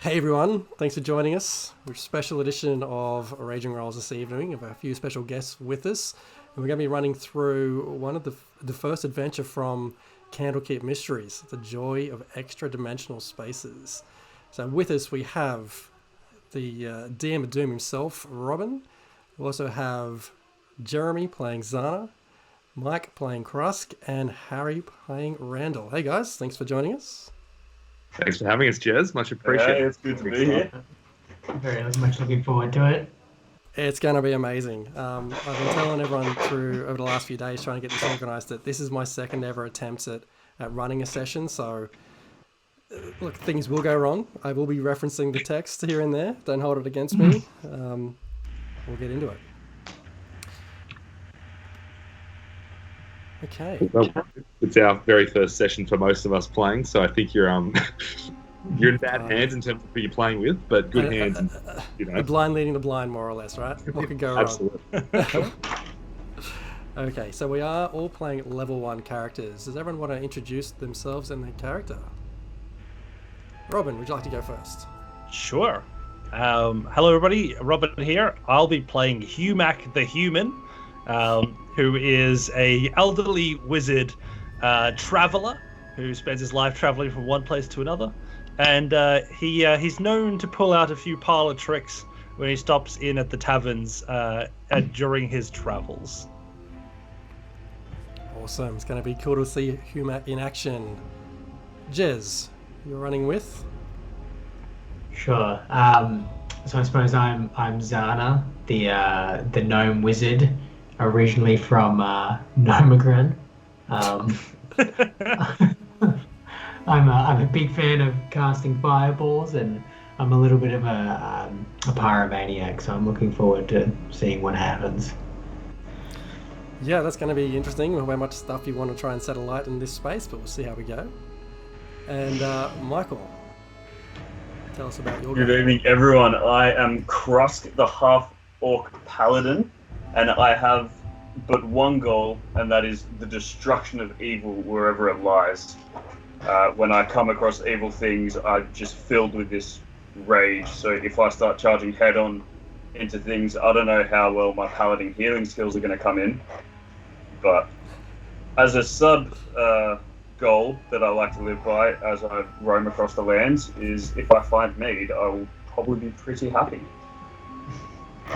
Hey everyone, thanks for joining us. We're a special edition of Raging Rolls this evening. We have a few special guests with us, and we're going to be running through one of the first adventure from Candlekeep Mysteries, The Joy of Extradimensional Spaces. So with us we have the DM of Doom himself, Robin. We also have Jeremy playing Zana, Mike playing Krusk, and Harry playing Randall. Hey guys, thanks for joining us. Thanks for having us, Jez. Much appreciated. Hey, it's good to be here. Very much looking forward to it. It's going to be amazing. I've been telling everyone through over the last few days trying to get this organised that this is my second ever attempt at running a session. So, look, things will go wrong. I will be referencing the text here and there. Don't hold it against me. We'll get into it. Okay. Well, it's our very first session for most of us playing, so I think you're you're in bad hands in terms of who you're playing with, but good hands. The blind leading the blind, more or less, right? What could go wrong? Absolutely. Okay, so we are all playing level 1 characters. Does everyone want to introduce themselves and their character? Robin, would you like to go first? Sure. Hello, everybody. Robin here. I'll be playing Humac the Human, who is a elderly wizard traveler who spends his life traveling from one place to another. And he's known to pull out a few parlor tricks when he stops in at the taverns during his travels. Awesome. It's going to be cool to see Humac in action. Jez, you're running with? Sure. So I suppose I'm Zana, the gnome wizard, originally from Nomagren. I'm a big fan of casting fireballs, and I'm a little bit of a pyromaniac, so I'm looking forward to seeing what happens. Yeah, that's going to be interesting. How much stuff you want to try and set alight in this space, but we'll see how we go. And Michael, tell us about your Good game. evening, everyone. I am Krusk, the half-orc paladin, and I have but one goal, and that is the destruction of evil wherever it lies. When I come across evil things, I'm just filled with this rage. So if I start charging head-on into things, I don't know how well my paladin healing skills are going to come in. But as a sub-goal that I like to live by as I roam across the lands is if I find mead, I will probably be pretty happy.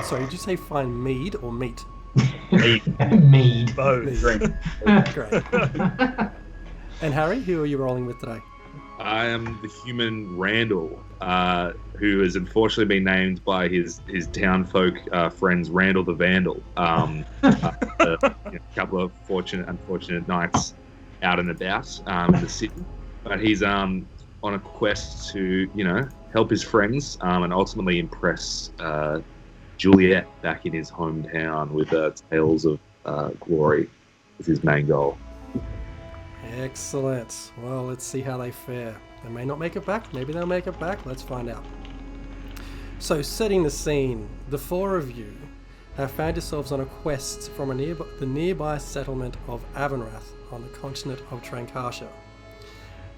Sorry, did you say find mead or meat? Mead. Both. Drink. Great. And Harry, who are you rolling with today? I am the human Randall, who has unfortunately been named by his townfolk friends Randall the Vandal. A couple of unfortunate nights out and about in the city, but he's on a quest to help his friends and ultimately impress Juliet back in his hometown with tales of glory is his main goal. Excellent. Well, let's see how they fare. They may not make it back. Maybe they'll make it back. Let's find out. So, setting the scene, the four of you have found yourselves on a quest from the nearby settlement of Avonrath on the continent of Trankarsia.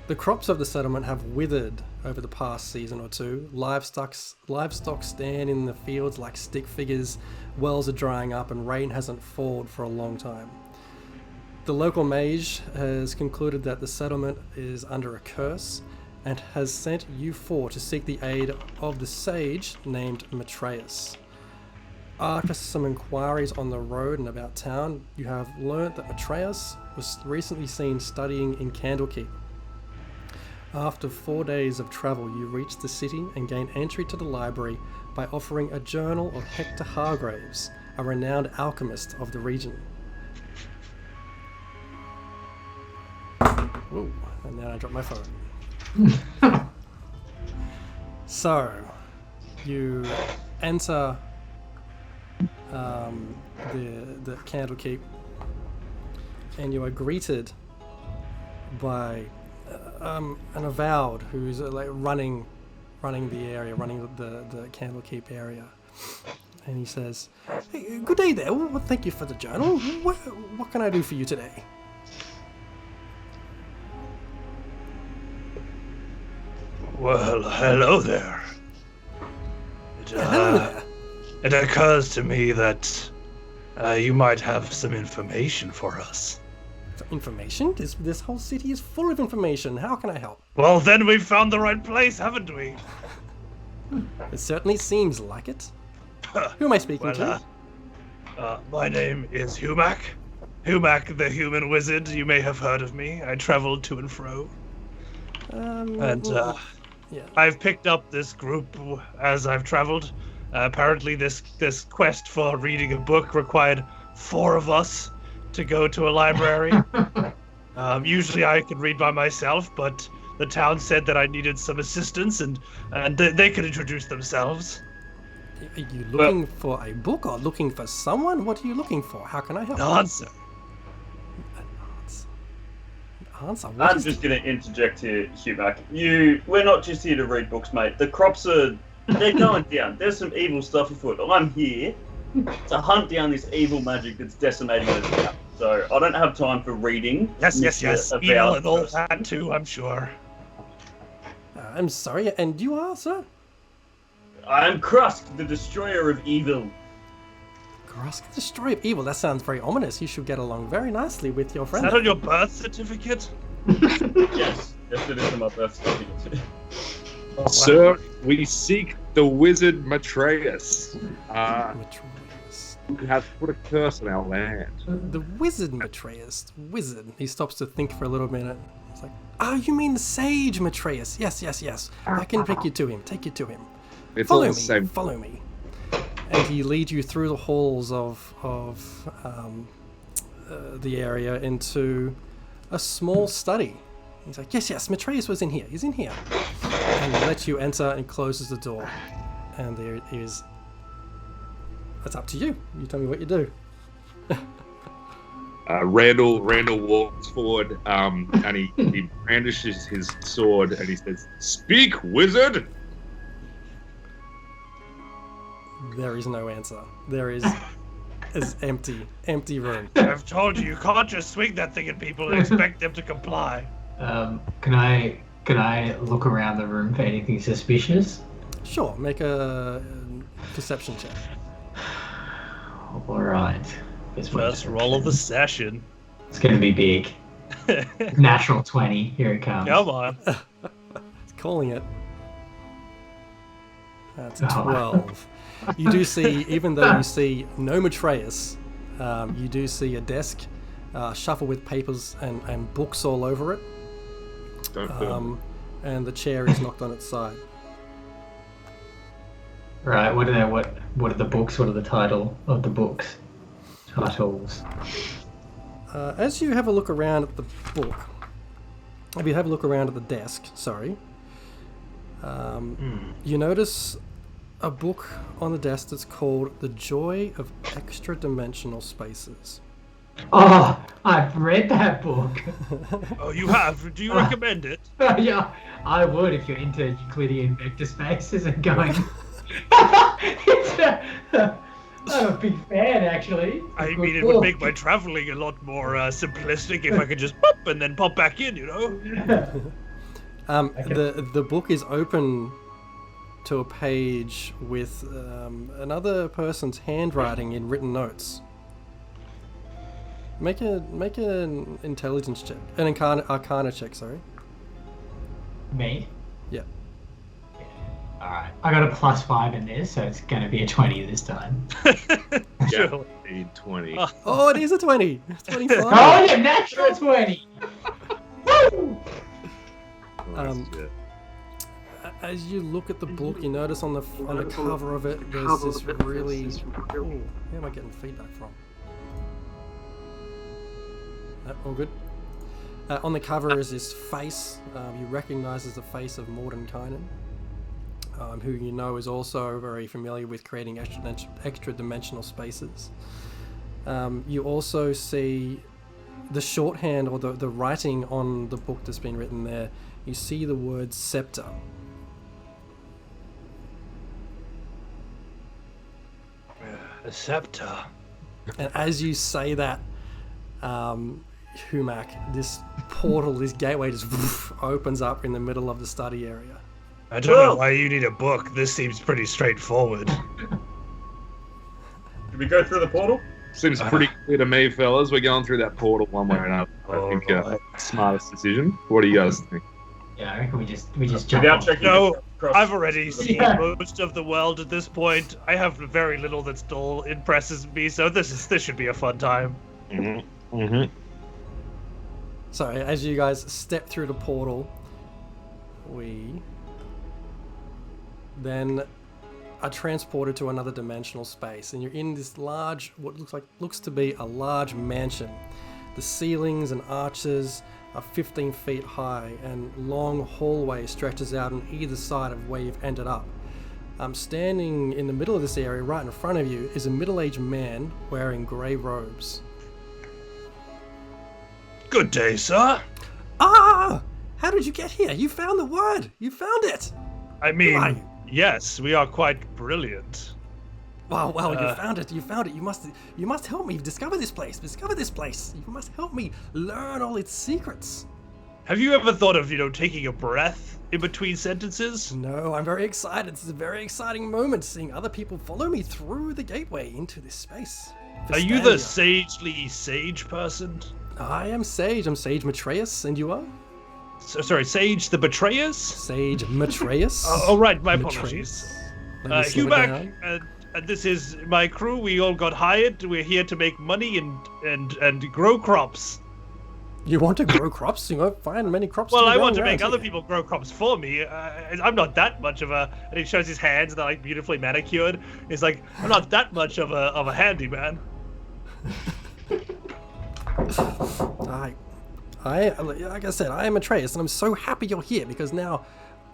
The crops of the settlement have withered over the past season or two. Livestock stand in the fields like stick figures, wells are drying up, and rain hasn't fallen for a long time. The local mage has concluded that the settlement is under a curse and has sent you four to seek the aid of the sage named Matreus. After some inquiries on the road and about town, you have learnt that Matreus was recently seen studying in Candlekeep. After 4 days of travel, you reach the city and gain entry to the library by offering a journal of Hector Hargraves, a renowned alchemist of the region. Ooh, and then I dropped my phone. So, you enter the Candlekeep, and you are greeted by an avowed who's running the area, running the Candlekeep area, and he says, "Hey, good day there. Well, thank you for the journal. What can I do for you today?" Well, hello there. Hello there. It occurs to me that you might have some information for us. Information? This whole city is full of information. How can I help? Well, then we've found the right place, haven't we? It certainly seems like it. Who am I speaking to? My name is Humac. Humac, the human wizard. You may have heard of me. I traveled to and fro. Yeah. I've picked up this group as I've traveled. Apparently this quest for reading a book required 4 of us to go to a library. Usually I could read by myself, but the town said that I needed some assistance, and they could introduce themselves. Are you looking for a book or looking for someone? What are you looking for? How can I help? An answer. Answer? What I'm is just going to interject here, Humac. We're not just here to read books, mate. The crops they're going down. There's some evil stuff afoot. I'm here to hunt down this evil magic that's decimating the town. So I don't have time for reading. Yes. Mr. Evil Avowed and all person. that too, I'm sure. I'm sorry, and you are, sir? I'm Krusk, the destroyer of evil. Krusk, destroyer of evil. That sounds very ominous. You should get along very nicely with your Is friend. that on your birth certificate? Yes, it is on my birth certificate. Sir, we seek the wizard Matreus, Matreus. who has put a curse on our land. The wizard Matreus. Wizard. He stops to think for a little minute. He's like, you mean the sage Matreus? Yes. I can take you to him. It's all Follow the me. same. Follow me. And he leads you through the halls of the area into a small study. He's like, yes, Matreus was in here. He's in here. And he lets you enter and closes the door. And there is... It's up to you. You tell me what you do. Randall walks forward and he brandishes his sword and he says, "Speak, wizard!" There is no answer. There is empty room. I've told you can't just swing that thing at people and expect them to comply. Can I look around the room for anything suspicious? Sure, make a perception check. All right. First roll of the session. It's going to be big. Natural 20. Here it comes. Come on. It's calling it. That's 12. You do see, even though you see no Matreus, you do see a desk shuffled with papers and books all over it. And the chair is knocked on its side. Right. What are the books? What are the title of the books? Titles. As you have a look around at the book, if you have a look around at the desk, you notice a book on the desk that's called The Joy of Extradimensional Spaces. Oh, I've read that book. Oh, you have? Do you recommend it? Yeah, I would if you're into Euclidean vector spaces and going. I'm a big fan, actually. I mean, it would make my traveling a lot more simplistic if I could just pop and then pop back in, you know? The book is open to a page with another person's handwriting in written notes. Make an intelligence check, an arcana check. Sorry. Me? Yeah. Alright. I got a +5 in this, so it's going to be a 20 this time. Sure. 20. Oh, it is a 20. 25. Oh, yeah, natural 20! Woo! As you look at the book, you notice on the cover of it, there's this really... Oh, where am I getting feedback from? All good. On the cover is this face. You recognise as the face of Mordenkainen, who you know is also very familiar with creating extra-dimensional spaces. You also see the shorthand or the writing on the book that's been written there. You see the word scepter. A scepter. And as you say that, Humac, this portal, this gateway just opens up in the middle of the study area. I don't know why you need a book. This seems pretty straightforward. Did we go through the portal? Seems pretty clear to me, fellas. We're going through that portal one way or another. I think smartest decision. What do you guys think? Yeah, I reckon we just jump Without off. checking. No, across I've already seen Yeah. most of the world at this point. I have very little that still impresses me, so this should be a fun time. Mm-hmm. Mm-hmm. So as you guys step through the portal, we then are transported to another dimensional space, and you're in this large, what looks to be a large mansion. The ceilings and arches are 15 feet high, and long hallway stretches out on either side of where you've ended up. Standing in the middle of this area, right in front of you, is a middle-aged man wearing grey robes. Good day, sir. Ah! How did you get here? You found the word! You found it! I Who are mean, you? yes, we are quite brilliant. Wow, you found it. You found it. You must help me discover this place. You must help me learn all its secrets. Have you ever thought of, taking a breath in between sentences? No, I'm very excited. This is a very exciting moment, seeing other people follow me through the gateway into this space. Are you the sagely sage person? I am Sage. I'm Sage Matreus, and you are? Sorry, Sage the Betrayers? Sage Matreus. Oh, right, my Matreus. apologies. Let me slow it Humac, down. and this is my crew. We all got hired. We're here to make money and grow crops. You want to grow crops? You won't find many crops. Well, be I want to growing make around other here. people grow crops for me. I'm not that much of a. And he shows his hands; they're like beautifully manicured. He's like, I'm not that much of a handyman. Like I said, I am Atreus, and I'm so happy you're here because now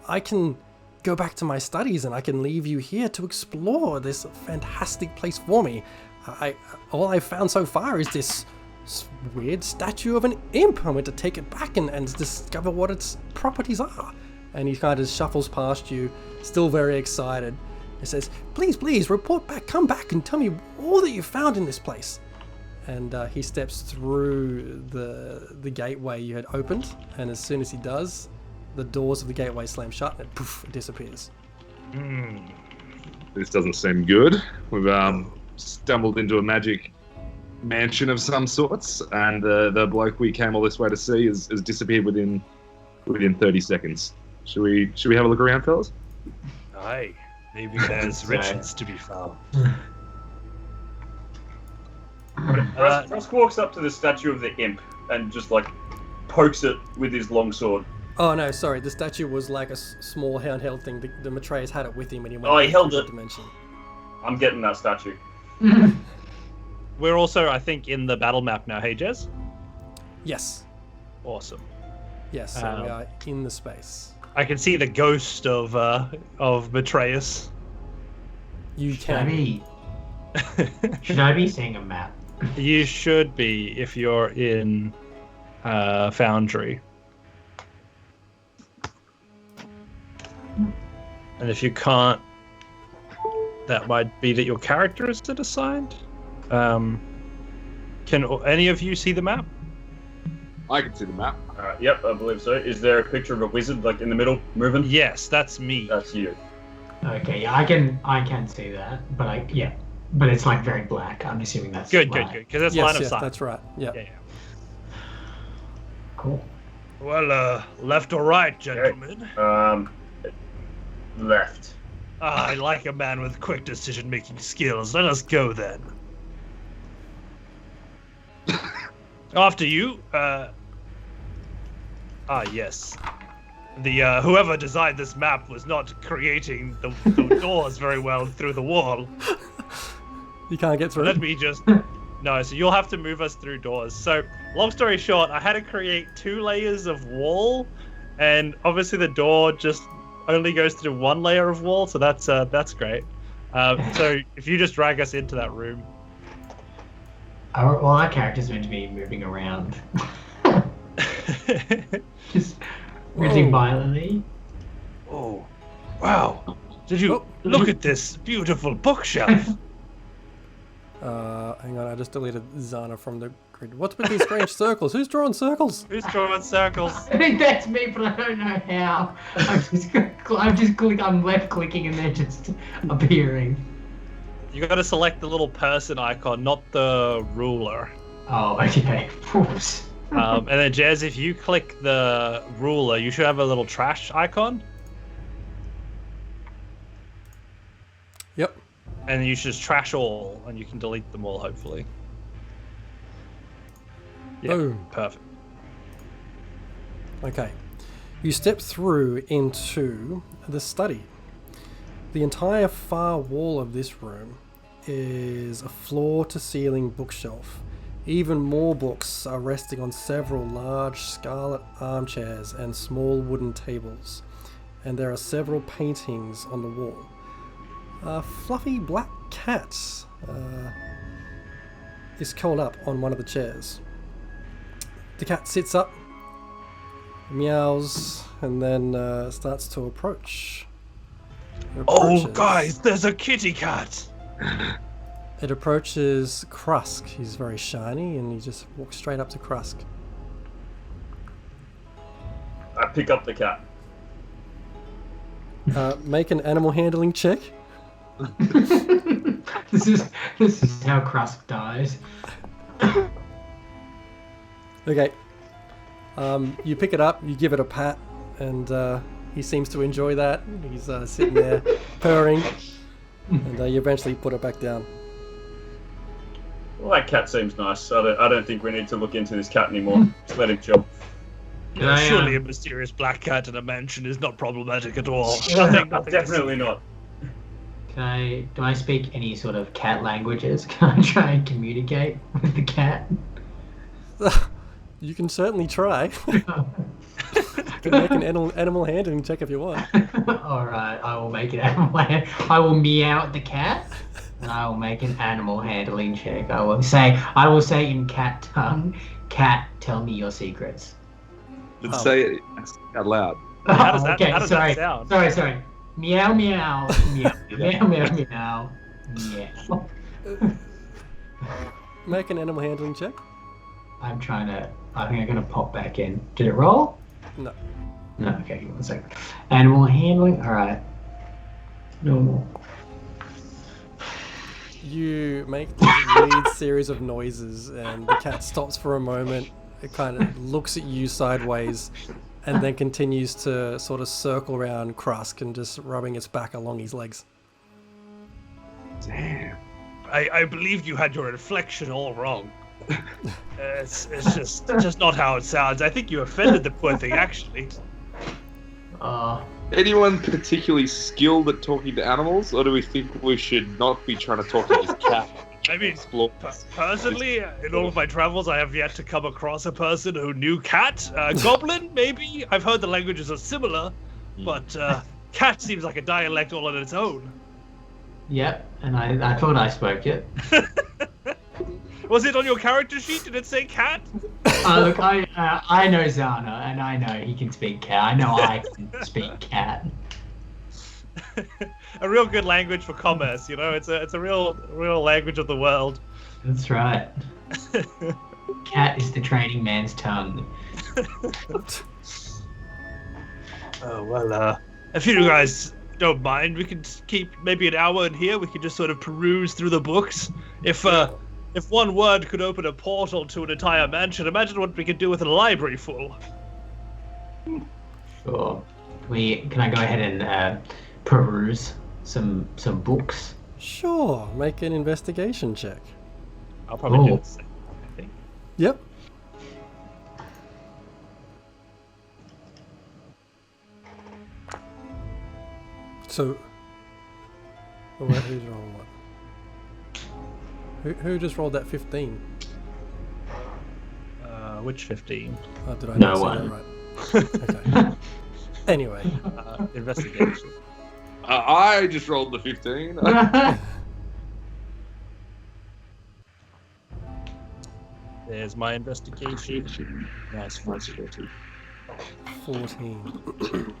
I can go back to my studies and I can leave you here to explore this fantastic place for me. All I've found so far is this weird statue of an imp. I went to take it back and discover what its properties are. And he kind of shuffles past you, still very excited. He says, please, report back, come back and tell me all that you found in this place. And he steps through the gateway you had opened, and as soon as he does, the doors of the gateway slam shut and poof, it disappears. This doesn't seem good. We've stumbled into a magic mansion of some sorts, and the bloke we came all this way to see has disappeared within 30 seconds. Should we have a look around, fellas? Aye, maybe there's riches to be found. Krusk walks up to the statue of the imp and just pokes it with his long sword. Oh no, sorry, the statue was like a small handheld thing. The Matreus had it with him and he went Oh, he held through it. the dimension. I'm getting that statue. We're also, I think, in the battle map now. Hey, Jez? Yes, Awesome. yes, so we are in the space. I can see the ghost of Betrayus. You Should I can. be seeing a map? You should be if you're in Foundry. And if you can't, that might be that your character isn't assigned. Can any of you see the map? I can see the map. Yep, I believe so. Is there a picture of a wizard in the middle, moving? Yes, that's me. That's you. Okay, yeah, I can see that, but it's very black. I'm assuming that's Good, right. because that's line of Yes, sight. that's right. Yeah. Yeah. Cool. Well, left or right, gentlemen? Left. I like a man with quick decision-making skills. Let us go then. After you. Yes. The whoever designed this map was not creating the doors very well through the wall. You can't get through. Let me just. No, so you'll have to move us through doors. So, long story short, I had to create 2 layers of wall, and obviously the door just only goes through 1 layer of wall, so that's great. So if you just drag us into that room. Our character's meant to be moving around. Just really violently. Oh, wow. Did you look at this beautiful bookshelf? Hang on, I just deleted Zana from the grid. What's with these strange circles? Who's drawing circles? Who's drawing circles? I think that's me, but I don't know how. I'm left clicking and they're just appearing. You got to select the little person icon, not the ruler. Oh, okay. Oops. And then Jez, if you click the ruler, you should have a little trash icon. Yep. And you should just trash all, and you can delete them all, hopefully. Yeah, Boom. perfect. Okay. You step through into the study. The entire far wall of this room is a floor-to-ceiling bookshelf. Even more books are resting on several large scarlet armchairs and small wooden tables. And there are several paintings on the wall. A fluffy black cat is curled up on one of the chairs. The cat sits up, meows, and then starts to approach. It Oh, approaches- guys, there's a kitty cat! It approaches Krusk. He's very shiny, and he just walks straight up to Krusk. I pick up the cat. Make an animal handling check. This is how Krusk dies. Okay. You pick it up, you give it a pat, and he seems to enjoy that. He's sitting there purring, and you eventually put it back down. Well, that cat seems nice. I don't think we need to look into this cat anymore. Just let him chill. Can I, Surely a mysterious black cat in a mansion is not problematic at all. Definitely not. Do I speak any sort of cat languages? Can I try and communicate with the cat? You can certainly try. You can make an animal handling check if you want. Alright, I will make an animal I will meow at the cat, and I will make an animal handling check. I will say in cat tongue, "Cat, tell me your secrets." Let's say it out loud. How does that- okay, how does sorry. that sound? Sorry. Meow, meow, meow, meow, meow, meow, meow. Make an animal handling check. I think I'm gonna pop back in. Did it roll? No. No, okay, give me 1 second. Animal handling, alright. Normal. You make this weird series of noises, and the cat stops for a moment. It kind of looks at you sideways, and then continues to sort of circle around Krusk and just rubbing its back along his legs. Damn. I believe you had your inflection all wrong. It's just not how it sounds. I think you offended the poor thing, actually. Anyone particularly skilled at talking to animals, or do we think we should not be trying to talk to this cat? I mean, Explore. personally, in all of my travels, I have yet to come across a person who knew cat. Goblin, maybe? I've heard the languages are similar, but cat seems like a dialect all on its own. Yep, and I thought I spoke it. Was it on your character sheet? Did it say cat? Look, I know Zana, and I know he can speak cat. I know I can speak cat. A real good language for commerce, you know? It's a real language of the world. That's right. Cat is the trading man's tongue. Oh, well, if you guys don't mind, we could keep maybe an hour in here. We could just sort of peruse through the books. If one word could open a portal to an entire mansion, imagine what we could do with a library full. Sure. Can I go ahead and peruse some books? Sure, make an investigation check. I'll probably do Oh. the same, I think. Yep. So, oh, wait, who's rolling what? Who just rolled that 15? Which 15? Oh, did I No not see one. that right? Okay. Anyway, Investigation. I just rolled the 15. There's my investigation. Nice, 14. 14.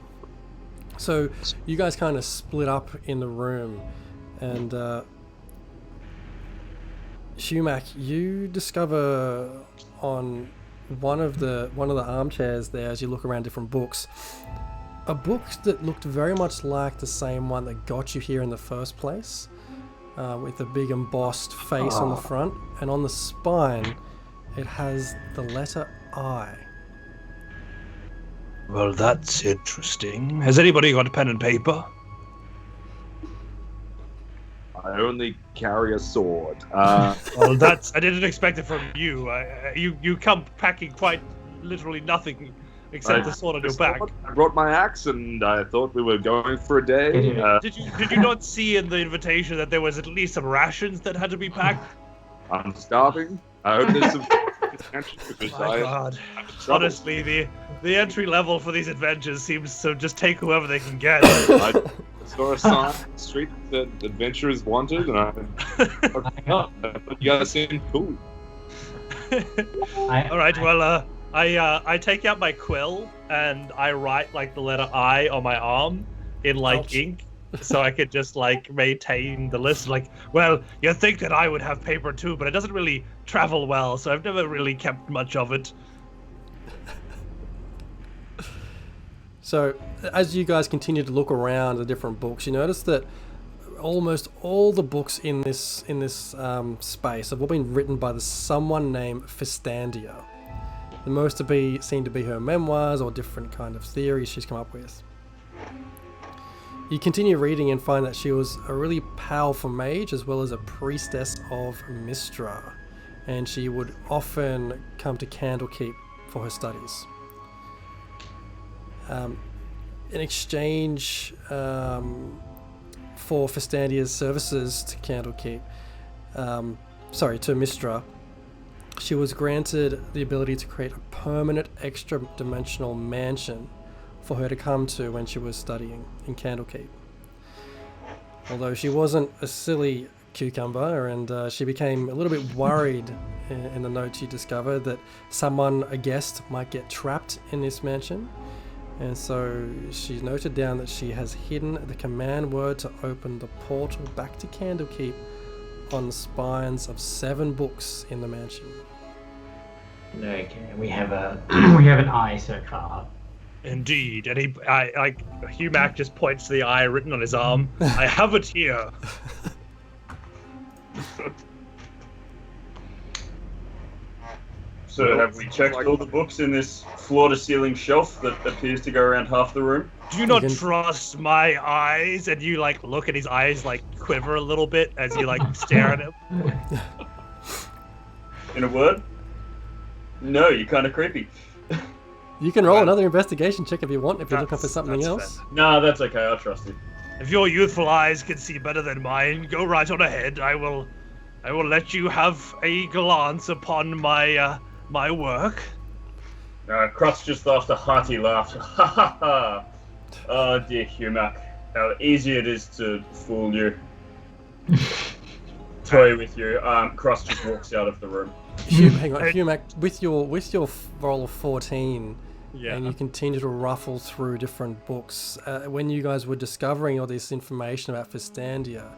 So, you guys kind of split up in the room, and Humac, you discover on one of the armchairs there, as you look around different books, a book that looked very much like the same one that got you here in the first place, with a big embossed face on the front, and on the spine it has the letter I. Well, that's interesting. Has anybody got a pen and paper? I only carry a sword. Well, I didn't expect it from you. You come packing quite literally nothing except the sword on your back. I brought my axe, and I thought we were going for a day. Did you not see in the invitation that there was at least some rations that had to be packed? I'm starving. I hope there's some attention because My God. Honestly, the entry level for these adventures seems to just take whoever they can get. I saw a sign on the street that adventurers wanted, and I thought you guys seemed cool. All right, well, I take out my quill and I write like the letter I on my arm in like ink, so I could just like maintain the list. Like, well, you'd think that I would have paper too, but it doesn't really travel well, so I've never really kept much of it. So, as you guys continue to look around the different books, you notice that almost all the books in this space have all been written by someone named Fistandia. The most seem to be her memoirs or different kind of theories she's come up with. You continue reading and find that she was a really powerful mage as well as a priestess of Mistra, and she would often come to Candlekeep for her studies. In exchange for Fistandia's services to Candlekeep, to Mistra, she was granted the ability to create a permanent extra-dimensional mansion for her to come to when she was studying in Candlekeep. Although she wasn't a silly cucumber, and she became a little bit worried in the notes you discovered that a guest, might get trapped in this mansion. And so she's noted down that she has hidden the command word to open the portal back to Candlekeep on the spines of 7 books in the mansion. Okay, we have an eye so far. Indeed, and Humac just points to the eye written on his arm. I have it here. So have we checked all the books in this floor-to-ceiling shelf that appears to go around half the room? Do you not trust my eyes? And you look at his eyes quiver a little bit as you stare at him. In a word? No, you're kind of creepy. You can roll another investigation check if you want, if you're looking for something else. Fair. Nah, that's okay, I'll trust you. If your youthful eyes can see better than mine, go right on ahead. I will let you have a glance upon my work. Krusk just laughed a hearty laugh. Ha ha ha! Oh dear Humac, how easy it is to fool you. Toy with you. Krusk just walks out of the room. Hang on, Humac, with your roll of 14, and you continue to ruffle through different books. When you guys were discovering all this information about Fistandia,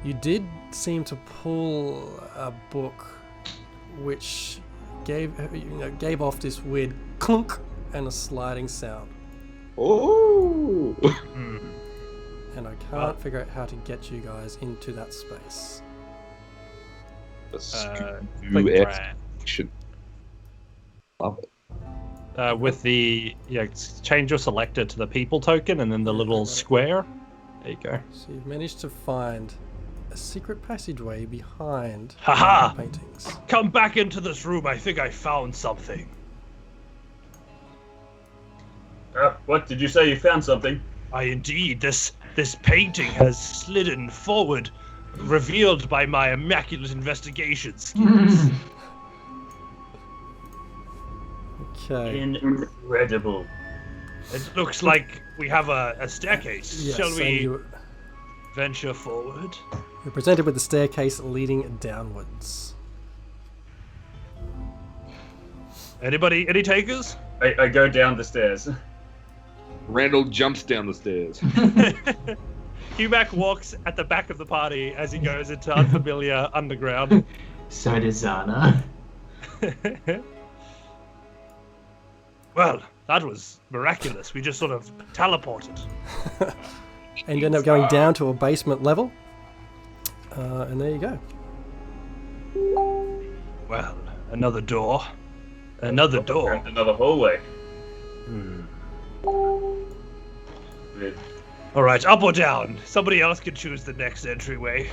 you did seem to pull a book which gave off this weird clunk and a sliding sound. Oh! And I can't figure out how to get you guys into that space. Action. Love it. With the change your selector to the people token and then the little square. There you go. So you've managed to find a secret passageway behind the paintings. Come back into this room. I think I found something. What did you say? You found something? Indeed. This painting has slidden forward, revealed by my immaculate investigation skills. Okay. Incredible. It looks like we have a staircase. Yes, Shall we venture forward? You're presented with the staircase leading downwards. Any takers? I go down the stairs. Randall jumps down the stairs. Humac walks at the back of the party as he goes into unfamiliar underground. So does Zana. Well, that was miraculous. We just sort of teleported. And you end up going down to a basement level. And there you go. Well, another door. Another door. And another hallway. All right, up or down? Somebody else can choose the next entryway.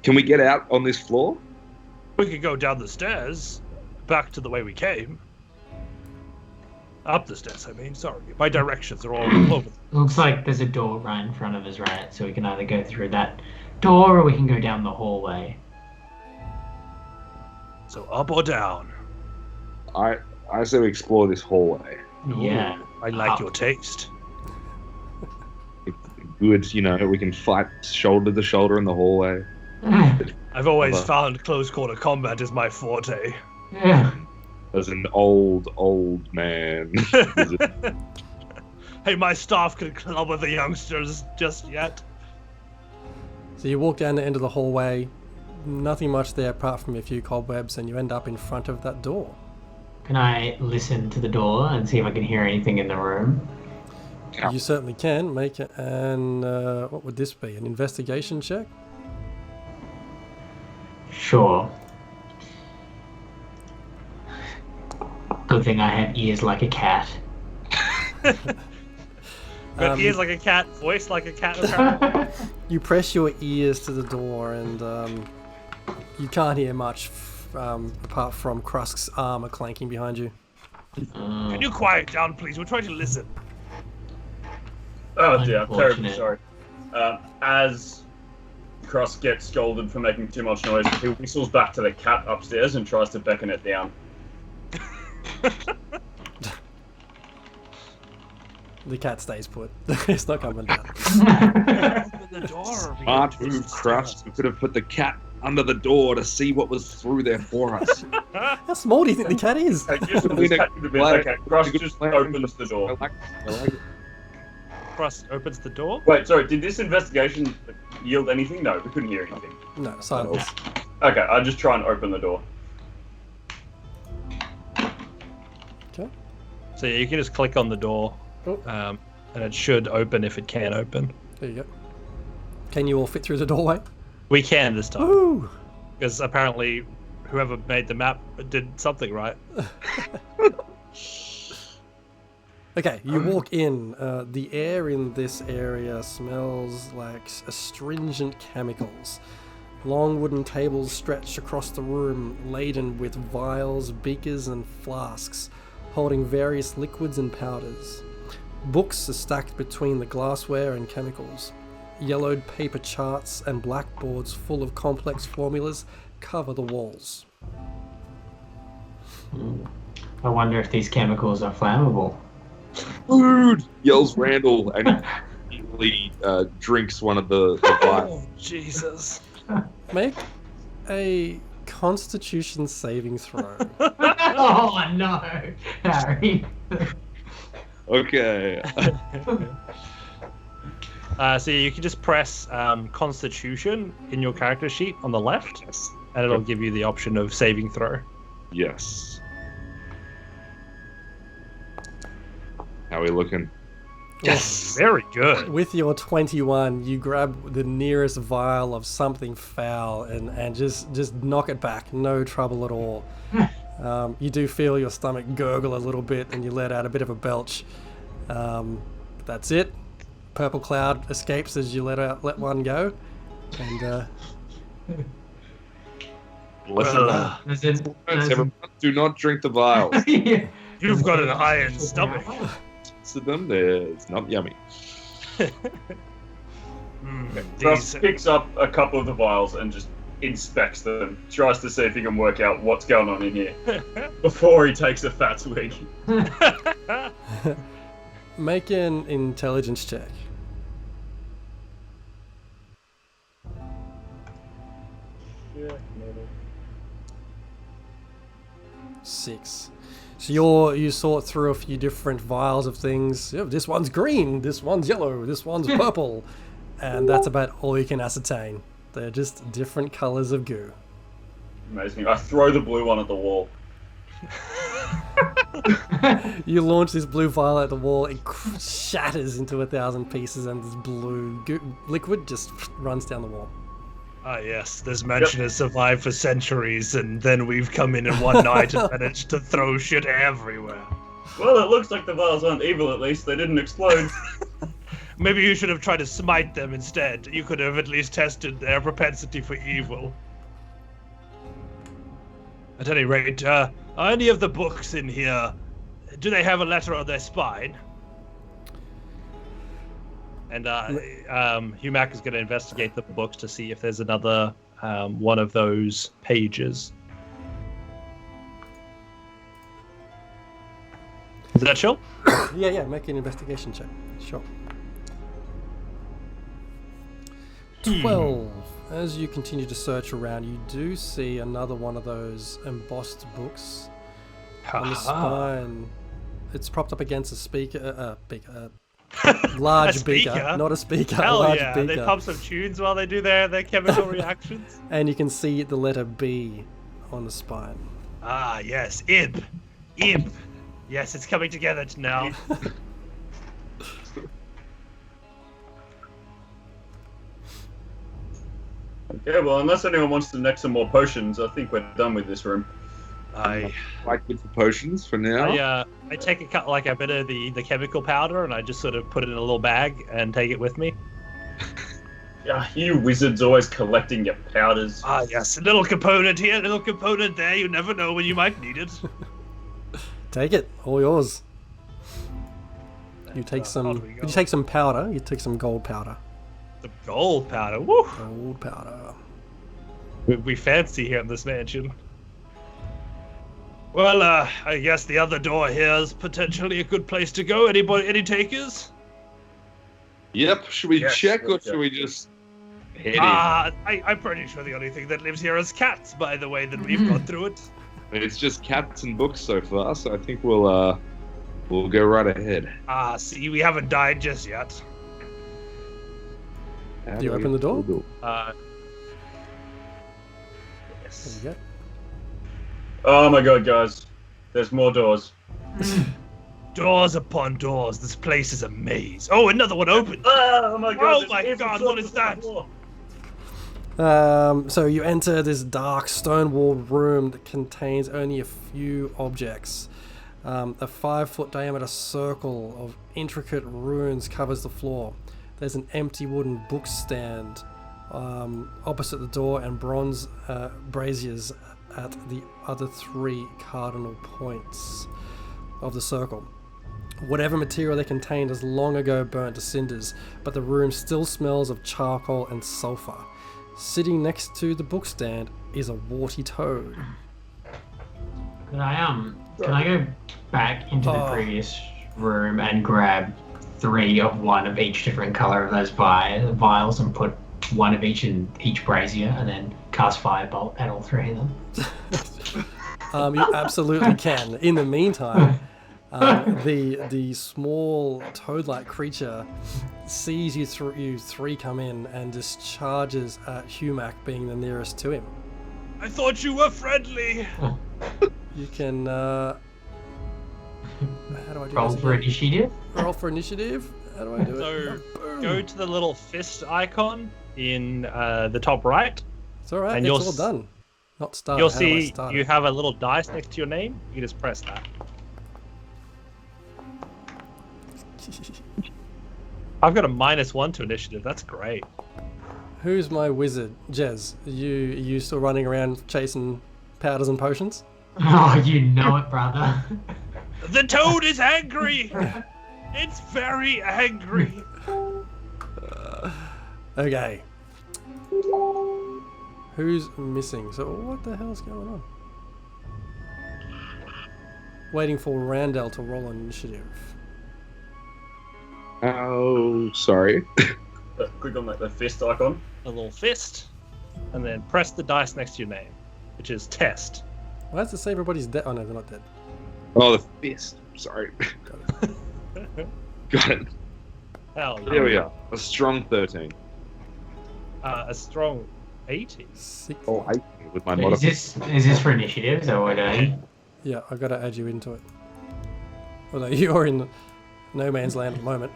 Can we get out on this floor? We could go down the stairs, back to the way we came. Up the stairs, I mean. Sorry, my directions are all over. Looks like there's a door right in front of us, right? So we can either go through that door or we can go down the hallway. So up or down? I say we explore this hallway. Yeah. I like your taste. Good, we can fight shoulder to shoulder in the hallway. I've always found close quarter combat is my forte. Yeah. As an old man. Hey, my staff can club with the youngsters just yet. So you walk down the end of the hallway. Nothing much there apart from a few cobwebs, and you end up in front of that door. Can I listen to the door and see if I can hear anything in the room? You certainly can. Make an what would this be? An investigation check? Sure. Good thing I have ears like a cat. But ears like a cat, voice like a cat, apparently. You press your ears to the door, and you can't hear much apart from Krusk's armor clanking behind you. Can you quiet down, please? We're trying to listen. Oh dear, I'm terribly Unfortunate. sorry. As Krusk gets scolded for making too much noise, he whistles back to the cat upstairs and tries to beckon it down. The cat stays put. It's not coming down. The door. Smart move, Krusk. We could have put the cat under the door to see what was through there for us. How small do you think the cat is? Okay, Krusk just opens the door. I like it. Krusk opens the door. Wait, sorry, did this investigation yield anything? No, we couldn't hear anything. No, silence. Okay, I'll just try and open the door. Okay. So yeah, you can just click on the door, Oh. and it should open if it can open. There you go. Can you all fit through the doorway? We can this time, Woo! because apparently whoever made the map did something right. Okay, you walk in. The air in this area smells like astringent chemicals. Long wooden tables stretch across the room, laden with vials, beakers, and flasks, holding various liquids and powders. Books are stacked between the glassware and chemicals. Yellowed paper charts and blackboards full of complex formulas cover the walls. I wonder if these chemicals are flammable. Food! Yells Randall, and he immediately drinks one of the vials. Oh Jesus! Make a Constitution saving throw. Oh no, Harry. Okay. So you can just press Constitution in your character sheet on the left, Yes. and it'll give you the option of saving throw. Yes. How are we looking? Yes, very good. With your 21, you grab the nearest vial of something foul and just knock it back. No trouble at all. You do feel your stomach gurgle a little bit and you let out a bit of a belch. But that's it. Purple cloud escapes as you let one go. And Listen, everyone, do not drink the vials. You've got an iron stomach. To them, it's not yummy. Krusk picks up a couple of the vials and just inspects them, tries to see if he can work out what's going on in here before he takes a fat swig. make an intelligence check. Yeah, maybe. 6. So you sort through a few different vials of things. Yeah, this one's green, this one's yellow, this one's purple. And that's about all you can ascertain. They're just different colours of goo. Amazing. I throw the blue one at the wall. You launch this blue vial at the wall, it shatters into 1,000 pieces, and this blue liquid just runs down the wall. Ah, yes, this mansion has survived for centuries, and then we've come in one night and managed to throw shit everywhere. Well, it looks like the vials aren't evil, at least. They didn't explode. Maybe you should have tried to smite them instead. You could have at least tested their propensity for evil. At any rate, are any of the books in here, do they have a letter on their spine? And Humac is going to investigate the books to see if there's another one of those pages. Is that sure? Yeah, make an investigation check. Sure. 12. As you continue to search around, you do see another one of those embossed books on the spine. It's propped up against a speaker, large A speaker? beaker, not a speaker, a Hell large yeah, beaker. they pump some tunes while they do their chemical reactions. And you can see the letter B on the spine. Ah, yes, Ib. Ib. Yes, it's coming together now. Okay, well, unless anyone wants to next some more potions, I think we're done with this room. I Like with the potions for now. I take a bit of the chemical powder and I just sort of put it in a little bag and take it with me. Yeah, you wizards always collecting your powders. Ah, yes, a little component here, a little component there. You never know when you might need it. Take it, all yours. You take some. Did You take some powder. You take some gold powder. The gold powder. Woo! Gold powder. We fancy here in this mansion. Well, I guess the other door here is potentially a good place to go. Any takers? Yep. Should we Yes, check or let's should go. we just head in? I'm pretty sure the only thing that lives here is cats, by the way that we've gone through it. It's just cats and books so far, so I think we'll go right ahead. Ah, see, we haven't died just yet. How Do you we open the door? do? Yes. There you Oh my god, guys. There's more doors. Doors upon doors. This place is a maze. Oh, another one opened. Oh my god. Oh there's my evil god, doors what is on the that? floor. go. So you enter this dark stone-walled room that contains only a few objects. A 5-foot diameter circle of intricate runes covers the floor. There's an empty wooden book stand opposite the door and bronze braziers at the other 3 cardinal points of the circle. Whatever material they contained is long ago burnt to cinders, but the room still smells of charcoal and sulfur. Sitting next to the book stand is a warty toad. Can I go back into the previous room and grab 3 of one of each different color of those vials and put one of each in each brazier and then cast firebolt at all 3 of them? You absolutely can. In the meantime, the small toad-like creature sees you 3 come in and discharges at Humac, being the nearest to him. I thought you were friendly. You can. How do I do Roll this for again? initiative? Roll for initiative. How do I do So it? Boom. go to the little fist icon in the top right. It's all right. and It's you'll all done. Not started. You'll How do I see start you it? have a little dice next to your name. You just press that. I've got a -1 to initiative. That's great. Who's my wizard? Jez, are you still running around chasing powders and potions? Oh, you know it, brother. The toad is angry. It's very angry. Okay. Who's missing? So what the hell's going on? Waiting for Randall to roll an initiative. Oh, sorry. Click on the fist icon. A little fist, and then press the dice next to your name, which is test. Why does it say everybody's dead? Oh no, they're not dead. Oh, the fist. Sorry. Got it. Hell yeah. There we are. A strong 13. A strong 80. 6. Oh, 18 with my Is modifier. this for initiatives or what? Yeah, I gotta add you into it. Although you're in no man's land at the moment.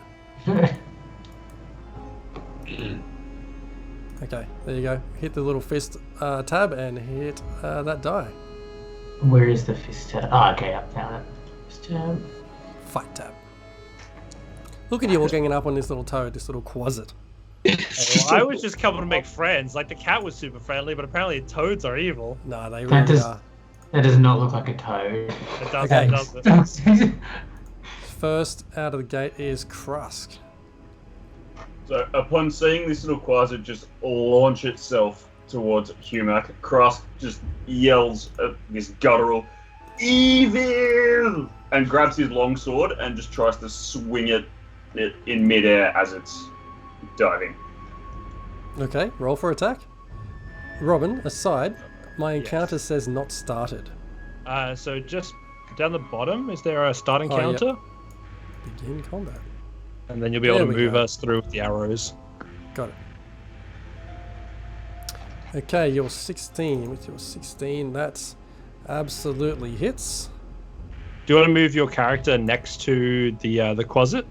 Okay, there you go. Hit the little fist tab and hit that die. Where is the fist tab? Oh, okay, I found it. Fist tab. Fight tab. Look at you all ganging up on this little toad, this little quasit. Well, I was just coming to make friends. Like, the cat was super friendly, but apparently toads are evil. Nah, they That really does- are. That does not look like a toad. It does, Okay. it does. First out of the gate is Krusk. So upon seeing this little quasar just launch itself towards Humac, Krusk just yells at this guttural, "Evil!" and grabs his longsword and just tries to swing it in midair as it's diving. Okay, roll for attack. Robin, aside, my encounter says not started. So just down the bottom, is there a starting Oh, yeah. counter? Begin combat. And then you'll be able There to we move go. us through with the arrows. Got it. Okay, you're 16. With your 16, that's absolutely hits. Do you want to move your character next to the quasit?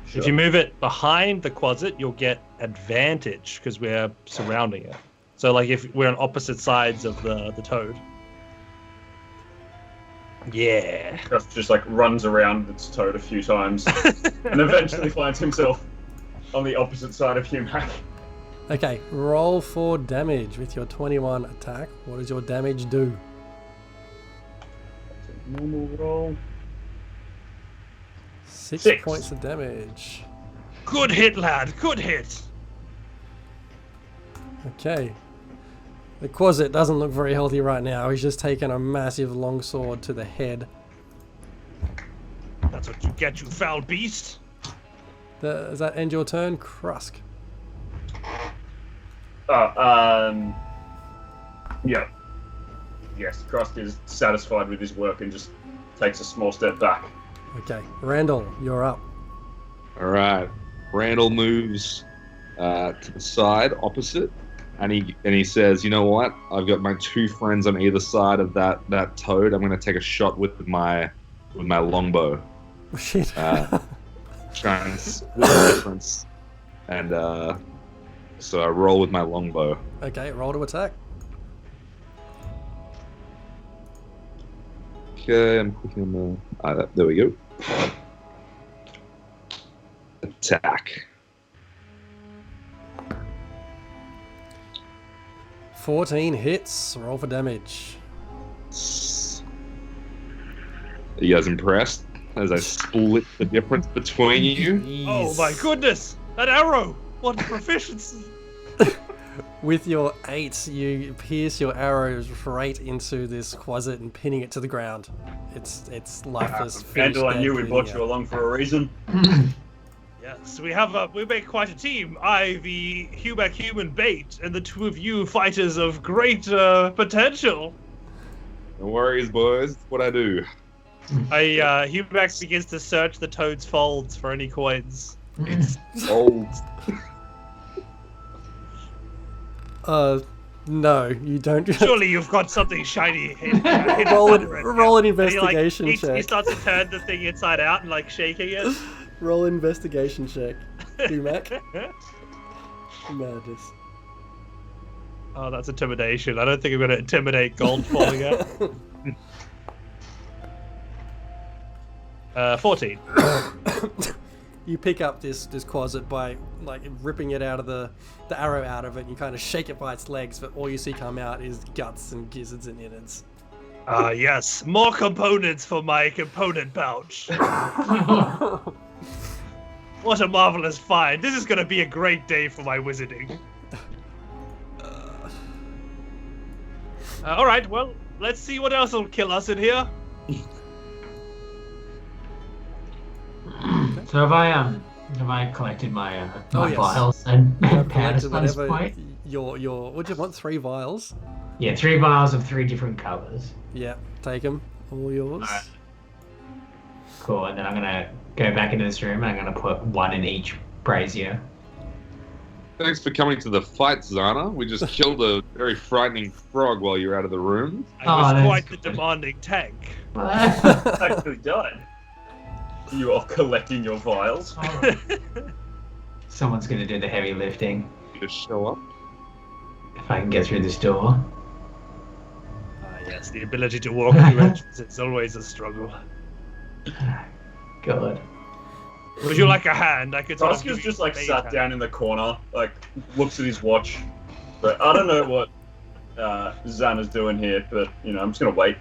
Sure. If you move it behind the quasit, you'll get advantage because we're surrounding it. So, like, if we're on opposite sides of the toad. Yeah. Krusk just like runs around its toad a few times and eventually finds himself on the opposite side of Humac. Okay, roll for damage with your 21 attack. What does your damage do? Normal roll. 6 6. points of damage. Good hit, lad. Good hit. Okay. The quasit doesn't look very healthy right now. He's just taken a massive longsword to the head. That's what you get, you foul beast. Does that end your turn, Krusk? Yeah. Yes, Krusk is satisfied with his work and just takes a small step back. Okay, Randall, you're up. All right. Randall moves to the side opposite, and he says, "You know what? I've got my 2 friends on either side of that toad. I'm going to take a shot with my longbow, Shit. try and split the difference." And so I roll with my longbow. Okay, roll to attack. Okay, I'm clicking on the. There we go. Attack. 14 hits. Roll for damage. Are you guys impressed as I split the difference between you? Oh my goodness! That arrow! What proficiency! With your 8, you pierce your arrows right into this quasit and pinning it to the ground. It's lifeless. Randall, I finished knew we dead, brought bleeding you out. along for a reason. Yes, we make quite a team. I, the human bait, and the 2 of you fighters of great potential. No worries, boys. It's what I do. Humax begins to search the toad's folds for any coins. Old. No, you don't. Surely you've got something shiny hidden roll under it. an And investigation he check. starts to turn the thing inside out and like shaking it. Roll investigation check. Mac. Madness. Oh, that's intimidation. I don't think I'm going to intimidate gold falling out. 14. You pick up this quasit by like ripping it out of the arrow out of it, and you kind of shake it by its legs, but all you see come out is guts and gizzards and innards. Ah, yes. More components for my component pouch. What a marvelous find. This is going to be a great day for my wizarding. Alright, well, let's see what else will kill us in here. So have I collected my Oh, yes. vials and I've powders collected by this whatever point? your what do you want? 3 vials? Yeah, 3 vials of 3 different colors. Yeah, take them. All yours. Alright. Cool, and then I'm gonna go back into this room and I'm gonna put one in each brazier. Thanks for coming to the fight, Zana. We just killed a very frightening frog while you were out of the room. I was that's quite the good. demanding tank. Actually died. You are collecting your vials. Someone's gonna do the heavy lifting. Just show up. If I can get through this door. Yes, the ability to walk through entrance is always a struggle. God. Would you like a hand? I could. Krusk is just like sat down in the corner, like looks at his watch. But I don't know what Xana's doing here, but you know, I'm just gonna wait.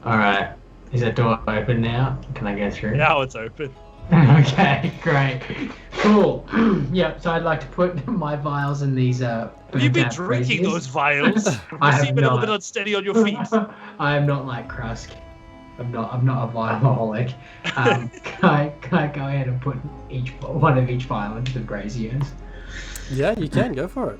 Alright. Is that door open now? Can I go through? Now it's open. Okay, great. Cool. Yep, so I'd like to put my vials in these Have you been burnt-out drinking braziers. those vials? I You have seem a little not. bit unsteady on your feet. I am not like Krusk. I'm not a vialaholic. Can I go ahead and put one of each vial into the braziers? Yeah, you can go for it.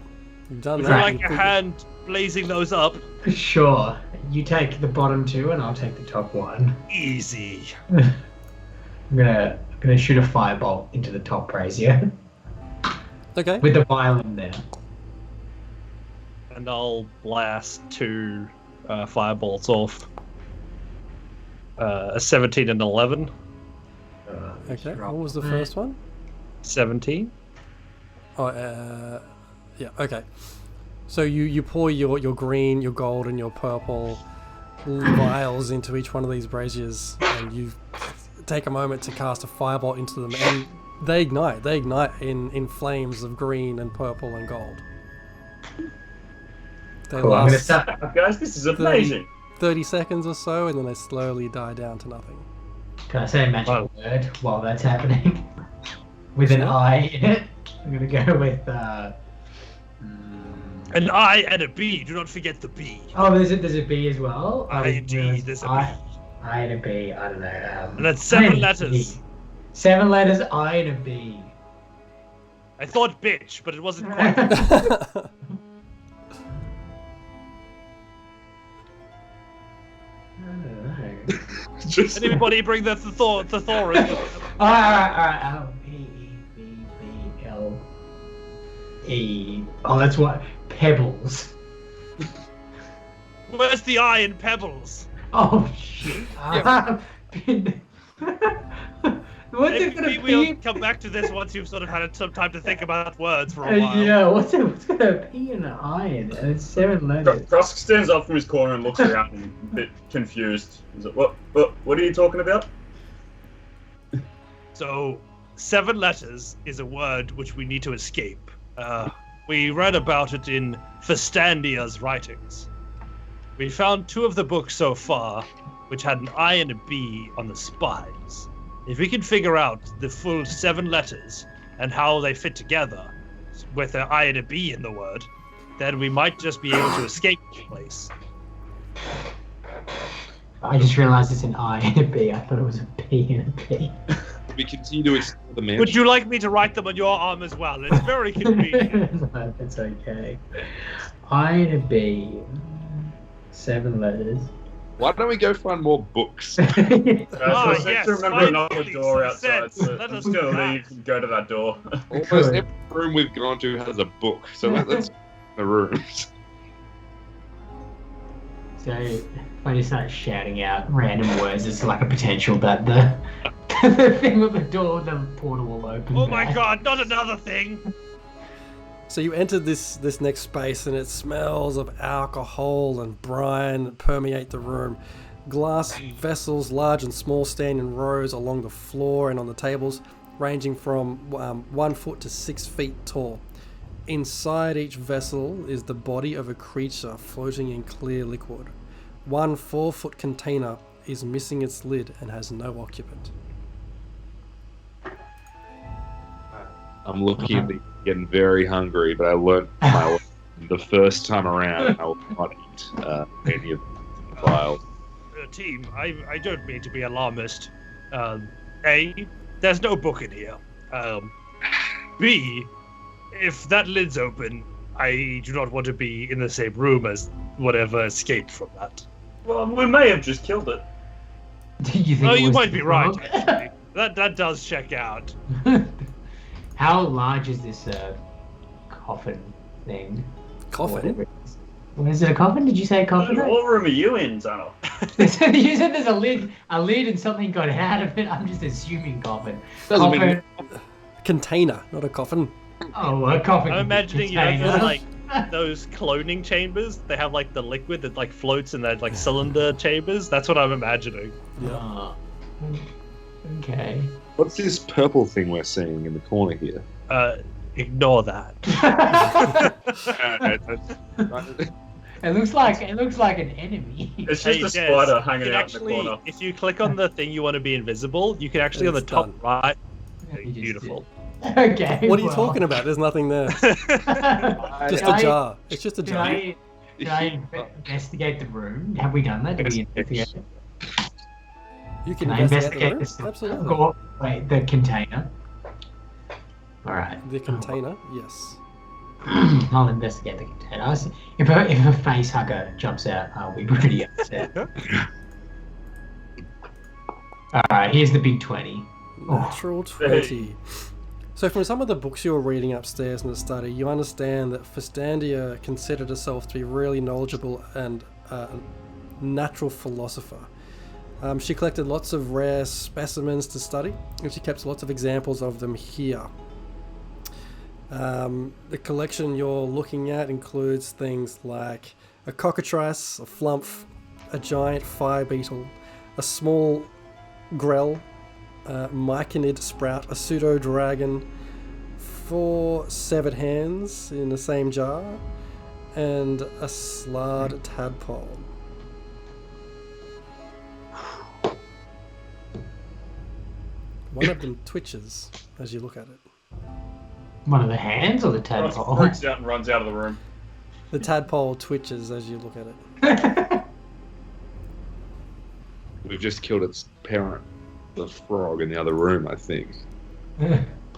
You've done Would that. you like You've a put- hand blazing those up? Sure. You take the bottom two and I'll take the top one. Easy. I'm gonna shoot a firebolt into the top brazier Okay. with the vial in there. And I'll blast two firebolts off. A 17 and 11. Okay. What was the first one? 17. Oh, yeah. Okay. So you pour your green, your gold, and your purple vials into each one of these braziers, and you take a moment to cast a firebolt into them, and they ignite. They ignite in flames of green and purple and gold. They Cool, I'm gonna last start. Guys, this is amazing. 30 seconds or so, and then they slowly die down to nothing. Can I say a magical word while that's happening? With an Sure. I in it. I'm gonna go with An I and a B. Do not forget the B. Oh, there's a B as well. I indeed, there's a B. I and a B. I don't know. And that's I 7 and a letters. B. 7 letters. I and a B. I thought bitch, but it wasn't quite. I don't know. Just Anybody bring the thesaurus? Alright. P-E-B-B-L-E. Oh, that's what? Pebbles. Where's the I in pebbles? Oh, shit. What's it gonna Maybe we'll be? come back to this once you've sort of had some time to think about words for a while. Yeah, what's gonna P and an I in it? It's 7 letters. Krusk stands up from his corner and looks around and a bit confused. He's like, what are you talking about? So, 7 letters is a word which we need to escape. We read about it in Festandia's writings. We found 2 of the books so far, which had an I and a B on the spines. If we can figure out the full 7 letters and how they fit together, with an I and a B in the word, then we might just be able to escape the place. I just realized it's an I and a B. I thought it was a P and a P. we continue to explore the mansion. Would you like me to write them on your arm as well? It's very convenient. It's okay. I and a B. 7 letters. Why don't we go find more books? So I Ah, seem yes, to remember finally, another door outside, sense. so Let I'm us just do gonna that. leave and go to that door. Almost every room we've gone to has a book, so let's the rooms. So if I just start shouting out random words, it's like a potential that the the thing with the door, the portal will open. Oh my back. god, not another thing! So you enter this next space, and it smells of alcohol and brine that permeate the room. Glass vessels, large and small, stand in rows along the floor and on the tables, ranging from 1 foot to 6 feet tall. Inside each vessel is the body of a creature floating in clear liquid. 1 4-foot container is missing its lid and has no occupant. I'm looking at the getting very hungry, but I learned my lesson the first time around. I will not eat any of the vials. Team, I don't mean to be alarmist. A, there's no book in here. B, if that lid's open, I do not want to be in the same room as whatever escaped from that. Well, we may have just killed it. Do you think Oh, it you was might the be right. frog? Actually. That does check out. How large is this coffin thing? Coffin? Whatever it is. What is it, a coffin? Did you say a coffin? What room are you in, Zano? You said there's a lid and something got out of it. I'm just assuming coffin. Doesn't mean- Coffin. Container, not a coffin. Oh, a coffin. I'm imagining, container. like those cloning chambers. They have like the liquid that like floats in that like cylinder chambers. That's what I'm imagining. Yeah. Oh, okay. What's this purple thing we're seeing in the corner here? Ignore that. It looks like an enemy. It's just Hey, a Jez, spider you hanging can out actually, in the corner. if you click on the thing you want to be invisible, you can actually on the It's top done. right. You just Beautiful. did. Okay. What are you well. talking about? There's nothing there. Just Can a I- jar. It's just a Can jar. I investigate the room? Have we done that? Did we investigate it? You can Can I investigate investigate the room. this? Absolutely. Wait, the container. All right. The container, yes. I'll investigate the container. If a face hugger jumps out, I'll be pretty upset. All right, here's the big 20. Natural 20. So from some of the books you were reading upstairs in the study, you understand that Festandia considered herself to be really knowledgeable and natural philosopher. She collected lots of rare specimens to study, and she kept lots of examples of them here. The collection you're looking at includes things like a cockatrice, a flumph, a giant fire beetle, a small grell, myconid sprout, a pseudo dragon, 4 severed hands in the same jar, and a slard tadpole. One of them twitches as you look at it. One of the hands or the Runs, tadpole? freaks out and runs out of the room. The tadpole twitches as you look at it. We've just killed its parent, the frog, in the other room, I think.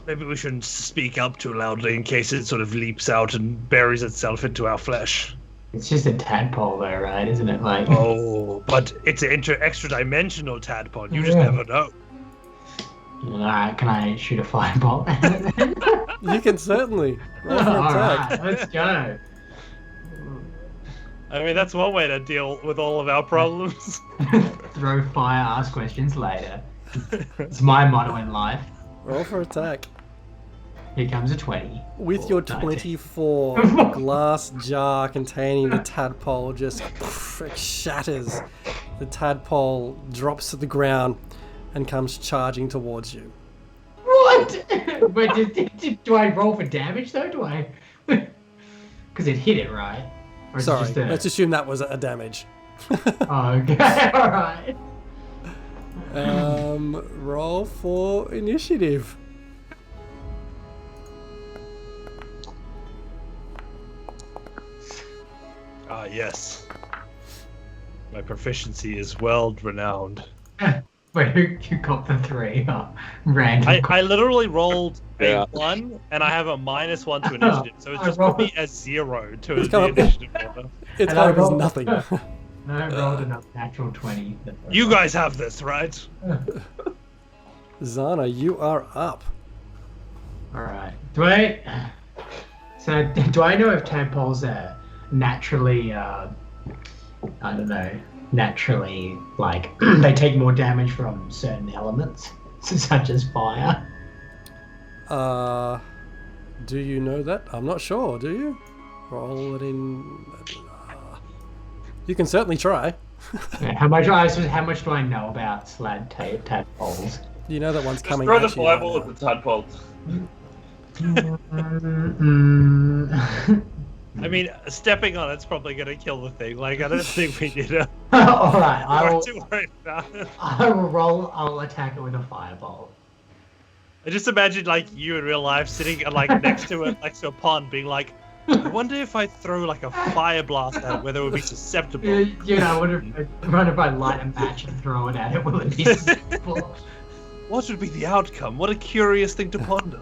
Maybe we shouldn't speak up too loudly in case it sort of leaps out and buries itself into our flesh. It's just a tadpole, though, right? Isn't it? Like, Oh, but it's an extra-dimensional tadpole. You just never know. Can I shoot a fireball? You can certainly roll for All attack. right, let's go. I mean, that's one way to deal with all of our problems. Throw fire, ask questions later. It's my motto in life. Roll for attack. Here comes a 20. With your 19. 24 glass jar containing the tadpole just it shatters. The tadpole drops to the ground and comes charging towards you. What? But do I roll for damage though? Do I? Because it hit it, right? Or is it Sorry, just a... let's assume that was a damage. Oh, okay, alright. Roll for initiative. Ah, yes. My proficiency is world-renowned. Wait, who got the 3? Oh, Randall. I literally rolled a Yeah. 1, and I have a -1 to initiative, so it's I just rolled- put me as 0 to It's the come up- initiative order. It's And I kind of as rolled- nothing. No, I rolled another natural 20. You guys have this, right? Zana, you are up. Alright. Do I know if tadpoles are naturally, I don't know, naturally, like, they take more damage from certain elements, such as fire? Do you know that? I'm not sure, do you? Roll it in... You can certainly try. Yeah, how much do I know about tadpoles? You know that one's Just coming throw at the you right fireball now. at the tadpole. I mean, stepping on it's probably going to kill the thing. Like, I don't think we need to Alright, worry too much about it. I'll attack it with a fireball. I just imagine, like, you in real life sitting, like, next to a pond being like, I wonder if I throw, like, a fire blast at it, whether it would be susceptible. You know, I wonder if I light a match and throw it at it, will it be susceptible? What would be the outcome? What a curious thing to ponder.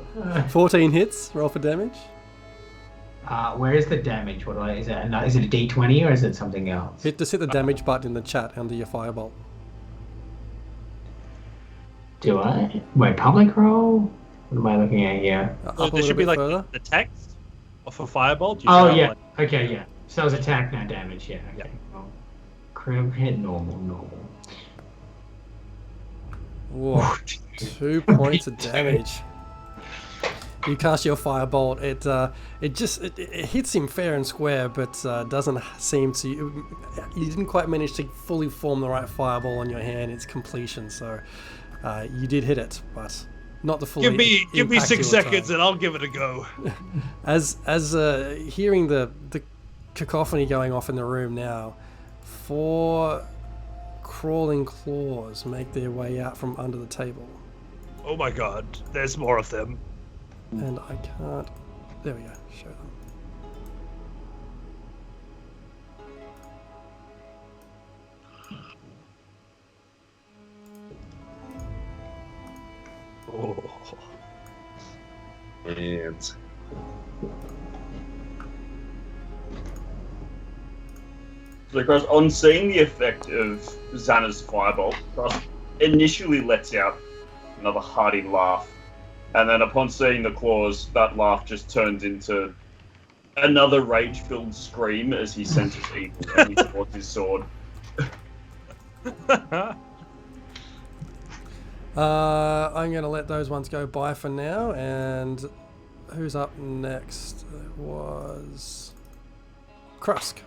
14 hits, roll for damage. Where is the damage? Is it a D20 or is it something else? Hit the damage button in the chat under your firebolt. Do I? Wait, public roll? What am I looking at here? Up a There little should be bit like further. the text of a firebolt. Oh, yeah. Okay, yeah. So it's attack, no damage, yeah. Okay. Yep. Well, crit hit, normal. Whoa, 2 points of damage. You cast your firebolt. It hits him fair and square, but doesn't seem to. You didn't quite manage to fully form the right fireball on your hand. Its completion. So you did hit it, but not the full. Give me impact 6 you were seconds trying. and I'll give it a go. As hearing the cacophony going off in the room now, 4 crawling claws make their way out from under the table. Oh my god, there's more of them. And I can't. There we go. Show them. Oh. And So, Krusk, on seeing the effect of Xana's firebolt, Krusk initially lets out another hearty laugh. And then upon seeing the claws, that laugh just turns into another rage-filled scream as he senses evil and he draws his sword. I'm going to let those ones go by for now. And who's up next? It was Krusk.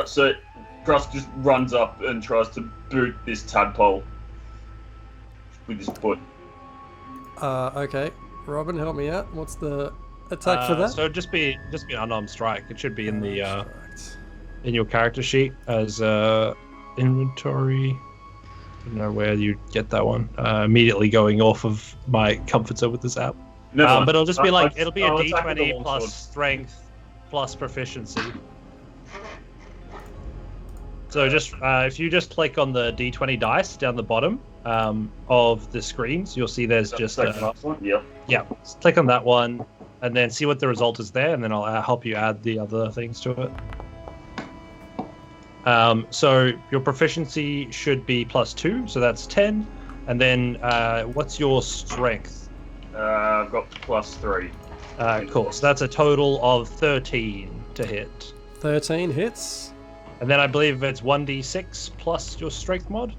So Krusk just runs up and tries to boot this tadpole with his foot. Okay. Robin, help me out. What's the attack for that? So just be unarmed strike. It should be in the Correct. in your character sheet as inventory. I don't know where you get that one. Immediately going off of my comforter with this app. No, But it'll just be like it'll be a I'll attack with the D20 plus longsword. strength plus proficiency. So just if you just click on the D20 dice down the bottom of the screens, you'll see there's just Second last one. Yep. yeah. Just click on that one, and then see what the result is there, and then I'll help you add the other things to it. So your proficiency should be +2, so that's 10, and then what's your strength? I've got +3. Cool. So that's a total of 13 to hit. 13 hits. And then I believe it's 1d6 plus your strength mod.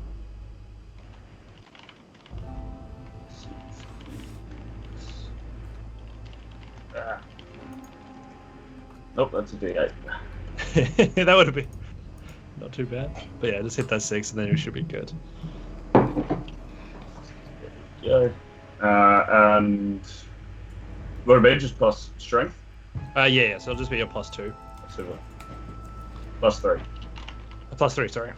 Nope, that's a D8. That would have been not too bad. But yeah, just hit that 6 and then you should be good. Go. And what about just plus strength? Yeah, so it'll just be a +2. Super. +3. A +3, sorry.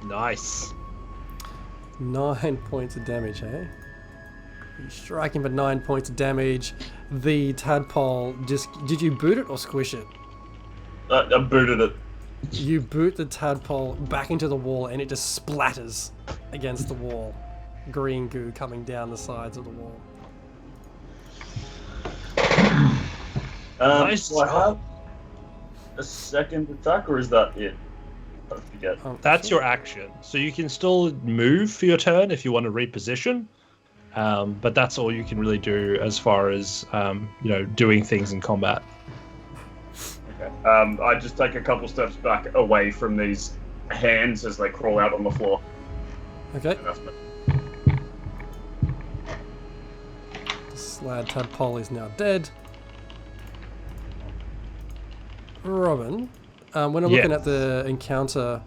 Nice. 9 points of damage, eh? You strike him for 9 points of damage. The tadpole just... Did you boot it or squish it? I booted it. You boot the tadpole back into the wall and it just splatters against the wall. Green goo coming down the sides of the wall. Nice Do I job. have a second attack, or is that it? I forget. That's your action. So you can still move for your turn if you want to reposition. But that's all you can really do as far as, doing things in combat. Okay. I just take a couple steps back away from these hands as they crawl out on the floor. Okay. And that's me. The slad tadpole is now dead. Robin, when I'm looking at the encounter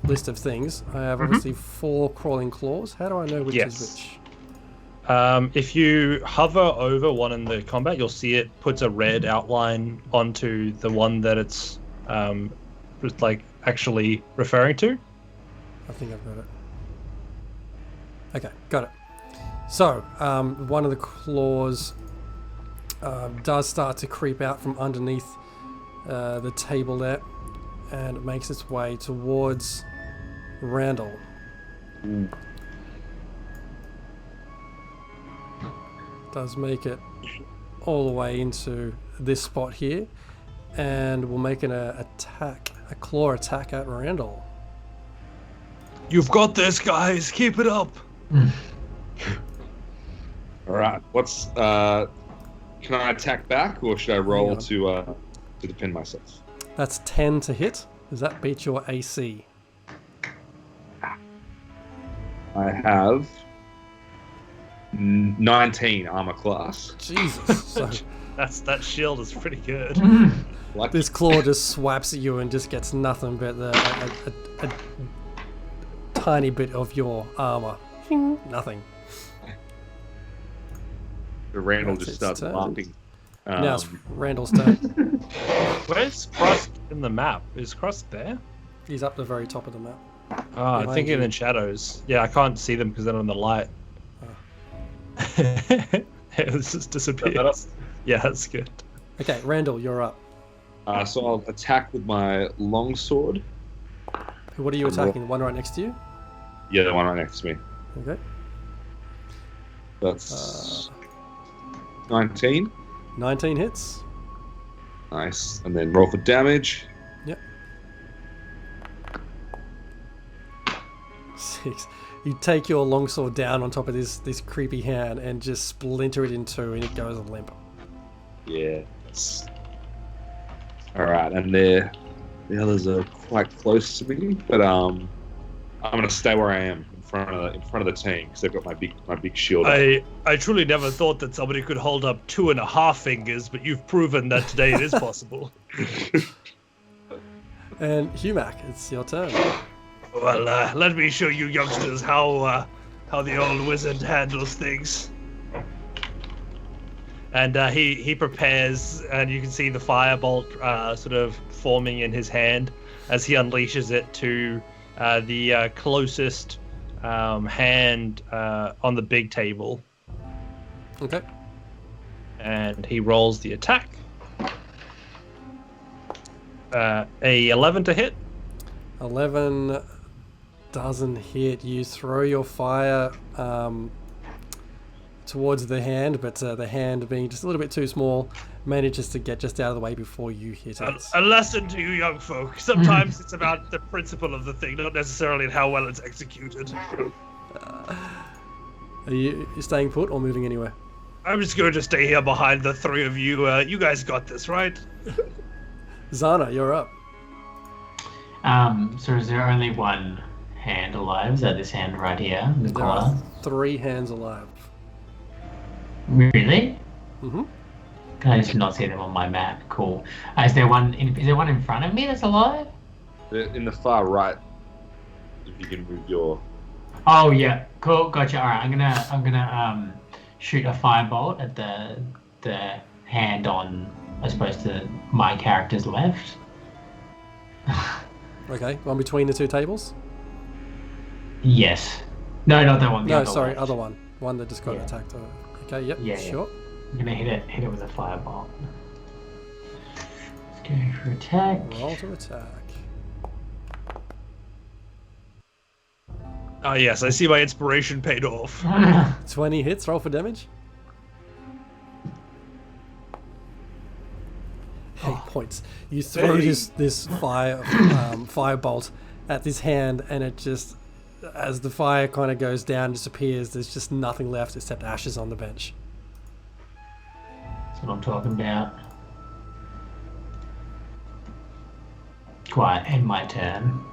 list of things, I have obviously 4 crawling claws. How do I know which is which? If you hover over one in the combat, you'll see it puts a red outline onto the one that it's actually referring to. I think I've got it. Okay, got it. So, one of the claws does start to creep out from underneath the table there, and it makes its way towards Randall. does make it all the way into this spot here, and will make a claw attack at Randall. You've got this, guys. Keep it up. All right. What's can I attack back, or should I roll to defend myself? That's 10 to hit. Does that beat your AC? I have 19 armor class. Jesus. So That shield is pretty good. Like this claw just swipes at you and just gets nothing but a tiny bit of your armor. Nothing. Randall That's just its starts turn. laughing. Now it's Randall's turn. Where's Krusk in the map? Is Krusk there? He's up the very top of the map. Oh, I'm Behind thinking you. in shadows. Yeah, I can't see them because they're on the light. It's just disappeared. That up? Yeah, that's good. Okay, Randall, you're up. So I'll attack with my longsword. What are you attacking? The one right next to you? Yeah, the one right next to me. Okay. That's 19. 19 hits. Nice. And then roll for damage. Yep. 6. You take your longsword down on top of this creepy hand and just splinter it in two, and it goes limp. Yes. Alright, and the others are quite close to me, but I'm gonna stay where I am in front of the team because they've got my big shield. I truly never thought that somebody could hold up 2.5 fingers, but you've proven that today it is possible. And Humac, it's your turn. Well, let me show you youngsters how the old wizard handles things. And he prepares, and you can see the firebolt sort of forming in his hand as he unleashes it to the closest hand on the big table. Okay. And he rolls the attack. A 11 to hit. 11 doesn't hit. You throw your fire towards the hand, but the hand, being just a little bit too small, manages to get just out of the way before you hit it. A lesson to you young folk. Sometimes it's about the principle of the thing, not necessarily how well it's executed. Are you staying put or moving anywhere? I'm just going to stay here behind the three of you. You guys got this, right? Zana, you're up. So is there only one hand alive? Is that this hand right here in the There corner? are 3 hands alive. Really? Mm-hmm. Can I just not see them on my map? Cool. Is there one in front of me that's alive? In the far right, if you can move your. Oh yeah, cool. Gotcha. All right, I'm gonna shoot a firebolt at the hand on, I suppose, to my character's left. Okay, one between the 2 tables? Yes. No, not that one. The No, other sorry, left. other one. One that just got Yeah. attacked. Okay, yep, Yeah, sure. I'm gonna hit it with a firebolt. Let's go for attack. Roll to attack. Ah, yes, I see my inspiration paid off. 20 hits, roll for damage. 8 points. You throw this firebolt at this hand, and it just, as the fire kind of goes down, disappears. There's just nothing left except ashes on the bench. That's what I'm talking about. Quiet, end my turn.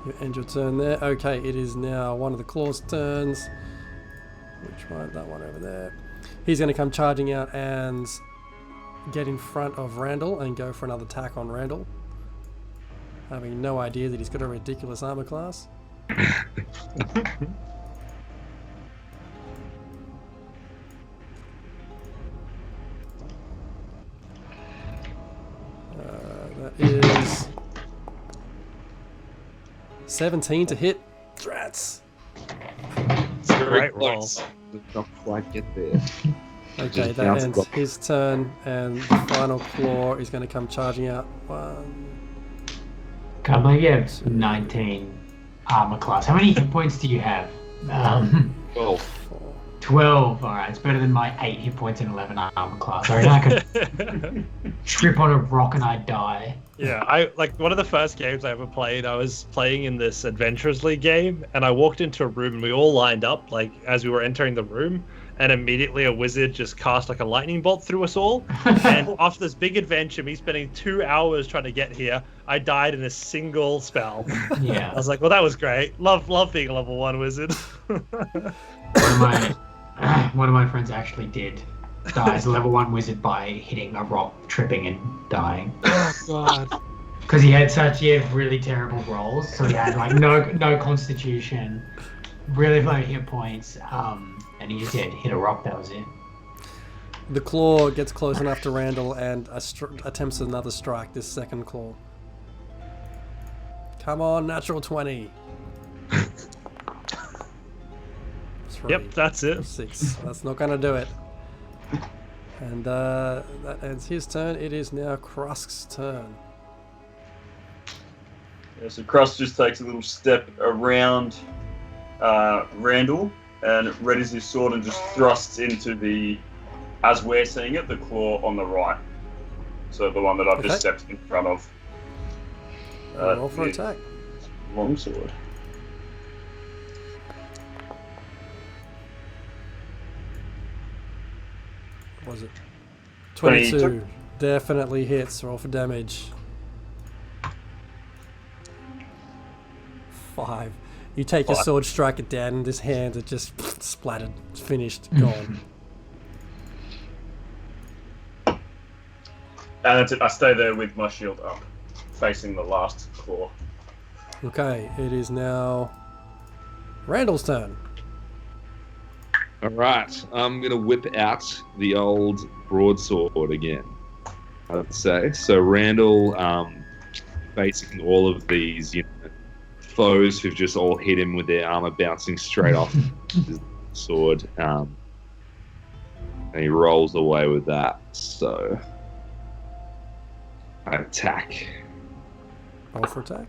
You end your turn there. Okay, it is now one of the claw's turns. Which one? That one over there. He's going to come charging out and get in front of Randall and go for another attack on Randall. Having no idea that he's got a ridiculous armor class. That is 17 to hit. Drats. It's a great roll. close. Did not quite get there. Okay, Just that bounce ends block. his turn, and the final claw is going to come charging out. 1, Can't believe you have 19 armor class. How many hit points do you have? 12. 4. 12. All right, it's better than my 8 hit points and 11 armor class. I reckon I could trip on a rock and I'd die. Yeah, I like one of the first games I ever played. I was playing in this Adventurers League game, and I walked into a room, and we all lined up like as we were entering the room, and immediately a wizard just cast like a lightning bolt through us all. And after this big adventure, me spending 2 hours trying to get here, I died in a single spell. Yeah. I was like, well, that was great. Love being a level 1 wizard. One of my friends actually did die as a level 1 wizard by hitting a rock, tripping and dying. Oh God. Because he had really terrible rolls, so he had like no constitution, really low hit points, and he just hit a rock. That was it. The claw gets close enough to Randall and attempts another strike. This second claw. Come on, natural 20. 3, Yep, that's it. 6. That's not gonna do it. And that ends his turn. It is now Krusk's turn. Yeah, so Krusk just takes a little step around Randall and readies his sword and just thrusts into the, as we're seeing it, the claw on the right. So the one that I've just stepped in front of. Roll for attack. Longsword. What was it? 22. Definitely hits. Roll for damage. 5. You take your sword, strike it down, and this hand is just splattered. It's finished. Gone. And that's it. I stay there with my shield up, facing the last claw. Okay, it is now Randall's turn. All right, I'm gonna whip out the old broadsword again. I'd say so. Randall, facing all of these, foes who've just all hit him with their armor bouncing straight off his sword, and he rolls away with that. So I attack. Roll for attack.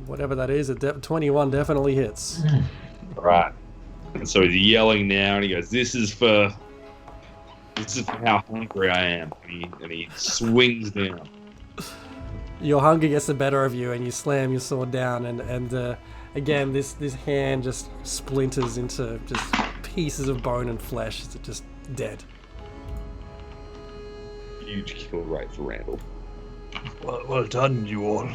Whatever that is, 21 definitely hits. All right. And so he's yelling now, and he goes, "This is for how hungry I am." And he swings down. Your hunger gets the better of you, and you slam your sword down, and again, this hand just splinters into just pieces of bone and flesh. It's just dead. Huge kill rate for Randall. Well done, you all.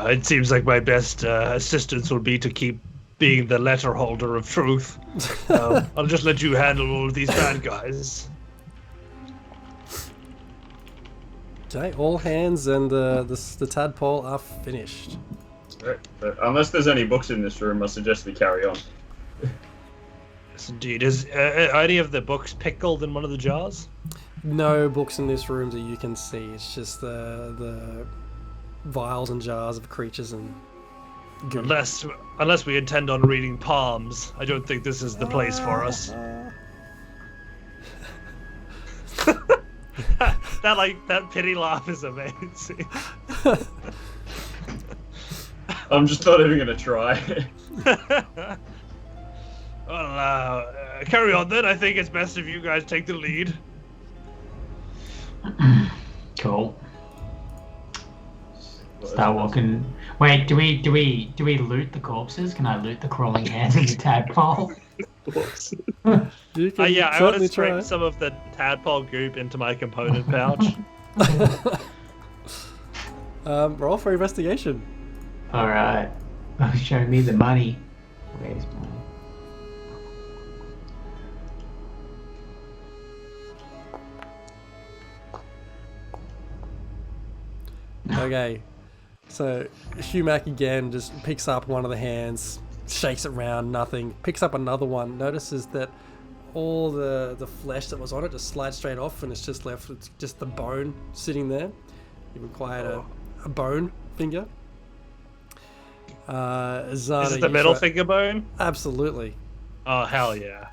It seems like my best assistance will be to keep being the letter holder of truth. I'll just let you handle all of these bad guys. Okay, all hands and the tadpole are finished. Right. But unless there's any books in this room, I suggest we carry on. Yes, indeed. Is any of the books pickled in one of the jars? No books in this room that you can see. It's just the vials and jars of creatures and goo. Unless we intend on reading palms, I don't think this is the place for us. That pity laugh is amazing. I'm just not even gonna try. Well, carry on then. I think it's best if you guys take the lead. Cool. Start walking. Wait, do we loot the corpses? Can I loot the crawling hands and the tadpole? You can Yeah, I want to certainly scrape try. some of the tadpole goop into my component pouch. Roll for investigation. All right. Oh, show me the money. Where's money? Okay, so Humac again just picks up one of the hands, shakes it around, nothing. Picks up another one, notices that all the flesh that was on it just slides straight off, and it's just left with just the bone sitting there. You required a bone finger. Zana, Is it the middle finger bone? Absolutely. Oh, hell yeah.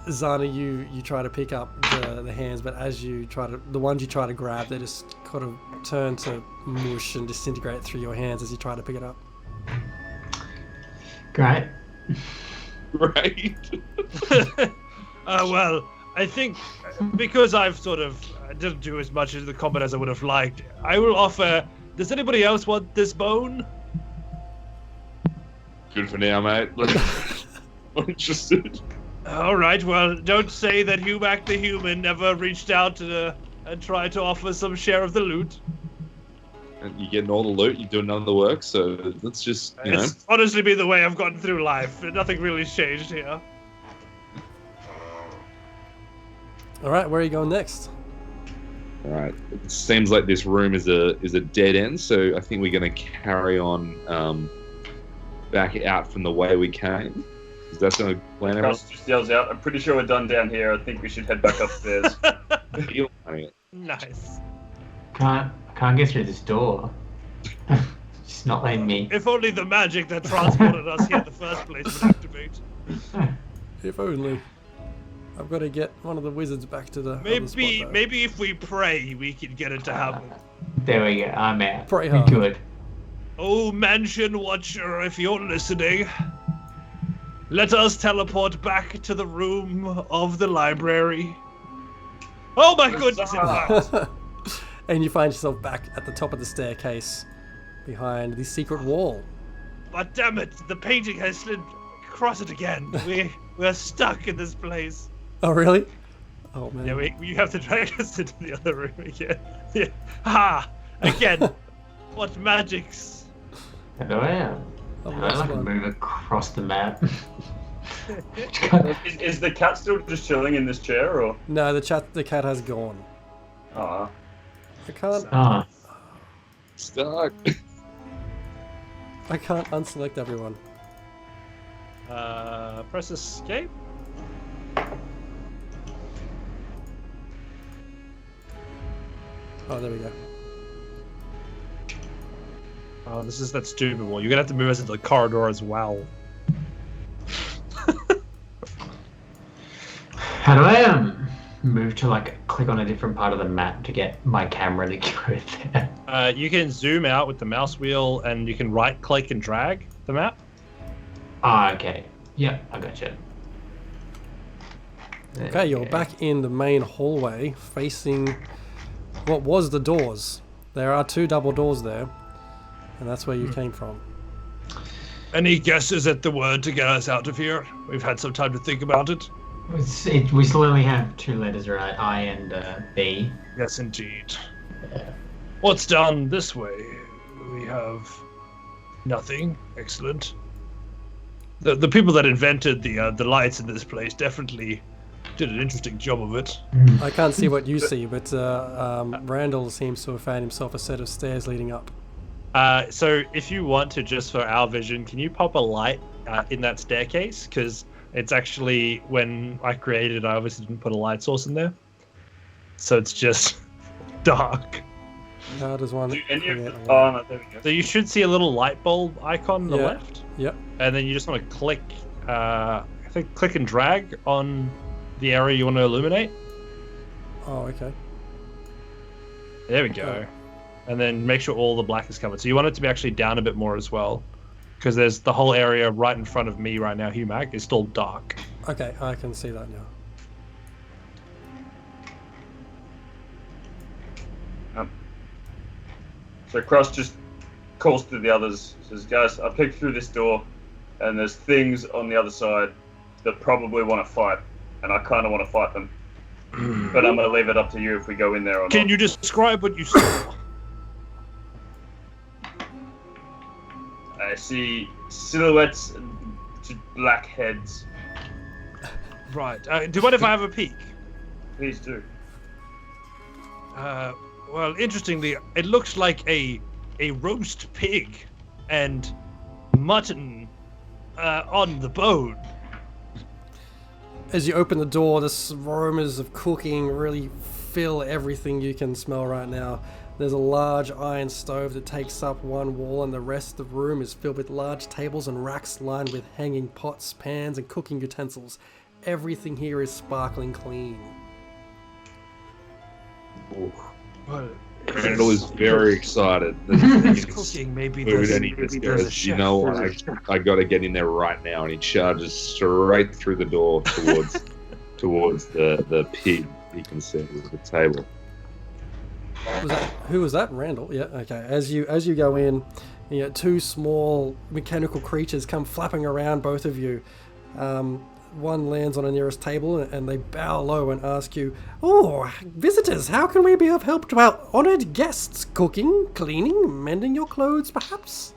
Zana, you try to pick up the hands, but as you try to, the ones you try to grab, they just kind of turn to mush and disintegrate through your hands as you try to pick it up. Great. Right. Well, I think because I've sort of didn't do as much of the combat as I would have liked, I will offer. Does anybody else want this bone? Good for now, mate. I'm interested. All right. Well, don't say that Humac the human never reached out and tried to offer some share of the loot. And you're getting all the loot, you're doing none of the work, so let's just, you know. It's honestly been the way I've gotten through life. Nothing really has changed here. All right, where are you going next? All right. It seems like this room is a dead end, so I think we're going to carry on back out from the way we came. Is that going to plan out? Krusk just yells out, I'm pretty sure we're done down here. I think we should head back upstairs. Nice. Can't get through this door. It's not letting me. If only the magic that transported us here in the first place would activate. If only. I've got to get one of the wizards back to the other spot, though. Maybe if we pray, we can get it to happen. There we go. I'm out. Pray We're hard. good. Oh, Mansion Watcher, if you're listening, let us teleport back to the room of the library. Oh my goodness, in fact. And you find yourself back at the top of the staircase behind the secret wall. But damn it, the painting has slid across it again. We're stuck in this place. Oh, really? Oh, man. Yeah, you have to drag us into the other room again. Yeah. Ha! Again. What magics? Hello, I am. Oh, I that's like to one. move across the map. Is the cat still just chilling in this chair, or? No, the cat has gone. Ah. I can't Stuck. unselect everyone. Press escape. Oh, there we go. Oh, this is that stupid one. You're gonna have to move us into the corridor as well. How do I move to click on a different part of the map to get my camera to go there? You can zoom out with the mouse wheel, and you can right click and drag the map. Ah, okay. Yep, I gotcha. There Okay, we you're go. back in the main hallway facing what was the doors. There are 2 double doors there, and that's where you came from. Any guesses at the word to get us out of here? We've had some time to think about it. We still only have 2 letters, right? I and B. Yes, indeed. What's down this way? We have nothing. Excellent. The people that invented the lights in this place definitely did an interesting job of it. I can't see what you see, but Randall seems to have found himself a set of stairs leading up. So if you want to, just for our vision, can you pop a light in that staircase? Because it's actually, when I created it, I obviously didn't put a light source in there. So it's just dark. How does one Do any of create the... a light? Oh, no, there we go. So you should see a little light bulb icon on the Yeah. left. Yep. And then you just want to click, I think click and drag on the area you want to illuminate. Oh, okay. There we go. And then make sure all the black is covered. So you want it to be actually down a bit more as well. Because there's the whole area right in front of me right now, Humac, is still dark. Okay, I can see that now. So Krusk just calls to the others, says, guys, I peeked through this door, and there's things on the other side that probably want to fight, and I kind of want to fight them. But I'm going to leave it up to you if we go in there or Can not. you describe what you saw? I see silhouettes to black heads. Right. Do you mind if I have a peek? Please do. Well, interestingly, it looks like a roast pig and mutton on the bone. As you open the door, the aromas of cooking really fill everything you can smell right now. There's a large iron stove that takes up one wall, and the rest of the room is filled with large tables and racks lined with hanging pots, pans, and cooking utensils. Everything here is sparkling clean. Ooh. Well, Randall is very excited. He's cooking. Maybe Food, there's and he just goes, you know what, I got to get in there right now, and he charges straight through the door towards the pig he can see at the table. Who was that? Randall. Yeah. Okay. As you go in, you know, two small mechanical creatures come flapping around both of you. One lands on the nearest table and they bow low and ask you, "Oh, visitors, how can we be of help to our honoured guests? Cooking, cleaning, mending your clothes, perhaps?"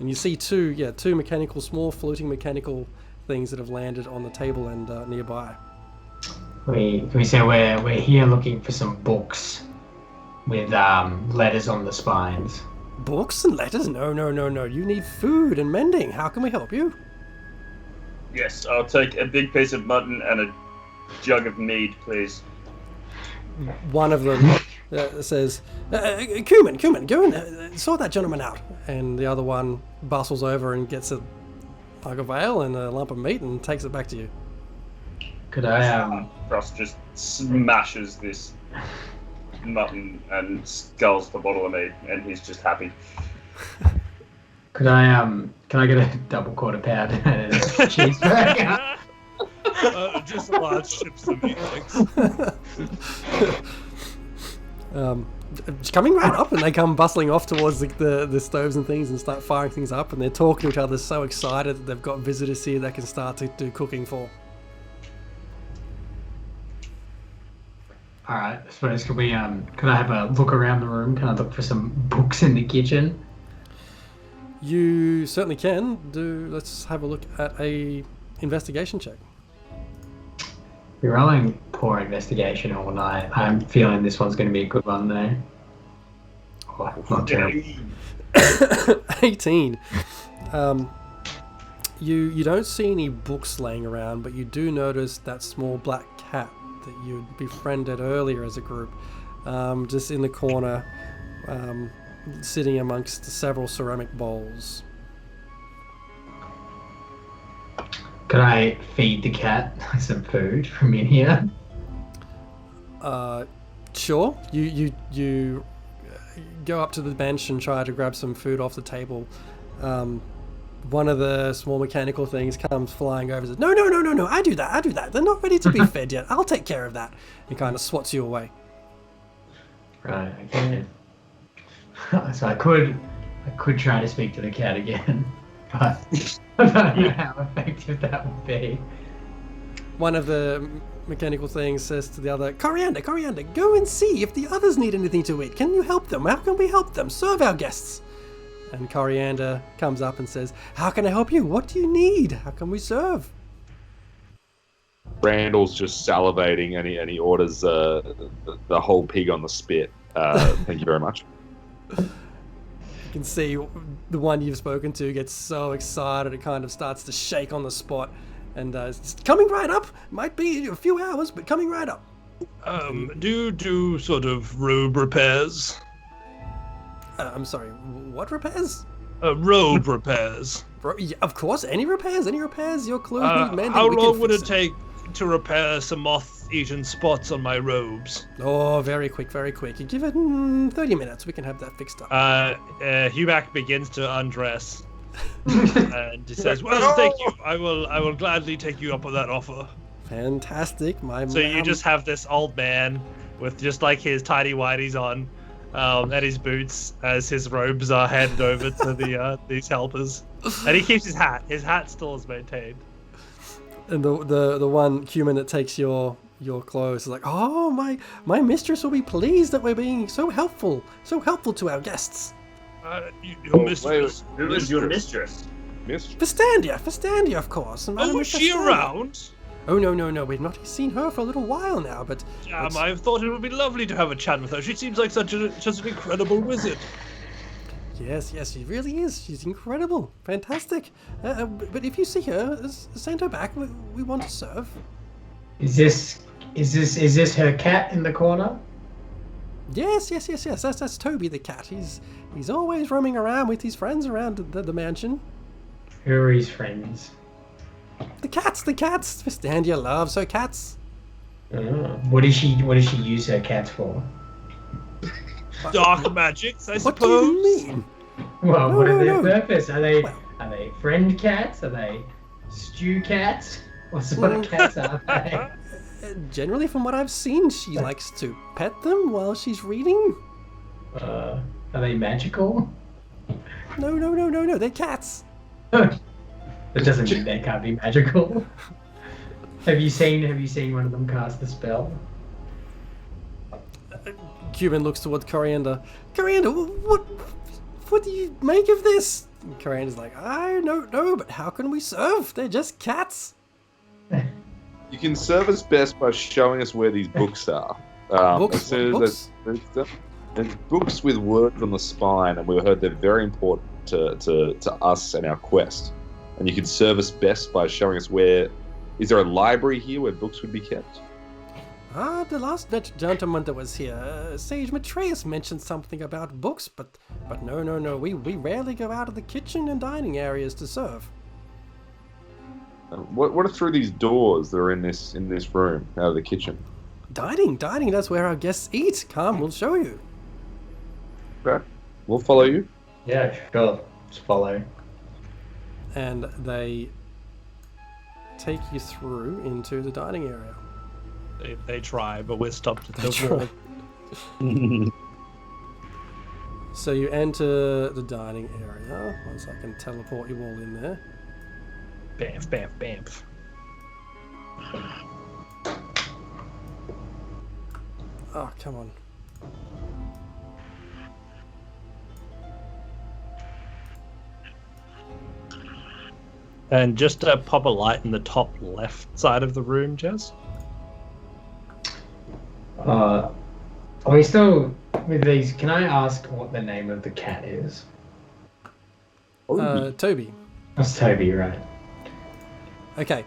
And you see two mechanical, small floating mechanical things that have landed on the table and nearby. We say we're here looking for some books with letters on the spines. Books and letters? No. You need food and mending. How can we help you? Yes, I'll take a big piece of mutton and a jug of mead, please. One of them says, Cumin, go and sort that gentleman out. And the other one bustles over and gets a mug of ale and a lump of meat and takes it back to you. Could I Krusk just smashes this mutton and sculls the bottle of mead, and he's just happy. can I get a double quarter pounder and a cheeseburger? Just large chips of meat, thanks. Coming right up, and they come bustling off towards the stoves and things and start firing things up, and they're talking to each other, so excited that they've got visitors here they can start to do cooking for. Alright, I suppose could I have a look around the room? Can I look for some books in the kitchen? You certainly can. Let's have a look at a investigation check. We're rolling poor investigation all night. I'm feeling this one's going to be a good one though. Oh, not terrible. 18. You don't see any books laying around, but you do notice that small black cat that you befriended earlier as a group, just in the corner, sitting amongst several ceramic bowls. Could I feed the cat some food from in here? Sure. You go up to the bench and try to grab some food off the table. One of the small mechanical things comes flying over and says, No, I do that. They're not ready to be fed yet. I'll take care of that. He kind of swats you away. Right, okay. So I could try to speak to the cat again, but I don't know how effective that would be. One of the mechanical things says to the other, Coriander, go and see if the others need anything to eat. Can you help them? How can we help them? Serve our guests. And Coriander comes up and says, How can I help you? What do you need? How can we serve? Randall's just salivating and he orders the whole pig on the spit. Thank you very much. You can see the one you've spoken to gets so excited it kind of starts to shake on the spot. And it's coming right up. Might be a few hours, but coming right up. Do you do sort of robe repairs? I'm sorry, what repairs? Robe repairs. Yeah, of course, any repairs. Your clothes need mending. How long would it take to repair some moth-eaten spots on my robes? Oh, very quick. You give it 30 minutes, we can have that fixed up. Humac begins to undress. And he says, well, thank you. I will gladly take you up on that offer. Fantastic. So you just have this old man with just like his tidy whities on, and his boots as his robes are handed over to these helpers. And he keeps his hat. His hat still is maintained. And the one human that takes your clothes is like, oh, my mistress will be pleased that we're being so helpful to our guests. Your mistress. Who is your mistress? Festandia, of course. Oh, is she around? Oh, no, we've not seen her for a little while now, but... I thought it would be lovely to have a chat with her. She seems like such an incredible wizard. Yes, she really is. She's incredible. Fantastic. But if you see her, send her back. We want to serve. Is this her cat in the corner? Yes. That's Toby the cat. He's always roaming around with his friends around the mansion. Who are his friends? The cats. Festandia loves her cats. What does she use her cats for? Dark magics, I What do suppose. you mean? Well, No, what no, is their no. purpose? Are they Well- friend cats? Are they stew cats? What sort of cats are they? Generally, from what I've seen, she likes to pet them while she's reading. Are they magical? No, they're cats. That doesn't mean they can't be magical. Have you seen one of them cast a spell? Cuban looks toward Coriander. Coriander, what do you make of this? And Coriander's like, I don't know, but how can we serve? They're just cats. You can serve us best by showing us where these books are. Books? As soon What as there's books with words on the spine, and we heard they're very important to us and our quest. And you can serve us best by showing us where. Is there a library here where books would be kept? The last gentleman that was here, Sage Matreus, mentioned something about books, but no. We rarely go out of the kitchen and dining areas to serve. What are through these doors that are in this room out of the kitchen? Dining, that's where our guests eat. Come, we'll show you. Okay, we'll follow you. Yeah, sure. Just follow. And they take you through into the dining area. They try, but we're stopped at They the try. wall. So you enter the dining area. Once I can teleport you all in there. Bamf, bamf, bamf. Oh, come on. And just pop a light in the top left side of the room, Jez. Are we still with these? Can I ask what the name of the cat is? Toby. That's Toby, right? Okay.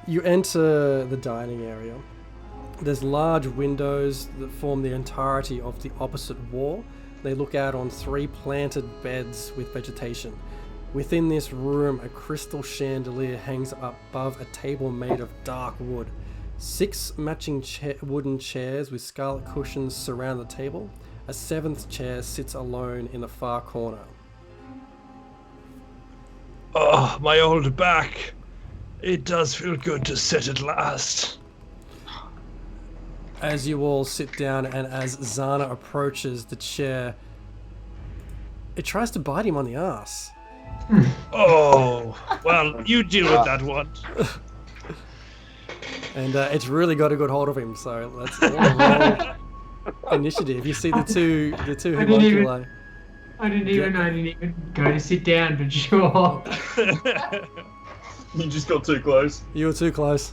You enter the dining area. There's large windows that form the entirety of the opposite wall. They look out on 3 planted beds with vegetation. Within this room, a crystal chandelier hangs above a table made of dark wood. 6 matching wooden chairs with scarlet cushions surround the table. A 7th chair sits alone in the far corner. Oh, my old back. It does feel good to sit at last. As you all sit down and as Zana approaches the chair, it tries to bite him on the ass. Oh, well, you deal with that one. And it's really got a good hold of him, so let's all roll initiative. You see the two homunculi. I didn't even go to sit down, but sure. You just got too close. You were too close.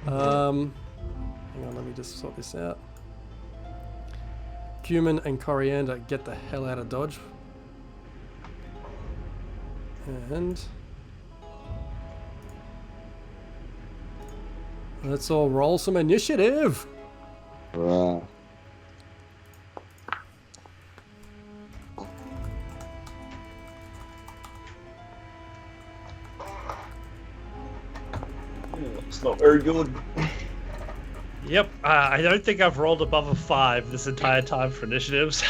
Hang on, let me just sort this out. Cumin and Coriander get the hell out of Dodge. And let's all roll some initiative. Right. It's not very good. Yep, I don't think I've rolled above a 5 this entire time for initiatives.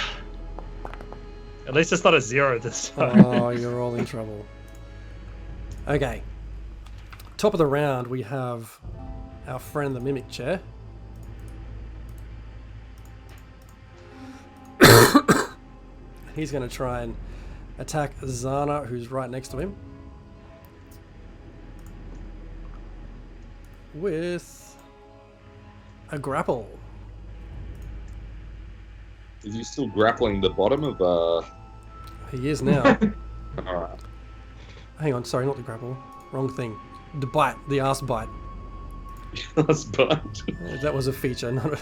At least it's not a 0 this time. Oh, you're all in trouble. Okay. Top of the round, we have our friend the Mimic Chair. He's going to try and attack Zana, who's right next to him. With a grapple. Is he still grappling the bottom of He is now. Alright. Hang on, sorry, not the grapple. Wrong thing. The bite, the ass bite. That's bad. That was a feature, not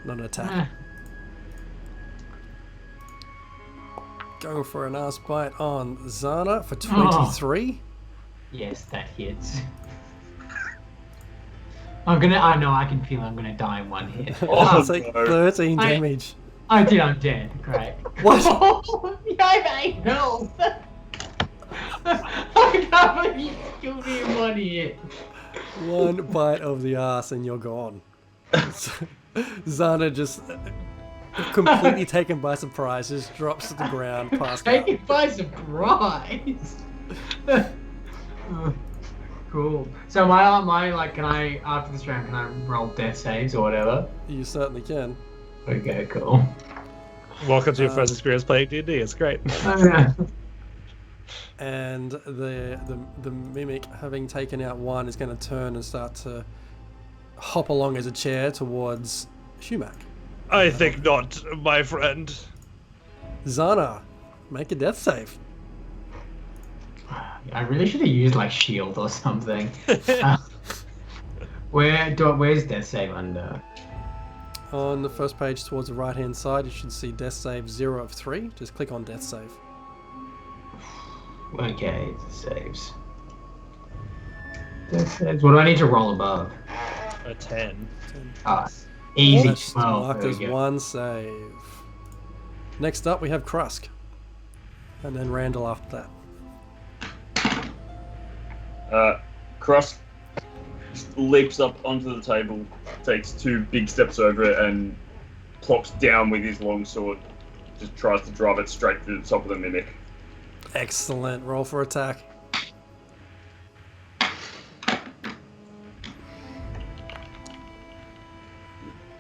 an attack. Going for an ass bite on Zana for 23. Yes, that hits. I know, I can feel I'm gonna die in one hit. Oh, take no. 13 damage. I did, I'm dead. Great. What? I have 8 health. I can't believe you killed me in one hit. One bite of the ass and you're gone. Zana just completely taken by surprise, just drops to the ground, passed out. Taken by surprise. Cool. So can I after this round can I roll death saves or whatever? You certainly can. Okay, cool. Welcome to your first experience playing D&D. It's great. And the mimic, having taken out one, is going to turn and start to hop along as a chair towards Humac. I think not, my friend. Zana, make a death save. I really should have used like shield or something. Where's death save under? On the first page towards the right hand side, you should see death save 0 of 3. Just click on death save. Okay, saves. Death saves. What do I need to roll above? A 10. Easy. That's 12. marked There as we go. one save. Next up, we have Krusk. And then Randall after that. Krusk leaps up onto the table, takes 2 big steps over it, and plops down with his longsword. Just tries to drive it straight through the top of the mimic. Excellent. Roll for attack.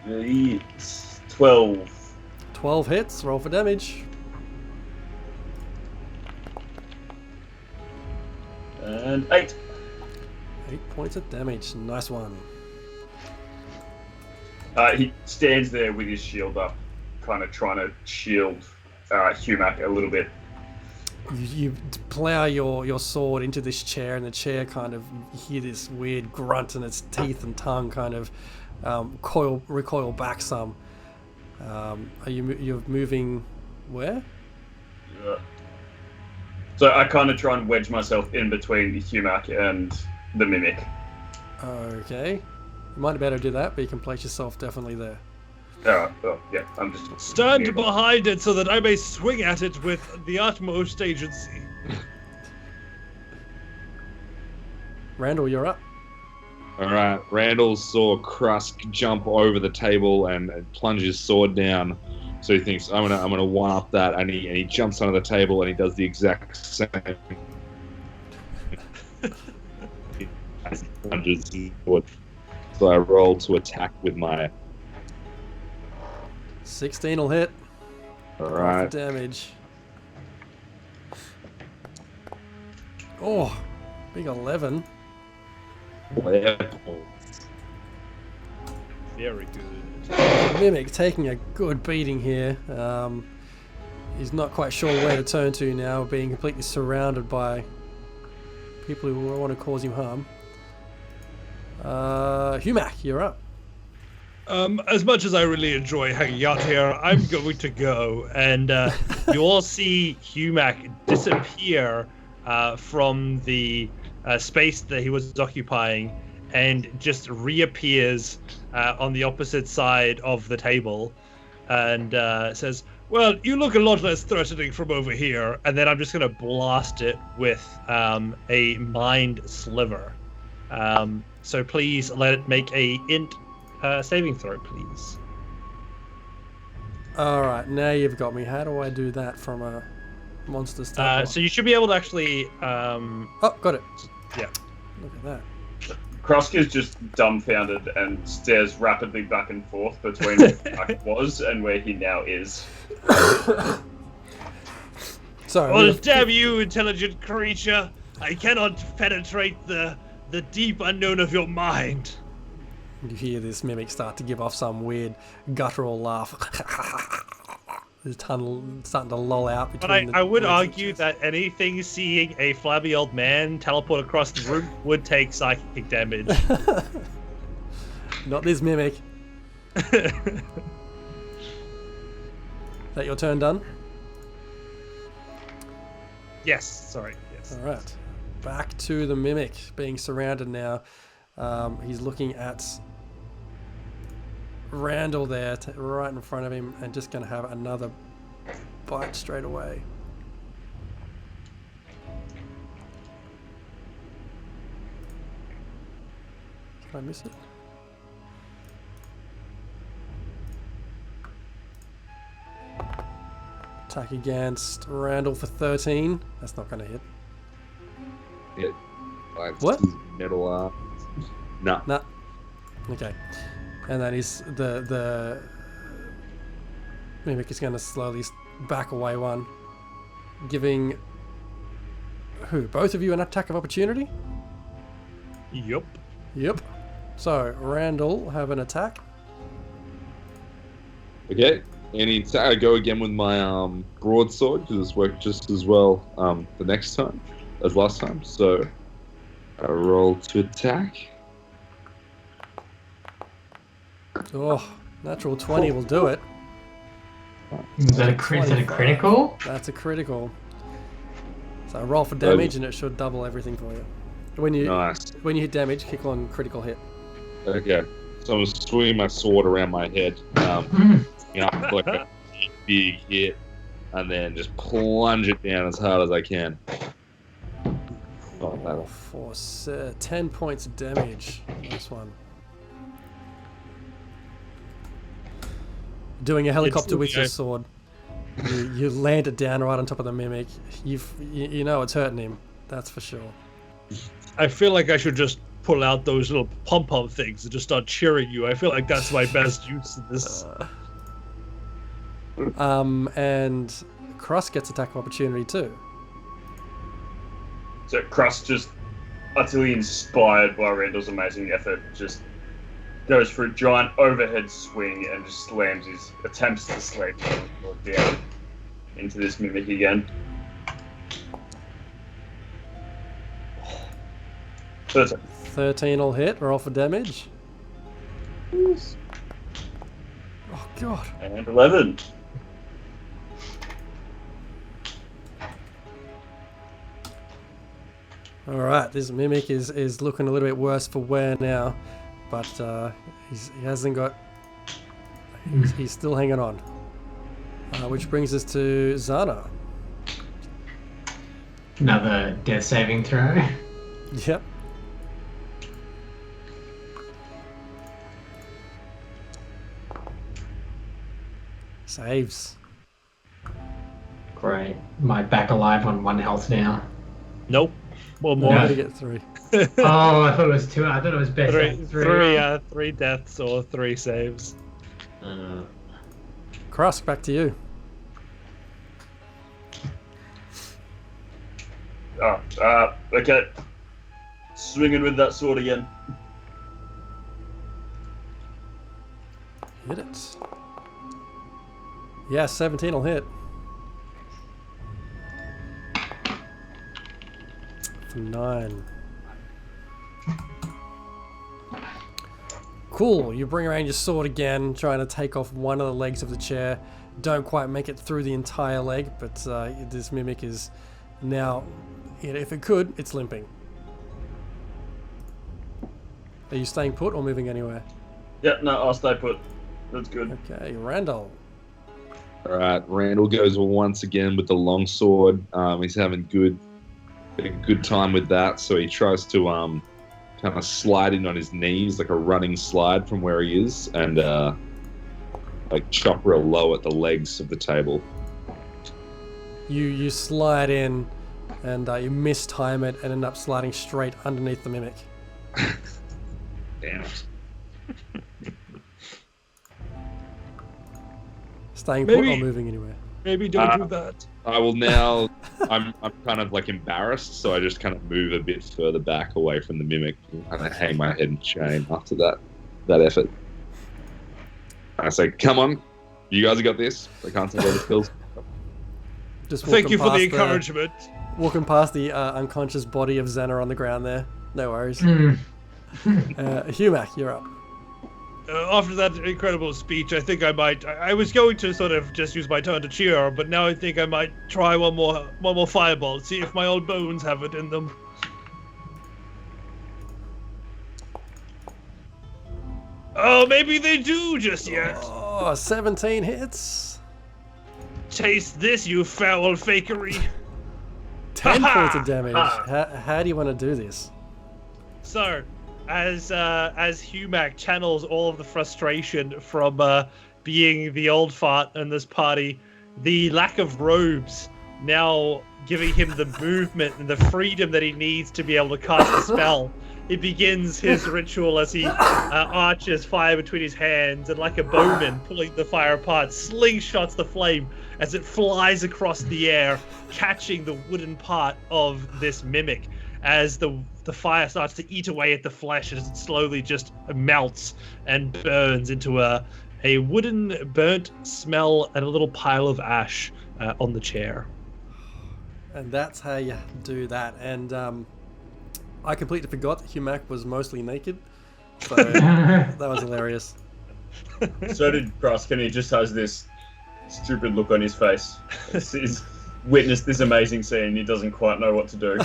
It's 12. 12 hits. Roll for damage. And 8. 8 points of damage. Nice one. He stands there with his shield up, kind of trying to shield Humac a little bit. You plow your sword into this chair, and the chair kind of, you hear this weird grunt, and its teeth and tongue kind of recoil back some. You're moving where? So I kind of try and wedge myself in between Humac and the mimic. Okay. You might be better to do that, but you can place yourself definitely there. Alright, well, yeah, I'm just... Stand behind it so that I may swing at it with the utmost agency. Randall, you're up. Alright, Randall saw Krusk jump over the table and plunge his sword down. So he thinks, I'm gonna one-up that, and he jumps onto the table and he does the exact same. So I roll to attack with my... 16 will hit. Alright. Damage. Oh, big 11. Very good. Mimic taking a good beating here. He's not quite sure where to turn to now, being completely surrounded by people who want to cause him harm. Humac, you're up. As much as I really enjoy hanging out here, I'm going to go, and you all see Humac disappear from the space that he was occupying, and just reappears on the opposite side of the table, and says, "Well, you look a lot less threatening from over here." And then I'm just going to blast it with a mind sliver. So please let it make a int saving throw, please. Alright, now you've got me. How do I do that from a monster standpoint? So you should be able to actually... Oh, got it. Yeah. Look at that. Krusk is just dumbfounded and stares rapidly back and forth between where he was and where he now is. Sorry. Well, damn you, intelligent creature! I cannot penetrate the deep unknown of your mind. You hear this mimic start to give off some weird guttural laugh. His tongue starting to loll out between But I would argue that anything seeing a flabby old man teleport across the room would take psychic damage. Not this mimic. That your turn done? Yes, sorry. Yes. Alright. Back to the mimic, being surrounded now. He's looking at Randall there, right in front of him, and just going to have another bite straight away. Did I miss it? Attack against Randall for 13. That's not going to hit. Yeah. Like, What? Metal arm. No. Nah. Okay. And then the Mimic is going to slowly back away one, giving who? Both of you an attack of opportunity? Yup. Yep. So Randall have an attack. Okay. And I go again with my broadsword because this worked just as well the next time as last time. So I roll to attack. Oh, natural 20 will do it. Is that a critical? That's a critical. So roll for damage and it should double everything for you. Nice. When you hit damage, kick on critical hit. Okay. So I'm swinging my sword around my head. Like a big hit. And then just plunge it down as hard as I can. Oh, For 10 points of damage. Nice one. Doing a helicopter with your sword. You land it down right on top of the Mimic. You know it's hurting him. That's for sure. I feel like I should just pull out those little pom-pom things and just start cheering you. I feel like that's my best use of this. And Krusk gets attack of opportunity too. So Krusk, just utterly inspired by Randall's amazing effort, just goes for a giant overhead swing and just attempts to slam down into this Mimic again. 13 will hit. Roll for damage. Oh god. And 11. Alright, this Mimic is looking a little bit worse for wear now, but he hasn't got... He's still hanging on. Which brings us to Zana. Another death saving throw. Yep. Saves. Great. My back alive on 1 health now. Nope. One more. I'm gonna get 3. Oh, I thought it was 2. I thought it was best. Three deaths or 3 saves. Krusk, back to you. Okay. Swinging with that sword again. Hit it. Yeah, 17 will hit. For 9. Cool, you bring around your sword again, trying to take off one of the legs of the chair. Don't quite make it through the entire leg, but this Mimic is now, if it could, it's limping. Are you staying put or moving anywhere? Yeah, no, I'll stay put. That's good. Okay, Randall. Alright, Randall goes once again with the long sword. He's having a good time with that, so he tries to kind of slide in on his knees, like a running slide from where he is, and like chop real low at the legs of the table. You slide in, and you mistime it and end up sliding straight underneath the Mimic. Damn it. Staying put or moving anywhere? Maybe don't do that. I will now. I'm kind of like embarrassed, so I just kind of move a bit further back away from the Mimic and kind of hang my head in shame after that effort. I say, "Come on, you guys have got this." I can't take all the kills. Just Thank you for the past encouragement. walking past the unconscious body of Xena on the ground there. No worries. Humac, you're up. After that incredible speech, I think I might. I was going to sort of just use my turn to cheer, but now I think I might try one more fireball. See if my old bones have it in them. Oh, maybe they do just yet. Oh, 17 hits. Taste this, you foul fakery. 10 points of damage. How do you want to do this? So, as Humac channels all of the frustration from being the old fart in this party, the lack of robes now giving him the movement and the freedom that he needs to be able to cast a spell. He begins his ritual as he arches fire between his hands, and like a bowman pulling the fire apart, slingshots the flame as it flies across the air, catching the wooden part of this mimic as the fire starts to eat away at the flesh as it slowly just melts and burns into a wooden burnt smell and a little pile of ash on the chair. And that's how you do that. And I completely forgot that Humac was mostly naked. So that was hilarious. So did Krusk, and he just has this stupid look on his face. He's witnessed this amazing scene. He doesn't quite know what to do.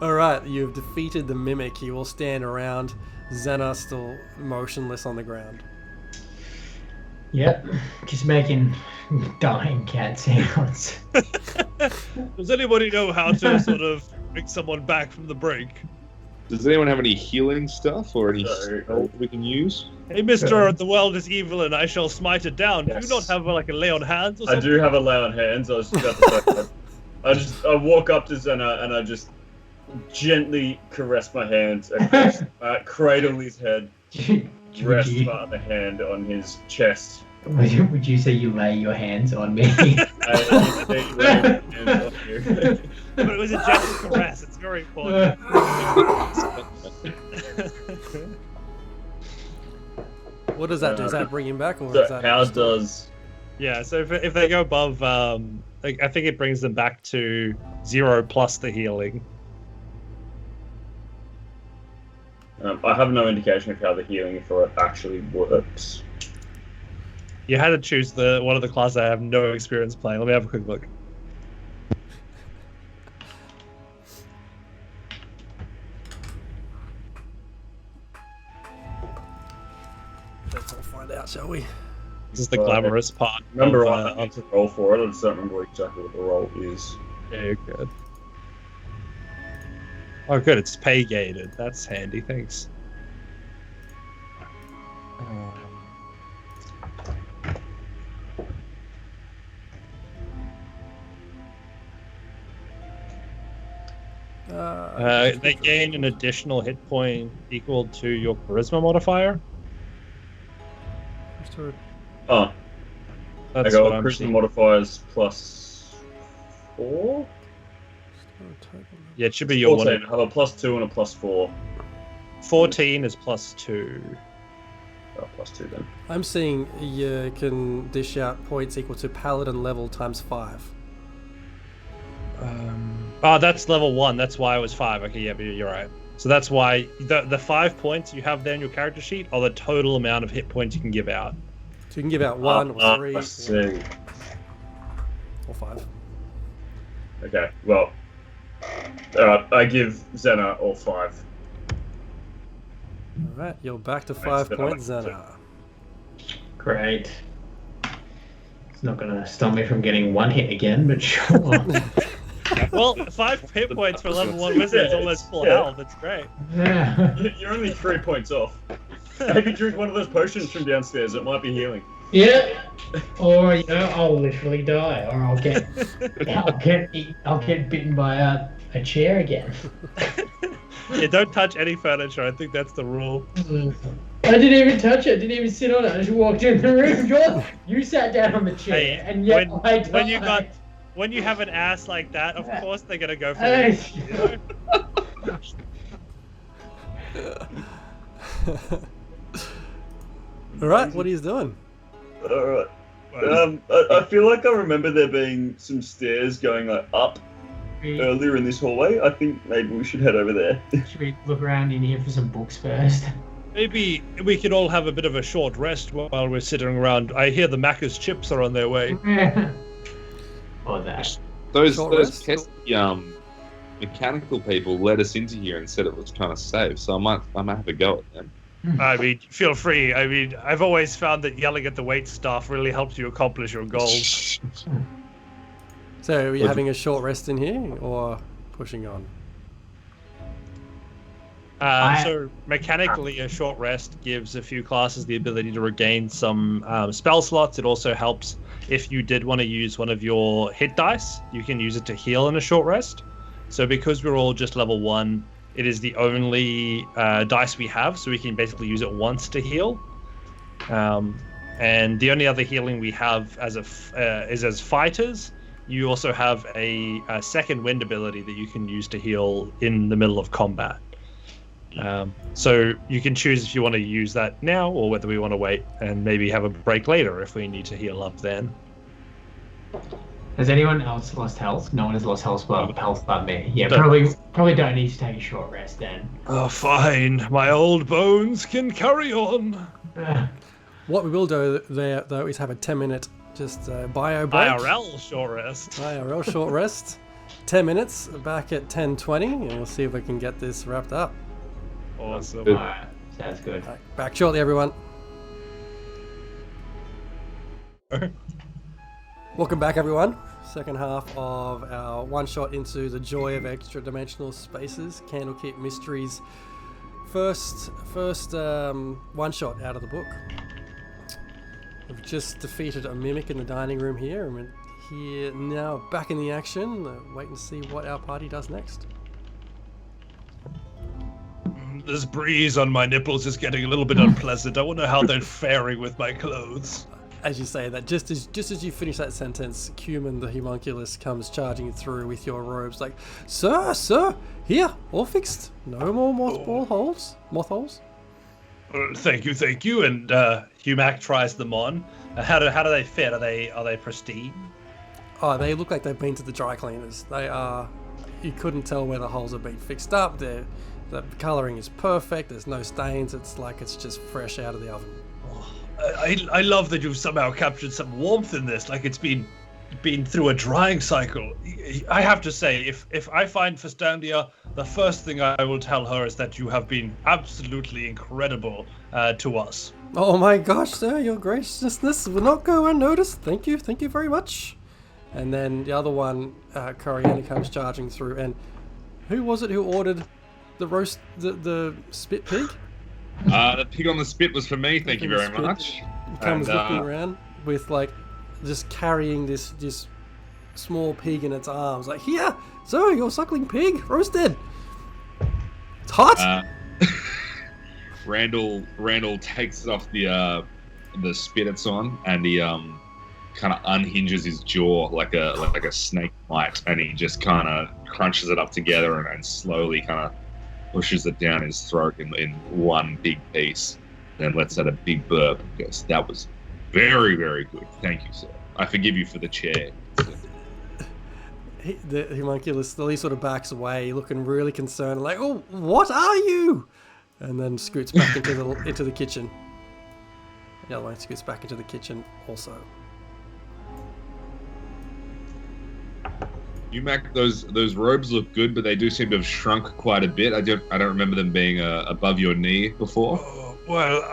Alright, you've defeated the mimic. You all stand around. Xena still motionless on the ground. Yep, just making dying cat sounds. Does anybody know how to sort of bring someone back from the brink? Does anyone have any healing stuff or any spells we can use? Hey, mister, the world is evil and I shall smite it down. Yes. Do you not have like a lay on hands or I something? do have a lay on hands. I was just about to say that. I walk up to Xena and I just gently caress my hands across, cradle his head, rest my other hand on his chest. Would you say you lay your hands on me? I lay my hands on you. But it was a gentle caress. It's very important. What does that do? Does that bring him back? Or So is that how does... Yeah, so if they go above, I think it brings them back to 0 plus the healing. I have no indication of how the healing for it actually works. You had to choose one of the classes I have no experience playing. Let me have a quick look. Let's all find out, shall we? This is the glamorous part. Remember, of, I have to roll for it. I just don't remember exactly what the roll is. Yeah, you're good. Oh, good. It's pay gated. That's handy. Thanks. They gain an additional hit point equal to your charisma modifier. Oh, That's I got what I'm charisma seeing. modifiers plus 4? Yeah, it should be your 14. one. I have a +2 and a +4. 14 is +2. Oh, +2 then. I'm seeing you can dish out points equal to paladin level times 5. Oh, that's level 1. That's why it was 5. Okay, yeah, you're right. So that's why the 5 points you have there in your character sheet are the total amount of hit points you can give out. So you can give out 1 or 3 I see. or 5. Okay, well, I give Xena all 5. Alright, you're back to Thanks, 5 points, Xena. Xena. Great. It's not going to stop me from getting one hit again, but sure. Well, 5 hit points for level 1 wizard is almost full health. That's great. Yeah. You're only 3 points off. Maybe drink one of those potions from downstairs. It might be healing. Yeah. Or I'll literally die, or I'll get bitten by a chair again. Yeah, don't touch any furniture. I think that's the rule. I didn't even touch it. Didn't even sit on it. I just walked in the room. You sat down on the chair, Hey, and yet I died. when you have an ass like that, of course they're gonna go for Hey. you. Alright, what are you doing? Alright. I feel like I remember there being some stairs going up earlier in this hallway. I think maybe we should head over there. Should we look around in here for some books first? Maybe we could all have a bit of a short rest while we're sitting around. I hear the Macca's chips are on their way. Or that. Those Short rest? pesky mechanical people led us into here and said it was kind of safe, so I might have a go at them. I mean, feel free. I mean, I've always found that yelling at the wait staff really helps you accomplish your goals. So are we having a short rest in here or pushing on? So mechanically, a short rest gives a few classes the ability to regain some spell slots. It also helps if you did want to use one of your hit dice, you can use it to heal in a short rest. So because we're all just level 1, it is the only dice we have, so we can basically use it once to heal. And the only other healing we have is as fighters. You also have a second wind ability that you can use to heal in the middle of combat. So you can choose if you want to use that now or whether we want to wait and maybe have a break later if we need to heal up then. Has anyone else lost health? No one has lost health but me. Yeah, probably don't need to take a short rest then. Oh, fine. My old bones can carry on. What we will do there, though, is have a 10-minute just bio break. IRL short rest. IRL short rest. 10 minutes, back at 10:20, and we'll see if we can get this wrapped up. Awesome. Alright, sounds good. Right, back shortly, everyone. Welcome back, everyone. Second half of our one-shot into the joy of extra-dimensional spaces, Candlekeep Mysteries. First one-shot out of the book. We've just defeated a mimic in the dining room here, and we're here now back in the action. Wait and see what our party does next. This breeze on my nipples is getting a little bit unpleasant. I wonder how they're faring with my clothes. As you say that, just as you finish that sentence, Cumin the homunculus comes charging through with your robes like, Sir, here, all fixed. No more moth holes. Thank you. And Humac tries them on. How do they fit? Are they pristine? Oh, they look like they've been to the dry cleaners. They are. You couldn't tell where the holes have been fixed up. The colouring is perfect. There's no stains. It's like it's just fresh out of the oven. I love that you've somehow captured some warmth in this, like it's been through a drying cycle. I have to say, if I find Festandia, the first thing I will tell her is that you have been absolutely incredible to us. Oh my gosh, sir, your graciousness will not go unnoticed. Thank you very much. And then the other one, Coriander comes charging through, and who was it who ordered the roast, the spit pig? The pig on the spit was for me, thank you very much. He comes looking around with like just carrying this small pig in its arms, like, here, so your suckling pig, roasted. It's hot. Randall takes off the spit it's on, and he kind of unhinges his jaw like a snake might, and he just kind of crunches it up together and slowly kind of pushes it down his throat in one big piece, then lets out a big burp. Goes, that was very, very good. Thank you, sir. I forgive you for the chair. The homunculus slowly sort of backs away, looking really concerned, like, oh, what are you? And then scoots back into the kitchen. The other one scoots back into the kitchen also. Mac, those robes look good, but they do seem to have shrunk quite a bit. I don't remember them being above your knee before. Well,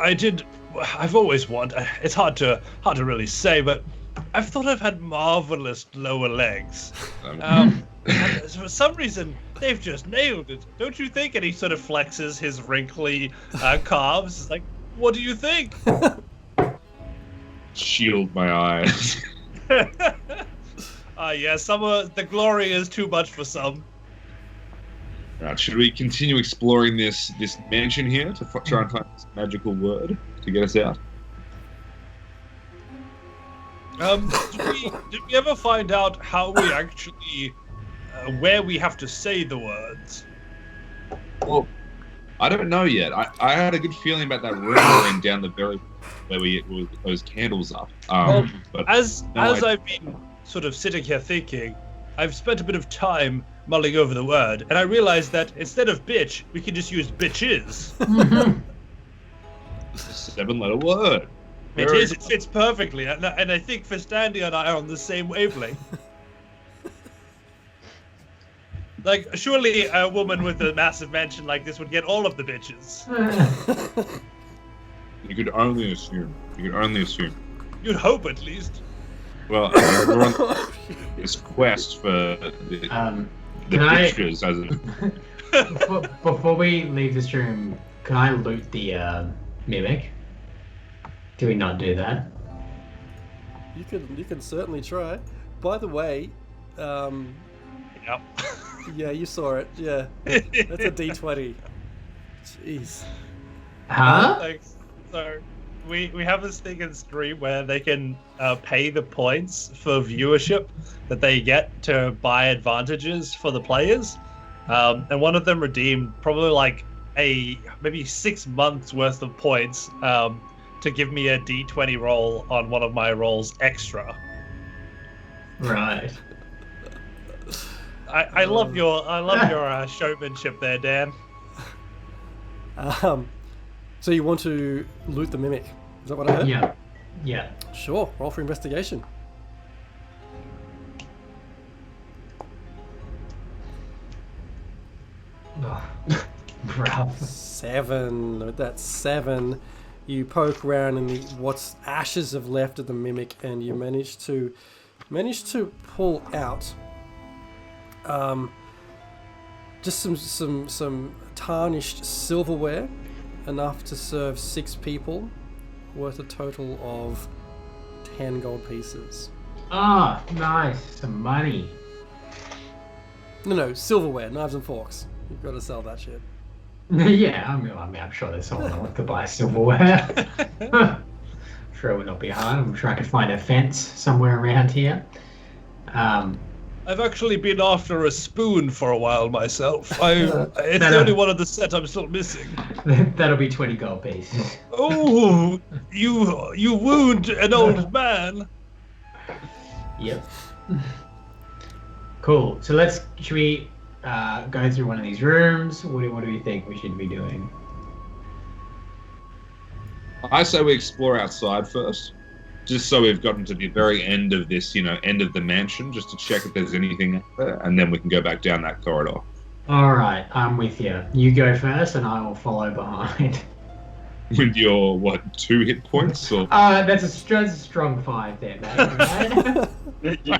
I've always wanted. It's hard to really say, but I've thought I've had marvelous lower legs. And for some reason, they've just nailed it. Don't you think? And he sort of flexes his wrinkly calves. It's like, what do you think? Shield my eyes. Yeah, the glory is too much for some. Right, should we continue exploring this mansion here to try and find this magical word to get us out? Did we ever find out how we actually, where we have to say the words? Well, I don't know yet. I had a good feeling about that room going down the very where we with those candles up. But as I've been sort of sitting here thinking, I've spent a bit of time mulling over the word, and I realized that instead of bitch, we can just use bitches. It's a 7-letter word. It fits perfectly, and I think Festandia and I are on the same wavelength. Like, surely a woman with a massive mansion like this would get all of the bitches. You could only assume. You'd hope, at least. Well, we're on this quest for the bitches, Before we leave this room, can I loot the mimic? Do we not do that? You can certainly try. By the way, Yep. yeah, you saw it. Yeah, that's a D20. Jeez. Huh? Thanks. So we have this thing in stream where they can pay the points for viewership that they get to buy advantages for the players, and one of them redeemed probably like maybe 6 months worth of points to give me a D20 roll on one of my rolls extra. Right. I love your showmanship there, Dan. So you want to loot the mimic? Is that what I heard? Yeah. Yeah. Sure. Roll for investigation. Bro. 7. With that 7, you poke around in the what's ashes have left of the mimic, and you manage to pull out just some tarnished silverware, enough to serve 6 people, worth a total of 10 gold pieces. Ah, nice. Some money. No, silverware, knives and forks. You've got to sell that shit. Yeah, I mean, I'm sure there's someone that wants to buy silverware. Sure, it would not be hard. I'm sure I could find a fence somewhere around here. I've actually been after a spoon for a while myself. It's the only one of the set I'm still missing. That'll be 20 gold pieces. Oh, you wound an old man. Yep. Cool. So should we go through one of these rooms? What do you think we should be doing? I say we explore outside first, just so we've gotten to the very end of this, end of the mansion, just to check if there's anything out there, and then we can go back down that corridor. All right, I'm with you. You go first, and I will follow behind. With your 2 hit points? Or That's a strong 5 there, mate.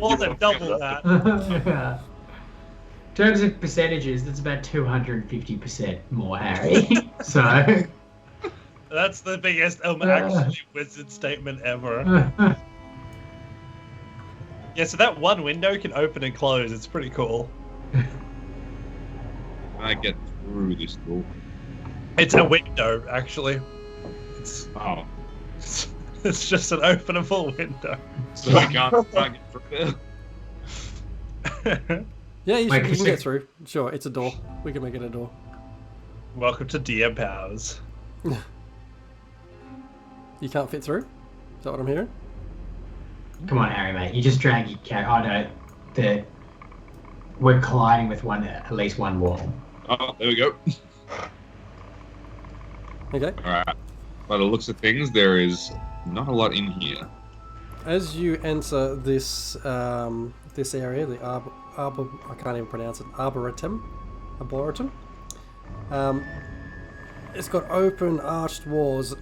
More than double that. Yeah. In terms of percentages, that's about 250% more, Harry. So. That's the biggest actually wizard statement ever. Yeah, so that one window can open and close. It's pretty cool. I get through this door. It's a window, actually. It's just an openable window. So I can't get through there. Yeah, you can get through. Sure, it's a door. We can make it a door. Welcome to DM powers. You can't fit through? Is that what I'm hearing? Come on, Harry, mate. You just drag your character. Oh, no. We're colliding with at least one wall. Oh, there we go. Okay. Alright. By the looks of things, there is not a lot in here. As you enter this this area, the arbor, I can't even pronounce it, arboretum. It's got open arched walls,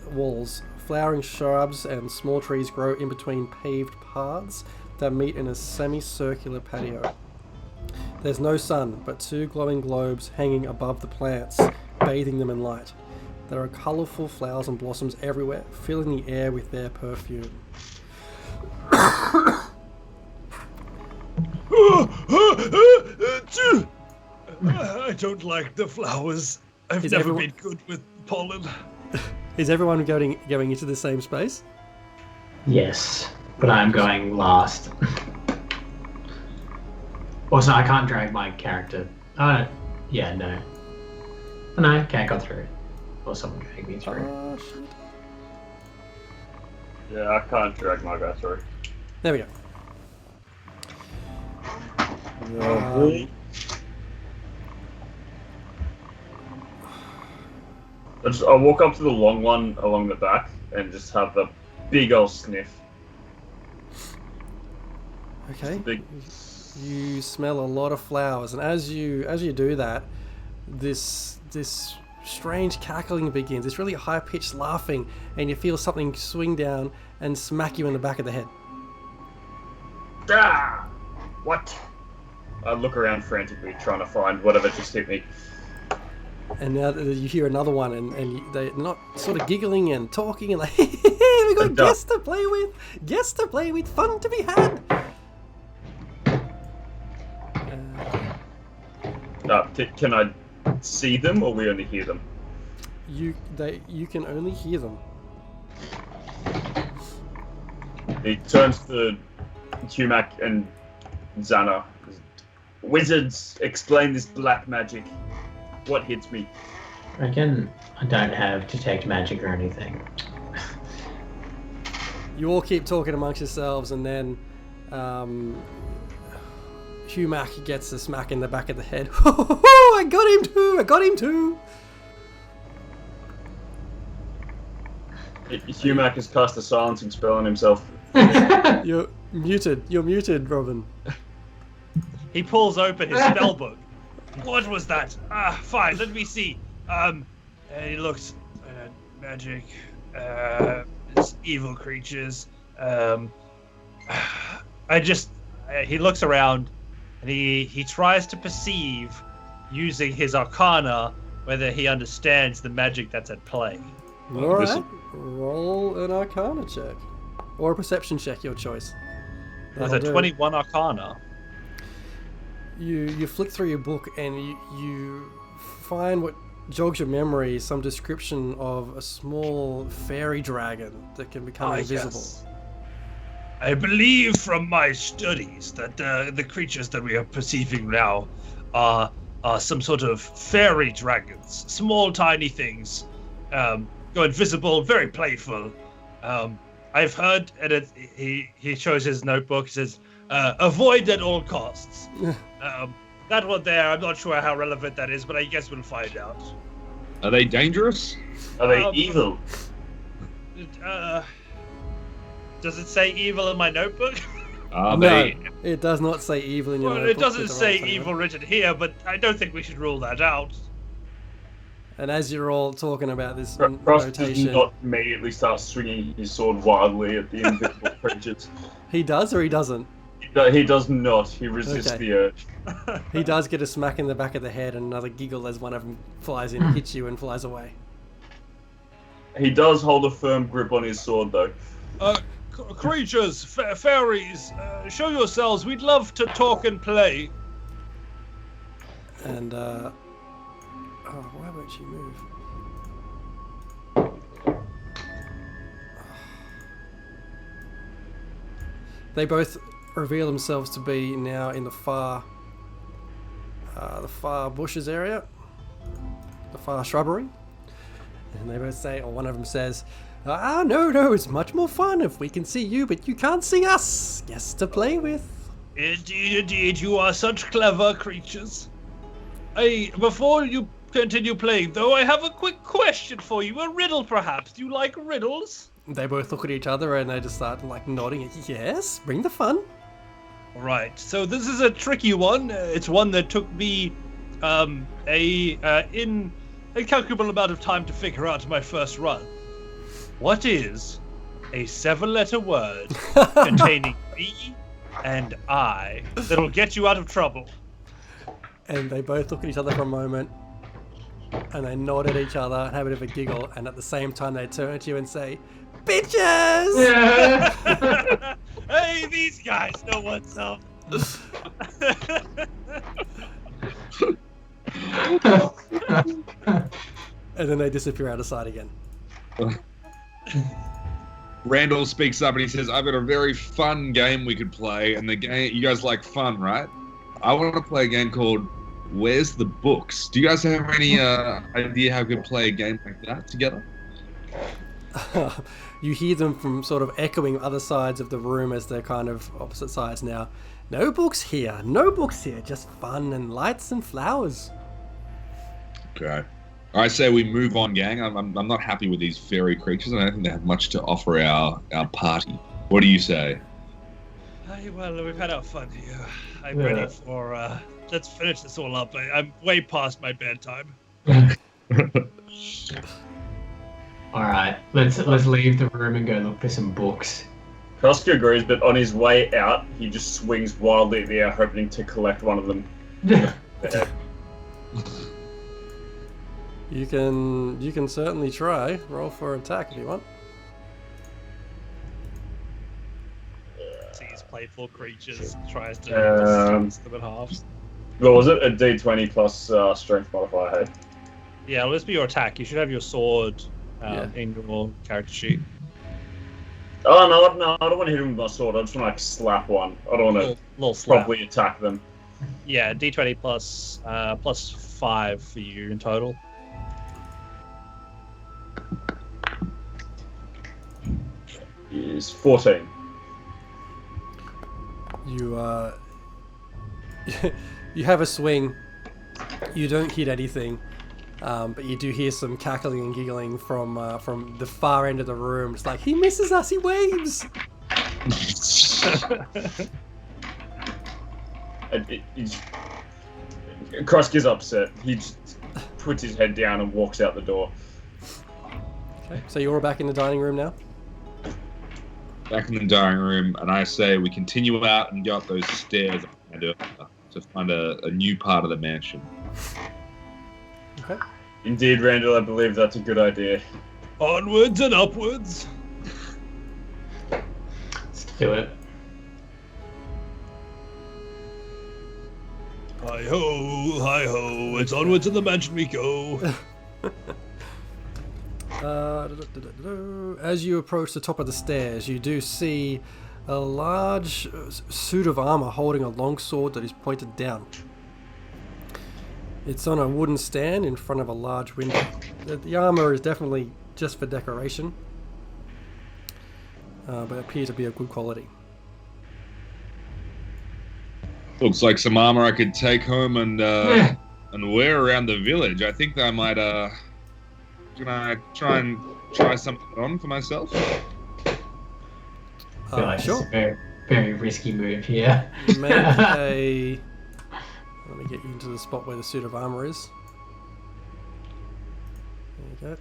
flowering shrubs and small trees grow in between paved paths that meet in a semicircular patio. There's no sun, but 2 glowing globes hanging above the plants, bathing them in light. There are colourful flowers and blossoms everywhere, filling the air with their perfume. I don't like the flowers. I've never been good with pollen. Is everyone going into the same space? Yes, but I'm going last. Also, I can't drag my character. Oh, yeah, no. Oh, no, okay, I got through. Or someone drag me through. Oh, shit. Yeah, I can't drag my guy through. There we go. I'll walk up to the long one along the back and just have the big old sniff. Okay. Big. You smell a lot of flowers, and as you do that, this strange cackling begins. This really high-pitched laughing, and you feel something swing down and smack you in the back of the head. Ah! What? I look around frantically, trying to find whatever just hit me. And now you hear another one, and they're not sort of giggling and talking and like, we got guests to play with, fun to be had. Can I see them, or we only hear them? You can only hear them. He turns to Humac and Xana. Wizards, explain this black magic. What hits me? Reckon I don't have detect magic or anything. You all keep talking amongst yourselves, and then Humac gets a smack in the back of the head. I got him too! Humac has cast a silencing spell on himself. You're muted, Robin. He pulls open his spellbook. What was that? Fine, let me see. He looks magic. It's evil creatures. He looks around and he tries to perceive using his arcana whether he understands the magic that's at play. Alright, roll an arcana check. Or a perception check, your choice. There's a 21 arcana. You flick through your book and you find what jogs your memory, some description of a small fairy dragon that can become invisible. Yes. I believe from my studies that the creatures that we are perceiving now are some sort of fairy dragons, small tiny things, go invisible, very playful. I've heard, and he shows his notebook, he says, avoid at all costs. That one there, I'm not sure how relevant that is, but I guess we'll find out. Are they dangerous? Are they evil? Does it say evil in my notebook? No, it does not say evil in your notebook. It doesn't say evil written here, but I don't think we should rule that out. And as you're all talking about this Krusk rotation... does not immediately start swinging his sword wildly at the invisible creatures. He does or he doesn't? He does not. He resists the urge. He does get a smack in the back of the head and another giggle as one of them flies in, hits you and flies away. He does hold a firm grip on his sword, though. Creatures, fairies, show yourselves. We'd love to talk and play. And, why won't she move? They both reveal themselves to be now in the far bushes area, the far shrubbery. And they both say, or one of them says, no, it's much more fun if we can see you, but you can't see us. Yes, to play with. Indeed, you are such clever creatures. Before you continue playing, though, I have a quick question for you. A riddle, perhaps. Do you like riddles? They both look at each other and they just start nodding. Yes, bring the fun. Right. So this is a tricky one. It's one that took me an incalculable amount of time to figure out my first run. What is a 7-letter word containing me and I that'll get you out of trouble? And they both look at each other for a moment, and they nod at each other and have a bit of a giggle, and at the same time they turn to you and say, "Bitches!" Yeah. Hey, these guys know what's up. And then they disappear out of sight again. Randall speaks up and he says, I've got a very fun game we could play, and the game, you guys like fun, right? I want to play a game called Where's the Books? Do you guys have any idea how we could play a game like that together? You hear them from sort of echoing other sides of the room as they're kind of opposite sides now. No books here, just fun and lights and flowers. Okay. I say we move on, gang. I'm not happy with these fairy creatures, and I don't think they have much to offer our party. What do you say? Well, we've had our fun here. I'm ready for, let's finish this all up. I'm way past my bedtime. Alright, let's leave the room and go look for some books. Krusk agrees, but on his way out, he just swings wildly at the air, hoping to collect one of them. You can certainly try. Roll for attack if you want. Sees playful creatures, tries to slice them in half. What was it? A D20 plus strength modifier, hey? Yeah, let's be your attack. You should have your sword in your character sheet. Oh, no, I don't want to hit him with my sword. I just want to, like, slap one. I don't want Little to slap. properly attack them. Yeah, D20 plus 5 for you in total. Is 14. You you have a swing. You don't hit anything, but you do hear some cackling and giggling from the far end of the room. It's like, he misses us. He waves. Krusk is upset. He just puts his head down and walks out the door. Okay, so you're all back in the dining room now. Back in the dining room, and I say we continue out and go up those stairs to find a new part of the mansion. Okay. Indeed, Randall, I believe that's a good idea. Onwards and upwards. Let's do it. Hi ho, it's onwards in the mansion we go. As you approach the top of the stairs, you do see a large suit of armor holding a long sword that is pointed down. It's on a wooden stand in front of a large window. The armor is definitely just for decoration, but appears to be of good quality. Looks like some armor I could take home and wear around the village. I think I might can I try something on for myself? I feel like Sure. it's a very, very risky move here. Make a. Let me get you into the spot where the suit of armor is. There you go.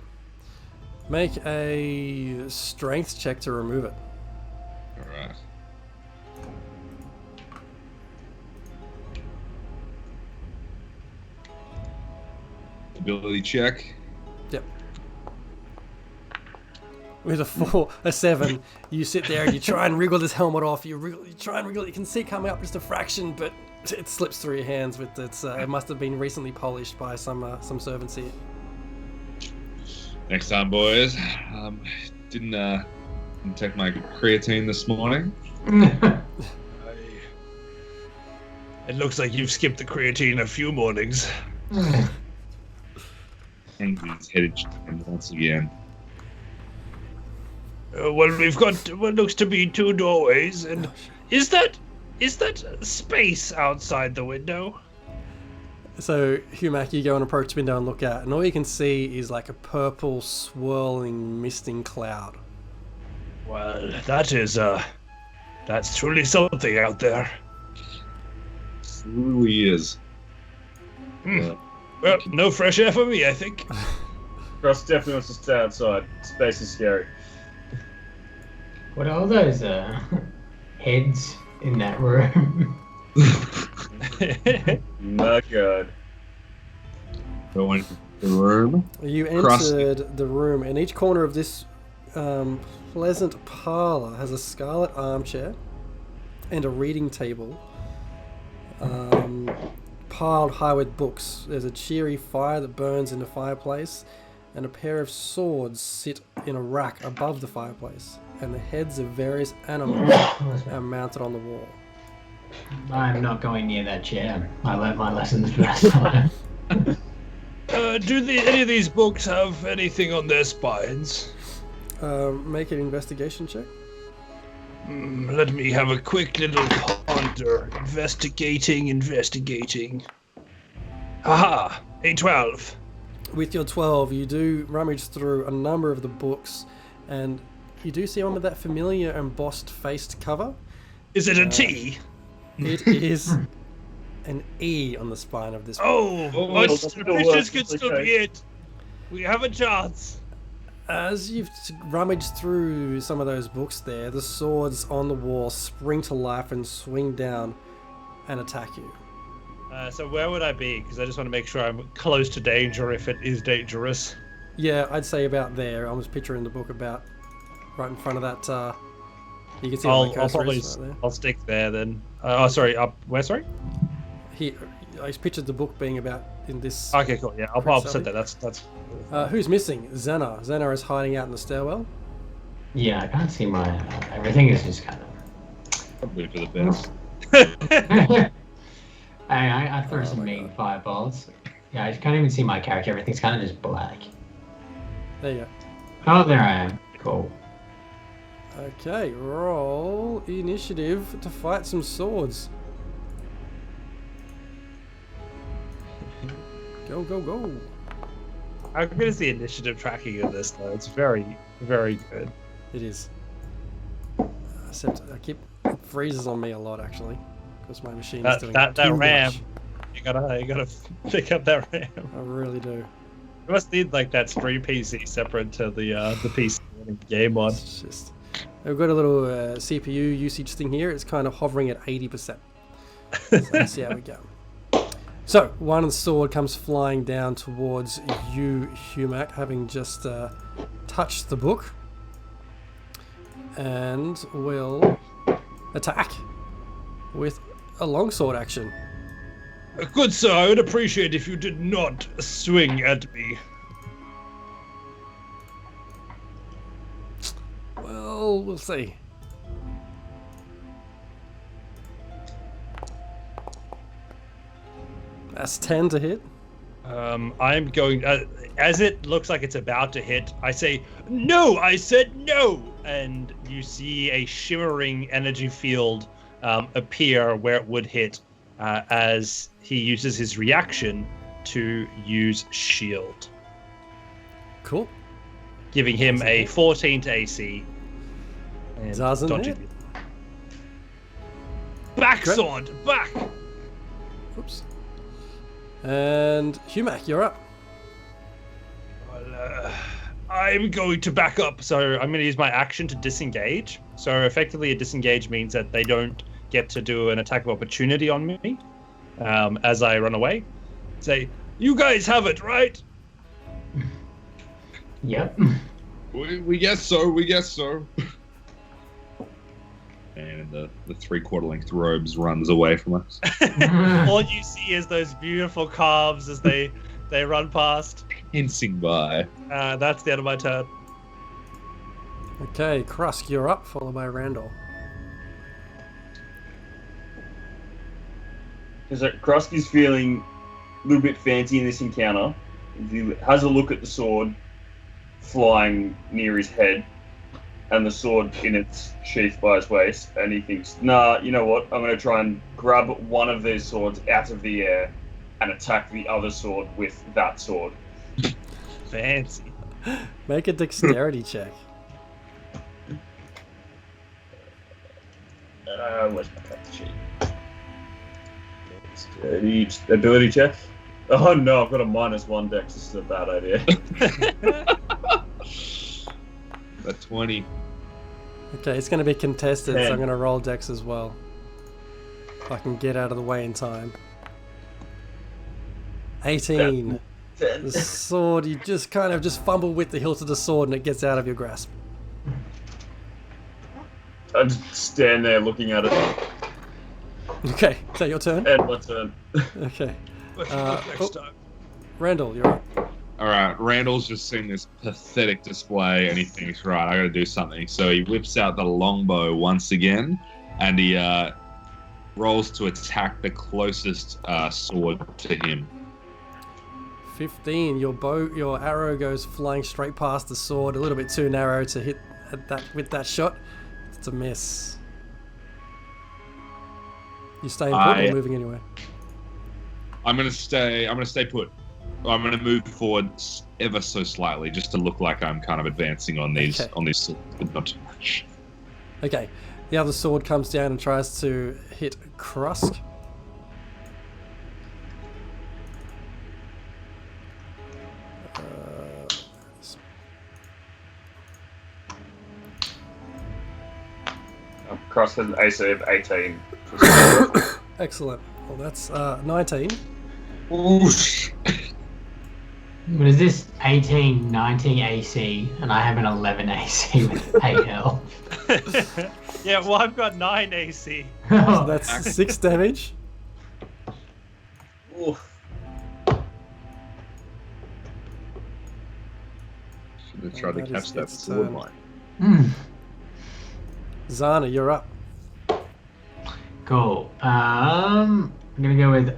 Make a strength check to remove it. Alright. Ability check. Yep. With a 7, you sit there and you try and wriggle this helmet off. You try and wriggle it. You can see it coming up just a fraction, but it slips through your hands. With its, it must have been recently polished by some servants here. Next time, boys. Didn't take my creatine this morning. It looks like you've skipped the creatine a few mornings. And he's headed once again. Well, we've got what looks to be 2 doorways, and is that space outside the window? So, Humac, you go and approach the window and look out, and all you can see is like a purple, swirling, misting cloud. Well, that's truly something out there. Truly is. Well, no fresh air for me, I think. Krusk definitely wants to stay outside. Space is scary. What are all those heads in that room? My God. Go into the room. You Krusk. entered the room, and each corner of this pleasant parlor has a scarlet armchair and a reading table piled high with books. There's a cheery fire that burns in the fireplace, and a pair of swords sit in a rack above the fireplace, and the heads of various animals are mounted on the wall. I'm not going near that chair. I learned my lessons last time. Do any of these books have anything on their spines? Make an investigation check. Let me have a quick little ponder. Investigating. Aha! A 12. With your 12, you do rummage through a number of the books, and you do see one with that familiar embossed faced cover. Is it a T? It is an E on the spine of this book. Oh, suspicious could still be it. We have a chance. As you've rummaged through some of those books there, the swords on the wall spring to life and swing down and attack you. So where would I be? Because I just want to make sure I'm close to danger if it is dangerous. Yeah, I'd say about there. I was picturing the book about right in front of that. You can see where my cursor is right there. I'll stick there then. Sorry, up where? Sorry. I pictured the book being about in this. Okay, cool. Yeah, I'll set that. That's. Who's missing? Zena. Zena is hiding out in the stairwell. Yeah, I can't see my. Everything is just kind of. Probably for the best. I throw some mean fireballs. Yeah, I can't even see my character. Everything's kind of just black. There you go. Oh, there I am. Cool. Okay, roll initiative to fight some swords. Go, go, go. How good is the initiative tracking of this, though? It's very, very good. It is. Except it freezes on me a lot, actually, because my machine is doing that too RAM. much. You gotta pick up that RAM. I really do. You must need like that stream PC separate to the PC game on. It's just, I've got a little CPU usage thing here. It's kind of hovering at 80%. So let's see how we go. So one sword comes flying down towards you, Humac, having just touched the book, and will attack with a longsword action. Good sir, I would appreciate if you did not swing at me. Well, we'll see. That's 10 to hit. I'm going, as it looks like it's about to hit, I say, no, I said no! And you see a shimmering energy field appear where it would hit as he uses his reaction to use shield. Cool. Giving him a 14 to AC. And Doesn't hit. Back, Great. sword! Back! Oops. And Humac, you're up. Well, I'm going to back up, so I'm going to use my action to disengage. So effectively, a disengage means that they don't get to do an attack of opportunity on me as I run away. Say, you guys have it, right? Yep. We guess so. We guess so. And the 3/4 length robes runs away from us. All you see is those beautiful calves as they run past. Hincing by. That's the end of my turn. Okay, Krusk, you're up, followed by Randall. So Krusk is feeling a little bit fancy in this encounter. He has a look at the sword flying near his head and the sword in its sheath by his waist, and he thinks, nah, you know what, I'm going to try and grab one of these swords out of the air and attack the other sword with that sword. Fancy. Make a dexterity check. Where's my character sheet? Ability check? Oh no, I've got a -1 dex. This is a bad idea. A 20. Okay, it's going to be contested, 10. so I'm going to roll dex as well. If I can get out of the way in time. 18. 10. The sword, you just kind of fumble with the hilt of the sword and it gets out of your grasp. I just stand there looking at it. Okay, is that your turn? And my turn. Okay. Next time. Randall, you're up. Alright, Randall's just seen this pathetic display and he thinks, right, I gotta do something. So he whips out the longbow once again and he rolls to attack the closest sword to him. 15. Your arrow goes flying straight past the sword, a little bit too narrow to hit with that shot. It's a miss. You staying put or moving anywhere? I'm gonna stay put. I'm gonna move forward ever so slightly, just to look like I'm kind of advancing on these swords, but not too much. Okay. The other sword comes down and tries to hit Krusk. Krusk has an AC of 18. Excellent. Well, that's 19. Oof. What is this? 18, 19 AC, and I have an 11 AC with 8 health. Yeah, well, I've got 9 AC. So that's 6 damage. Oof. Should have tried to That catch is that its sword turn. line. Zana, you're up. Cool. I'm gonna go with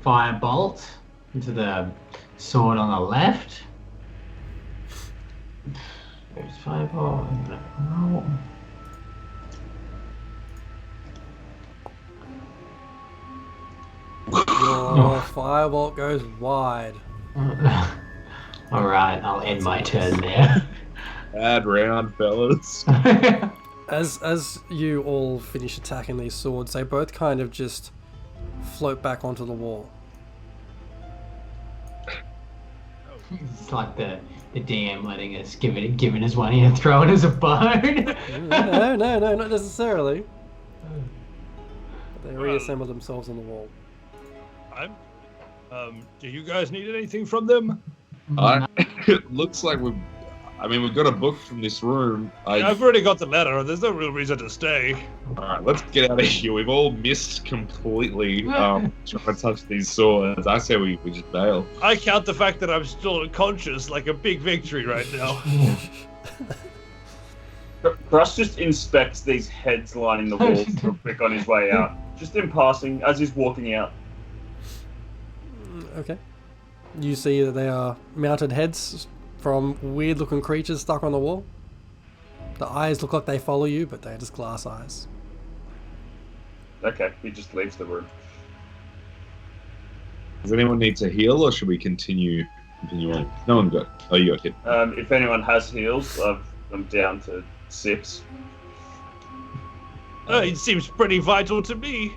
Firebolt into the sword on the left. There's Firebolt. I'm gonna roll. Your firebolt goes wide. All right, I'll end my turn there. Bad round, fellas. As you all finish attacking these swords, they both kind of just float back onto the wall. It's like the DM letting us giving us one and throwing us a bone. No, not necessarily. But they reassemble themselves on the wall. Do you guys need anything from them? It looks like we've got a book from this room. I've already got the letter. There's no real reason to stay. Alright, let's get out of here. We've all missed completely trying to touch these swords. I say we just bail. I count the fact that I'm still conscious like a big victory right now. Krusk just inspects these heads lining the walls real quick on his way out. Just in passing, as he's walking out. Okay. You see that they are mounted heads from weird looking creatures stuck on the wall. The eyes look like they follow you, but they're just glass eyes. Okay, he just leaves the room. Does anyone need to heal, or should we continue on? No one got. Oh, you got hit. If anyone has heals, I'm down to 6. It seems pretty vital to me.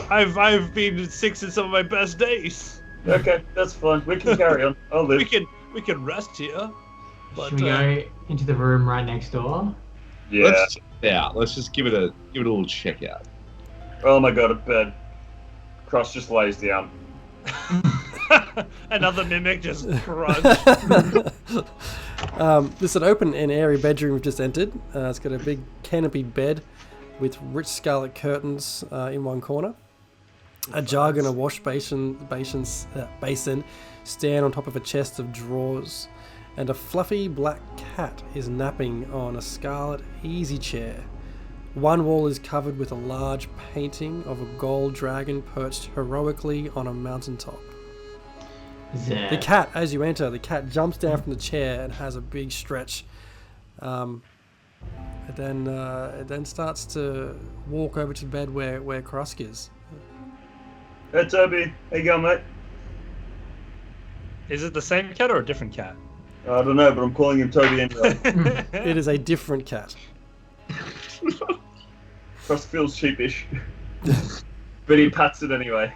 I've been sick in some of my best days. Okay, that's fine. We can carry on. I'll live. We can rest here. But, Should we go into the room right next door? Yeah. Let's check it out. Let's just give it a little check out. Oh my god, a bed. Krusk just lays down. Another mimic just crunch. This is an open and airy bedroom we've just entered. It's got a big canopied bed with rich scarlet curtains in one corner. A jug and a wash basin stand on top of a chest of drawers, and a fluffy black cat is napping on a scarlet easy chair. One wall is covered with a large painting of a gold dragon perched heroically on a mountaintop. The cat, as you enter, the cat jumps down from the chair and has a big stretch. It then starts to walk over to the bed where Krusk is. Hey Toby, how you going, mate? Is it the same cat or a different cat? I don't know, but I'm calling him Toby anyway. It is a different cat. Krusk feels sheepish. But he pats it anyway.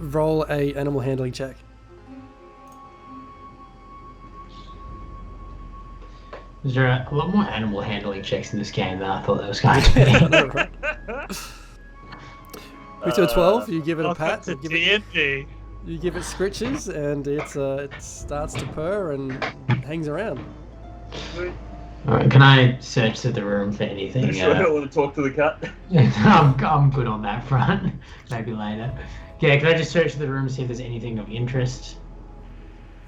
Roll a animal handling check. Is there a lot more animal handling checks in this game than I thought there was going to be? With your 12, you give it a Welcome pat. to You give D&D. You give it scritches, and it starts to purr and hangs around. Alright, can I search through the room for anything? You sure I don't want to talk to the cat? I'm good on that front. Maybe later. Yeah, can I just search the room to see if there's anything of interest?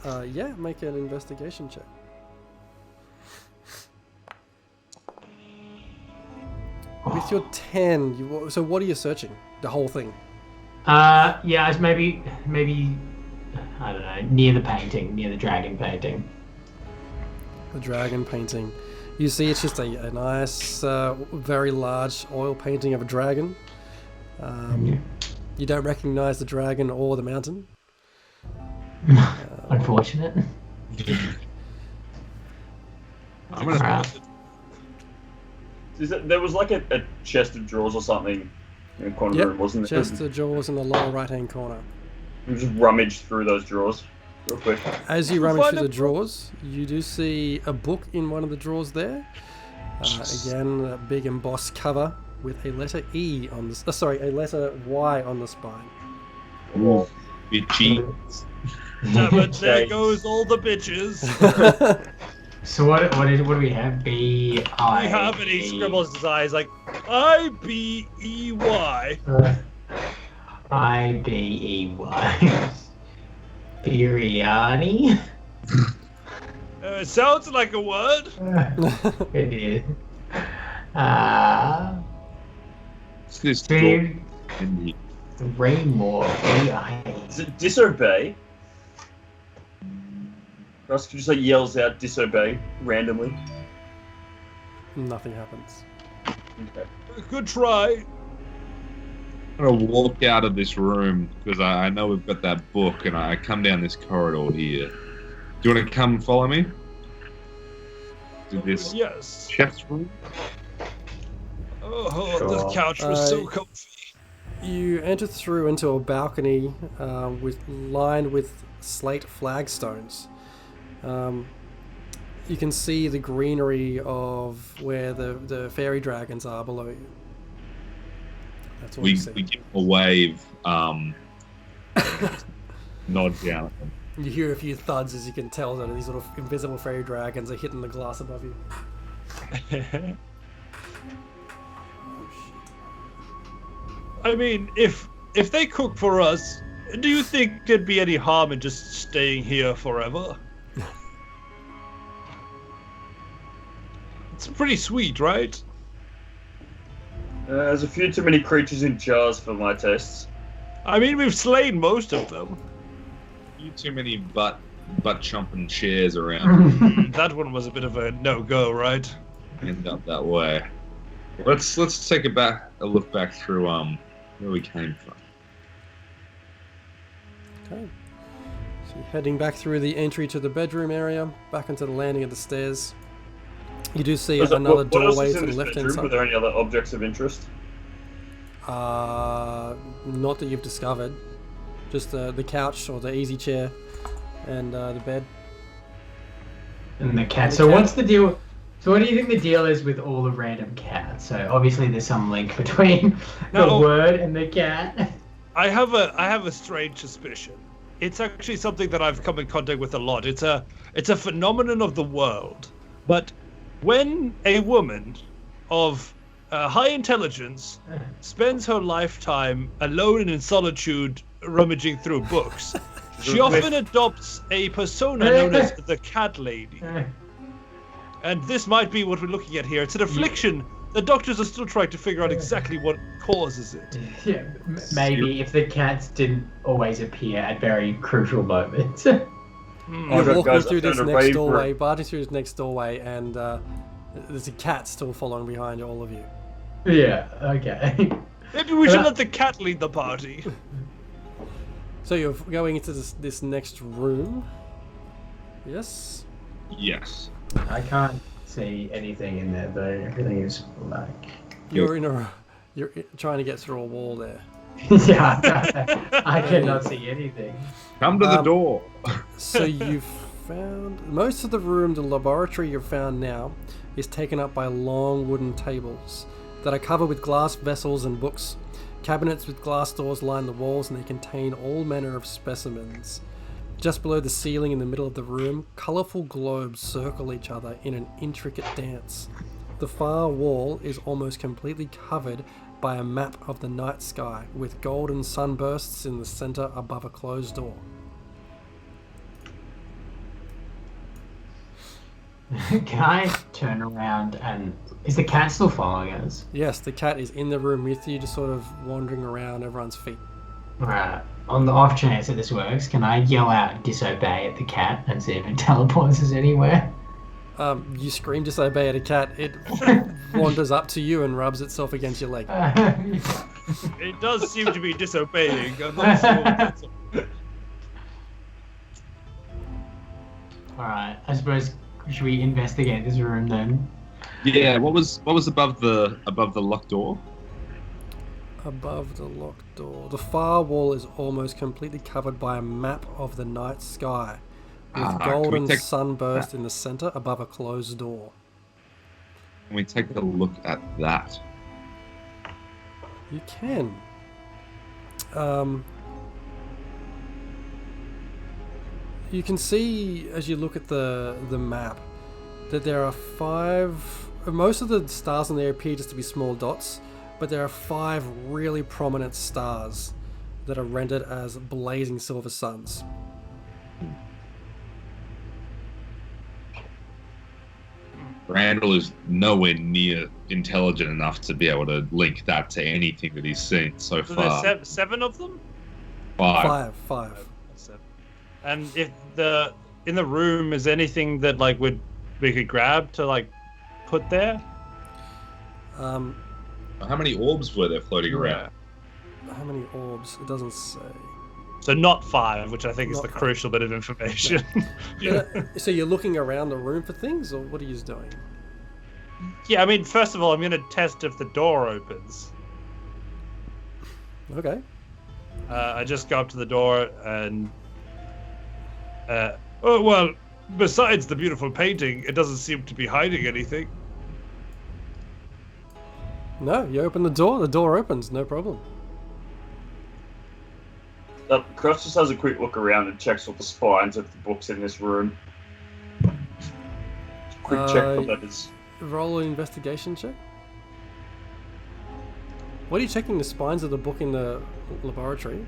Yeah, make an investigation check. With your 10, so what are you searching? The whole thing? Yeah, it's maybe I don't know, near the painting, near the dragon painting. The dragon painting. You see, it's just a nice, very large oil painting of a dragon. You don't recognize the dragon or the mountain. Unfortunate. I'm gonna. Crap. There was like a chest of drawers or something in the corner of the room, wasn't there? Just the drawers in the lower right-hand corner. You just rummage through those drawers real quick. As you rummage through the drawers, you do see a book in one of the drawers there. Again, a big embossed cover with a letter E on the a letter Y on the spine. Ooh, bitchy. Damn it, there goes all the bitches. So what do we have? B I. We have and he scribbles his eyes like IBEY. IBEY. Biryani. Sounds like a word. It is. What's this Big door? Raymore. Is it disobey? Krusk just like yells out disobey randomly. Nothing happens. Okay. Good try. I'm gonna walk out of this room because I know we've got that book, and I come down this corridor here. Do you want to come follow me to this Yes. chest room? Oh, the Sure. couch was so comfy. You enter through into a balcony lined with slate flagstones. You can see the greenery of where the fairy dragons are below you. That's what We you see. give them a wave, nod down at them. You hear a few thuds as you can tell that these little invisible fairy dragons are hitting the glass above you. I mean, if they cook for us, do you think there'd be any harm in just staying here forever? It's pretty sweet, right? There's a few too many creatures in jars for my tastes. I mean, we've slain most of them. You too many butt chomping chairs around. That one was a bit of a no-go, right? End up that way. Let's take a look back through where we came from. Okay. So you're heading back through the entry to the bedroom area, back into the landing of the stairs. You do see another what else doorway is to in the this left-hand bedroom? Were side. there any other objects of interest? Not that you've discovered. Just the couch or the easy chair and the bed. And the cat. The So cat. what's the deal? So what do you think the deal is with all the random cats? So obviously there's some link between the No. word and the cat. I have a strange suspicion. It's actually something that I've come in contact with a lot. It's a phenomenon of the world. But when a woman of high intelligence spends her lifetime alone and in solitude rummaging through books, she often adopts a persona known as the cat lady. And this might be what we're looking at here. It's an affliction. The doctors are still trying to figure out exactly what causes it. Yeah, maybe if the cats didn't always appear at very crucial moments. Oh, You're God, walking guys, through I this found a next rave doorway, room. barging through this next doorway, and there's a cat still following behind all of you. Yeah, okay. Maybe we should let the cat lead the party. So you're going into this next room. Yes. Yes. I can't see anything in there though. Everything is black. You're trying to get through a wall there. Yeah, I cannot see anything. Come to the door. So you've found most of the room. The laboratory you've found now is taken up by long wooden tables that are covered with glass vessels and books. Cabinets with glass doors line the walls, and they contain all manner of specimens. Just below the ceiling in the middle of the room, colourful globes circle each other in an intricate dance. The far wall is almost completely covered by a map of the night sky, with golden sunbursts in the centre above a closed door. Can I turn around and... Is the cat still following us? Yes, the cat is in the room with you, just sort of wandering around everyone's feet. Right. On the off chance that this works, can I yell out disobey at the cat and see if it teleports us anywhere? You scream disobey at a cat, it wanders up to you and rubs itself against your leg. It does seem to be disobeying. I'm not sure what that's all. Alright, I suppose should we investigate this room then? Yeah. What was above the locked door? Above the locked door. The far wall is almost completely covered by a map of the night sky, with Can we golden take sunburst in the centre above a closed door. Can we take a look at that? You can. You can see as you look at the map that there are 5. Most of the stars in there appear just to be small dots, but there are 5 really prominent stars that are rendered as blazing silver suns. Randall is nowhere near intelligent enough to be able to link that to anything that he's seen so So far. there's 7 of them? 5. 5. 7. And if in the room is anything that like we could grab to like put there? How many orbs were there floating around? How many orbs? It doesn't say. So not 5, which I think is Not the 5. crucial bit of information. So you're looking around the room for things, or what are you doing? Yeah, I mean, first of all, I'm going to test if the door opens. Okay. I just go up to the door and... oh, well, besides the beautiful painting, it doesn't seem to be hiding anything. No, you open the door opens, no problem. Krusk just has a quick look around and checks all the spines of the books in this room. Quick check for letters. Roll an investigation check. What are you checking the spines of the book in the laboratory?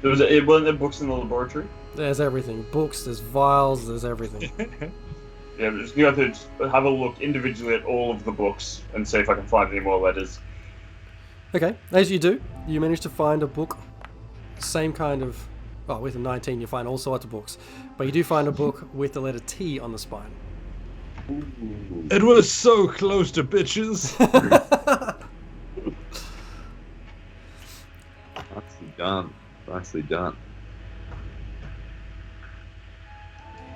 It wasn't there books in the laboratory? There's everything. Books, there's vials, there's everything. Yeah, I'm just going to have to have a look individually at all of the books and see if I can find any more letters. Okay, as you do, you manage to find a book, same kind of... Well, with a 19 you find all sorts of books. But you do find a book with the letter T on the spine. It was so close to bitches. Nicely done.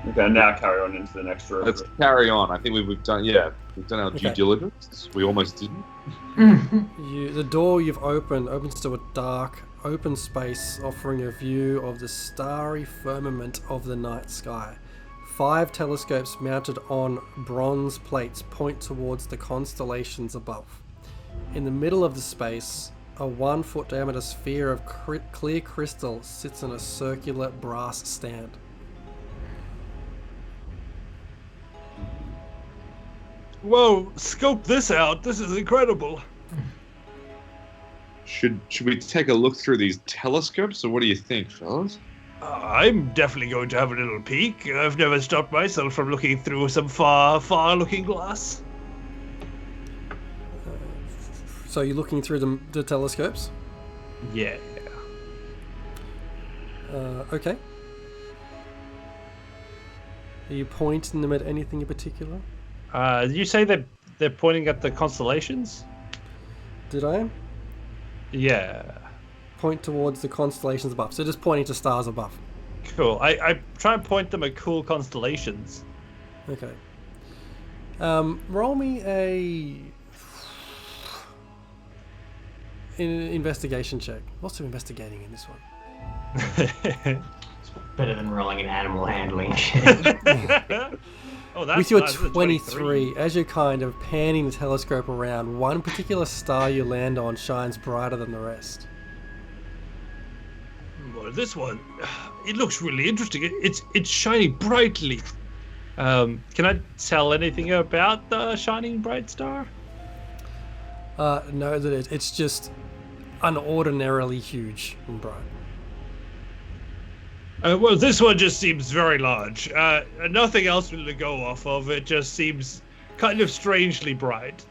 Okay, now carry on into the next room. Let's carry on. I think we've done our due diligence. We almost didn't. The door you've opened opens to a dark, open space offering a view of the starry firmament of the night sky. 5 telescopes mounted on bronze plates point towards the constellations above. In the middle of the space, a 1-foot diameter sphere of clear crystal sits on a circular brass stand. Whoa, scope this out. This is incredible. Should we take a look through these telescopes, or what do you think, fellas? I'm definitely going to have a little peek. I've never stopped myself from looking through some far-looking glass. So you're looking through the telescopes? Yeah. Okay. Are you pointing them at anything in particular? Did you say that they're pointing at the constellations? Did I? Yeah. Point towards the constellations above. So just pointing to stars above. Cool. I try and point them at cool constellations. Okay. Roll me an investigation check. Lots of investigating in this one. Better than rolling an animal handling check. Oh, that's With your nice. That's a 23, as you're kind of panning the telescope around, one particular star you land on shines brighter than the rest. Well, this one, it looks really interesting. It's shining brightly. Can I tell anything about the shining bright star? No, that it's just unordinarily huge and bright. Well, this one just seems very large. Nothing else really to go off of. It just seems kind of strangely bright.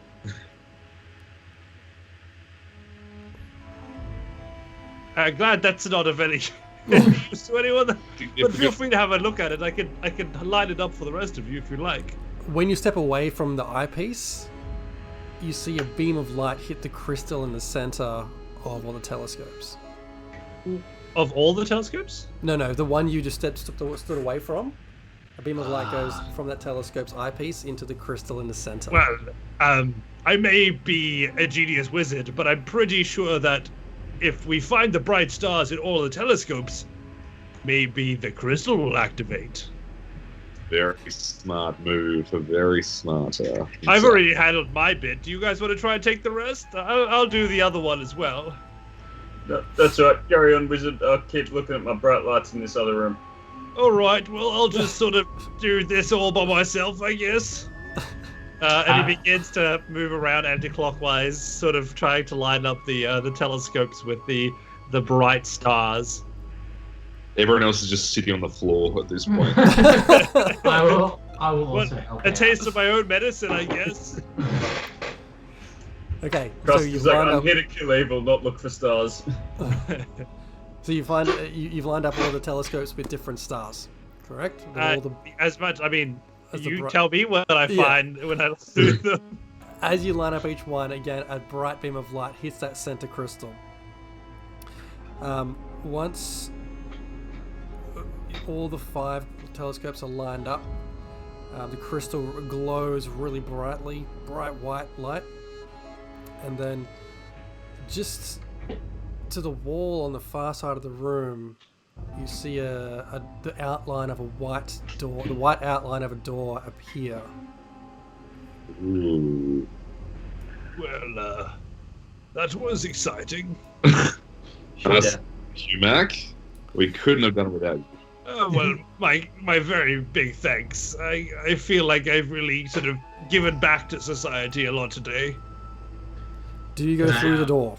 Glad that's not of any use to anyone. But feel free to have a look at it. I can line it up for the rest of you if you like. When you step away from the eyepiece, you see a beam of light hit the crystal in the center of all the telescopes. Of all the telescopes? No, the one you just stood away from. A beam of light goes from that telescope's eyepiece into the crystal in the center. Well, I may be a genius wizard, but I'm pretty sure that if we find the bright stars in all the telescopes, maybe the crystal will activate. Very smart move. A very smart. I've already handled my bit. Do you guys want to try and take the rest? I'll do the other one as well. That's right. Carry on, wizard. I'll keep looking at my bright lights in this other room. All right. Well, I'll just sort of do this all by myself, I guess. And he begins to move around anti-clockwise, sort of trying to line up the telescopes with the bright stars. Everyone else is just sitting on the floor at this point. I will also help A out. taste of my own medicine, I guess. Okay, so Crusk you've is like, lined I'm up. here to kill evil, not look for stars. So you've lined up all the telescopes with different stars, correct? With all the, As much, I mean, As the you bri- tell me what I Yeah. find when I do them. as you line up each one, again, a bright beam of light hits that center crystal. Once all the 5 telescopes are lined up, the crystal glows really brightly, bright white light, and then just to the wall on the far side of the room, you see the outline of a white door, the white outline of a door appear. Ooh. Well, that was exciting. Us, Humac, we couldn't have done it without you. Well, my very big thanks. I feel like I've really sort of given back to society a lot today. Do you go through the door?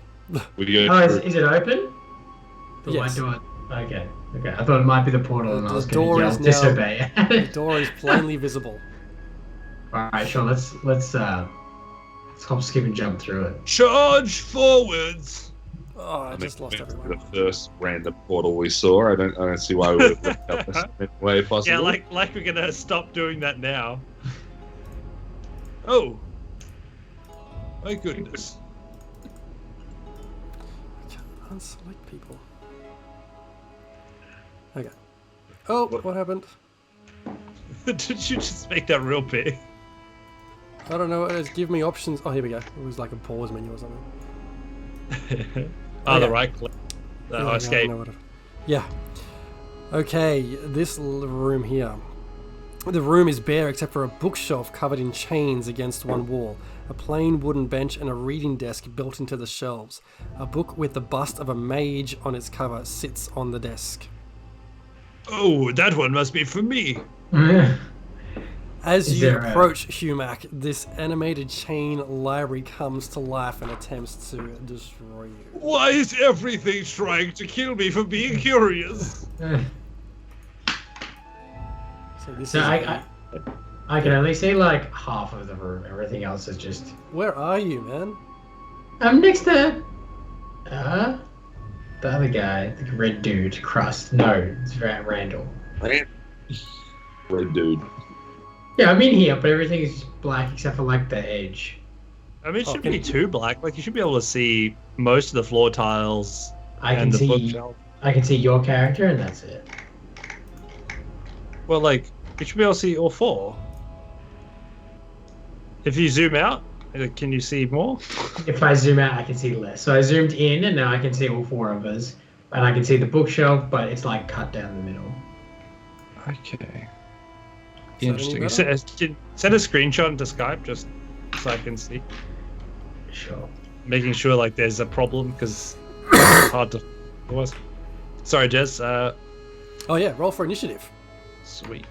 We go Oh, through. is it open? The Yes. white door. Okay. I thought it might be the portal, and I The was door going is to now- disobey. The door is plainly visible. All right, sure. Let's hop, skip, and jump through it. Charge forwards! Oh, I just lost The everyone. first random portal we saw. I don't see why we would have helped us in any way possible. Yeah, like we're gonna stop doing that now. Oh, my goodness! I can't unselect people. Okay. Oh, what happened? Did you just make that real big? I don't know. It's give me options. Oh, here we go. It was like a pause menu or something. Oh, the Okay. right click. Yeah, I don't Escape. know yeah. Okay, this room here. The room is bare except for a bookshelf covered in chains against one wall, a plain wooden bench, and a reading desk built into the shelves. A book with the bust of a mage on its cover sits on the desk. Oh, that one must be for me. As Is you there a- approach Humac, this animated chain library comes to life and attempts to destroy you. Why is everything trying to kill me for being curious? So this So is I can only see like half of the room. Everything else is just. where are you, man? I'm next to. The other guy, the red dude, Krust. No, it's Randall. Red dude. Yeah, I'm in here, but everything is black except for like the edge. I mean, it shouldn't Okay. be too black. Like, you should be able to see most of the floor tiles I can and the see. bookshelf. I can see your character, and that's it. Well, like, you should be able to see all 4. If you zoom out, can you see more? If I zoom out, I can see less. So I zoomed in, and now I can see all 4 of us, and I can see the bookshelf, but it's like cut down the middle. Okay. Is that any Interesting. better? Send a screenshot into Skype just so I can see. Sure. Making sure like there's a problem because it's hard to. Sorry, Jez. Oh yeah, roll for initiative. Sweet.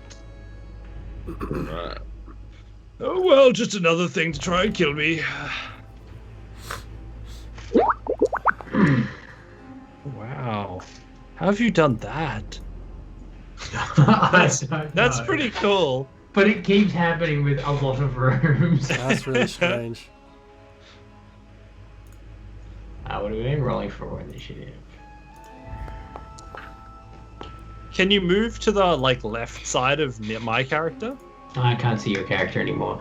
Right. Oh well, just another thing to try and kill me. Wow. How have you done that? That's pretty cool. But it keeps happening with a lot of rooms. That's really strange. What are we doing? Rolling for initiative. Can you move to the like left side of my character? I can't see your character anymore.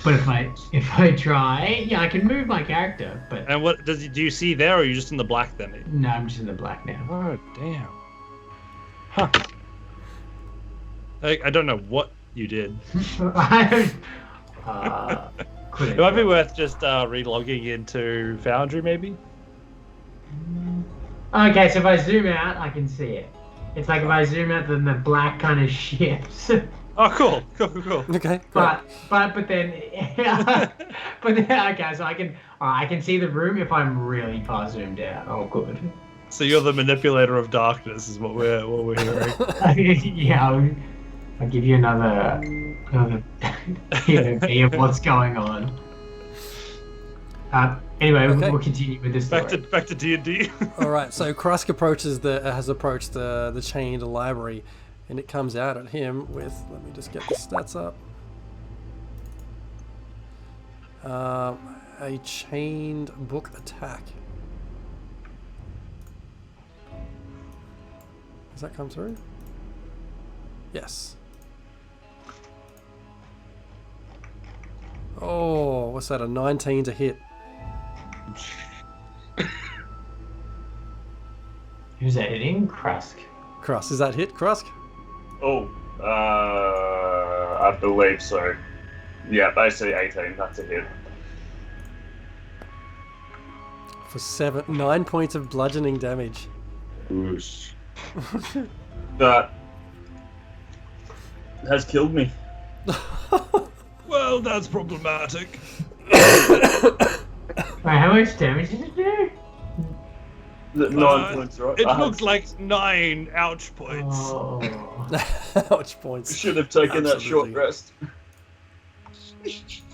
But if I try, yeah, I can move my character. But And what do you see there, or are you just in the black then? no, I'm just in the black now. Oh damn. Huh. I don't know what you did. Couldn't. It might be worth just re-logging into Foundry, maybe. Okay, so if I zoom out, I can see it. It's like if I zoom out, then the black kind of shifts. Oh, cool. Okay, great. But then okay, so I can see the room if I'm really far zoomed out. Oh, good. So you're the manipulator of darkness, is what we're hearing. Yeah, I'll give you another POV of what's going on. Anyway, Okay. we'll continue with this story. Back to D&D. All right, so Krusk has approached the chained library, and it comes out at him with. Let me just get the stats up. A chained book attack. Does that come through? Yes. Oh, what's that? A 19 to hit. Who's that hitting? Krusk. Krusk, is that hit, Krusk? Oh, I believe so. Yeah, basically 18. That's a hit. For 9 points of bludgeoning damage. Oosh. That has killed me. Well, that's problematic. Wait, how much damage did it do? 9 points, right? It looks like 9 ouch points. Oh. Ouch points. Should have taken that short Absolutely. rest.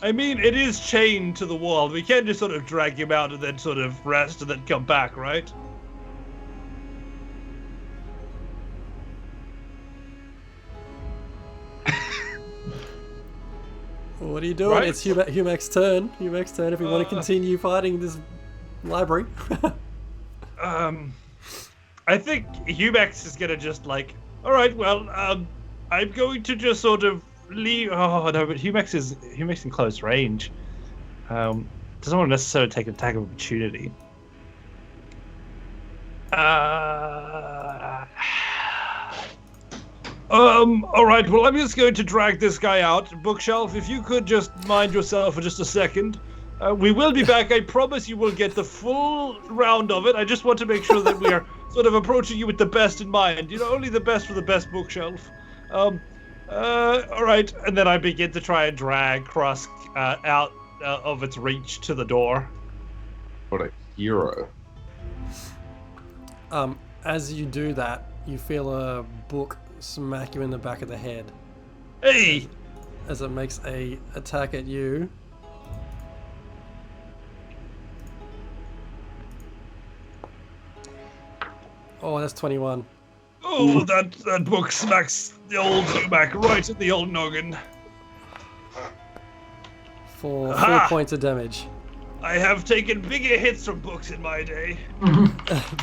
I mean, it is chained to the wall. We can't just sort of drag him out and then sort of rest and then come back, right? What are you doing? Right. It's Humac's turn. Humac's turn if we want to continue fighting this library. I think Humax is gonna just like, all right, well, I'm going to just sort of leave. Oh no, but Humax in close range. Doesn't want to necessarily take an attack of opportunity. All right, well, I'm just going to drag this guy out. Bookshelf, if you could just mind yourself for just a second. We will be back. I promise you will get the full round of it. I just want to make sure that we are sort of approaching you with the best in mind. You know, only the best for the best, Bookshelf. All right. And then I begin to try and drag Krusk out of its reach to the door. What a hero. As you do that, you feel a book smack you in the back of the head Hey! as it makes a attack at you. Oh, that's 21 Oh, that book smacks the old Humac right at the old noggin. for 4 Aha! points of damage. I have taken bigger hits from books in my day.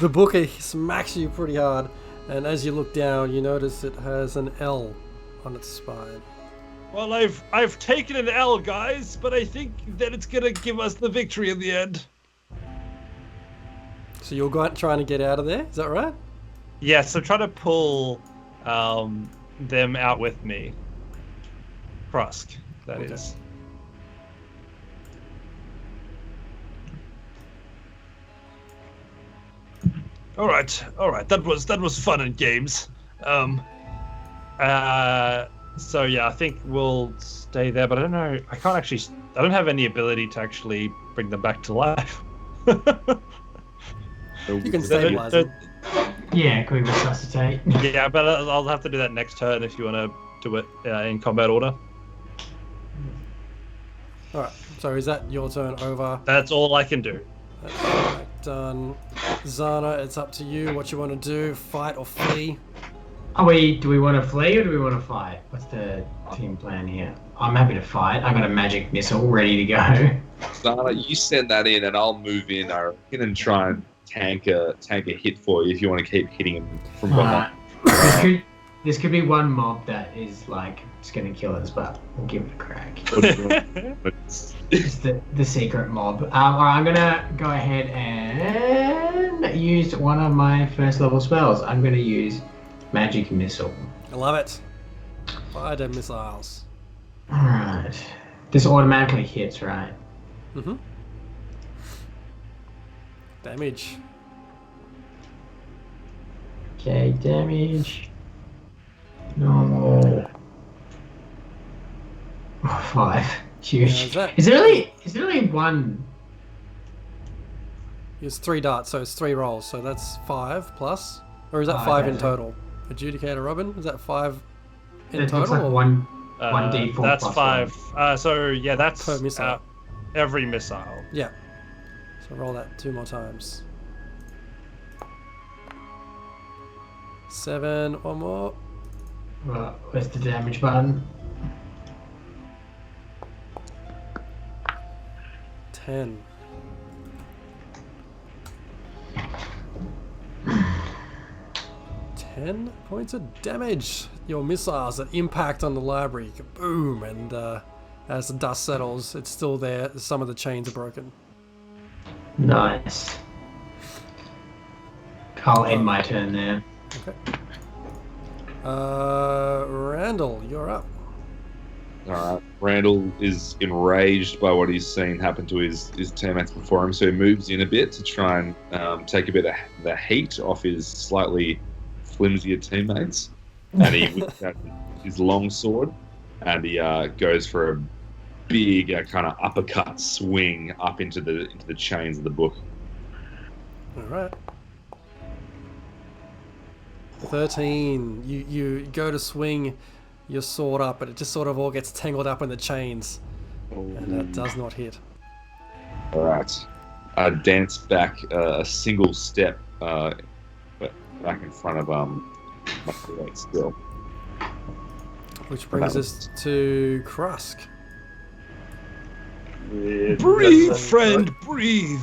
The book smacks you pretty hard, and as you look down, you notice it has an L on its spine. Well, I've taken an L, guys, but I think that it's gonna give us the victory in the end. So you're trying to get out of there, is that right? Yes, I'm trying to pull them out with me. Krusk, that Okay. is. All right. That was fun and games. So yeah, I think we'll stay there, but I don't know. I don't have any ability to actually bring them back to life. You can stabilize them. Yeah, can we resuscitate? Yeah, but I'll have to do that next turn if you want to do it in combat order. Alright, so is that your turn over? That's all I can do. That's done. Zana, it's up to you. What you want to do? Fight or flee? Do we want to flee or do we want to fight? What's the team plan here? I'm happy to fight. I got a magic missile ready to go. Zana, you send that in and I'll move in, I reckon, and try and tank a hit for you if you want to keep hitting him from behind. This could be one mob that is like just gonna kill us, but we'll give it a crack. It's the secret mob. Alright, I'm gonna go ahead and use one of my first level spells. I'm gonna use magic missile. I love it. Fire them missiles. Alright. This automatically hits, right? Mm-hmm. Damage. Okay, damage. Normal. 5. Huge. Yeah, Is there only one? It's 3 darts, so it's 3 rolls. So that's 5 plus, or is that Oh, 5 okay, in so- total? Adjudicator Robin, is that 5 in It total? looks like or- one d4 That's plus 5. So yeah, that's Per missile. every missile. Yeah. So roll that 2 more times. 7, 1 more. Where's the damage button? 10. 10 points of damage. Your missiles that impact on the library, boom, and as the dust settles, it's still there. Some of the chains are broken. Nice. I'll end my turn there. Okay. Randall, you're up. Alright. Randall is enraged by what he's seen happen to his teammates before him, so he moves in a bit to try and take a bit of the heat off his slightly flimsier teammates. And he whips out his long sword and he goes for a big kind of uppercut swing up into the chains of the book. All right. 13. You go to swing your sword up, but it just sort of all gets tangled up in the chains, and that does not hit. All right. I dance back a single step back in front of my teammate still. Which brings us to Krusk. Yeah, Breathe, that's- friend, breathe.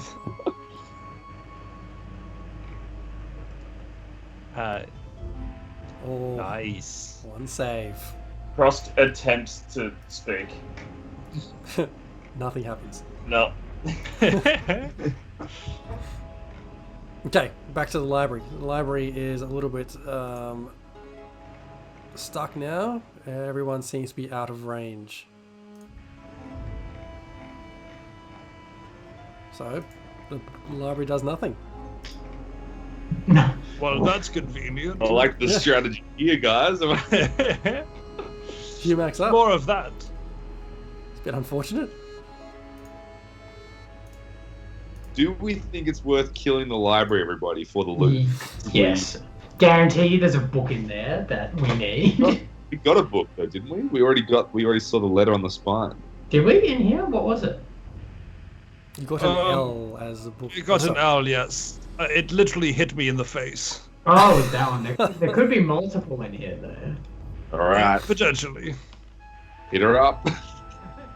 Oh, Nice. 1 save. Krusk attempts to speak. Nothing happens. No. Okay, back to the library. The library is a little bit stuck now. Everyone seems to be out of range. So, the library does nothing. No. Well, that's convenient. I like the strategy here, guys. Humac's up. More of that. It's a bit unfortunate. Do we think it's worth killing the library, everybody, for the loot? Yes. Guarantee there's a book in there that we need. We got a book though, didn't we? We already saw the letter on the spine. Did we in here? What was it? You got an L as a book. You got an L, yes. It literally hit me in the face. Oh, that one. There could be multiple in here though. All right, Potentially. hit her up.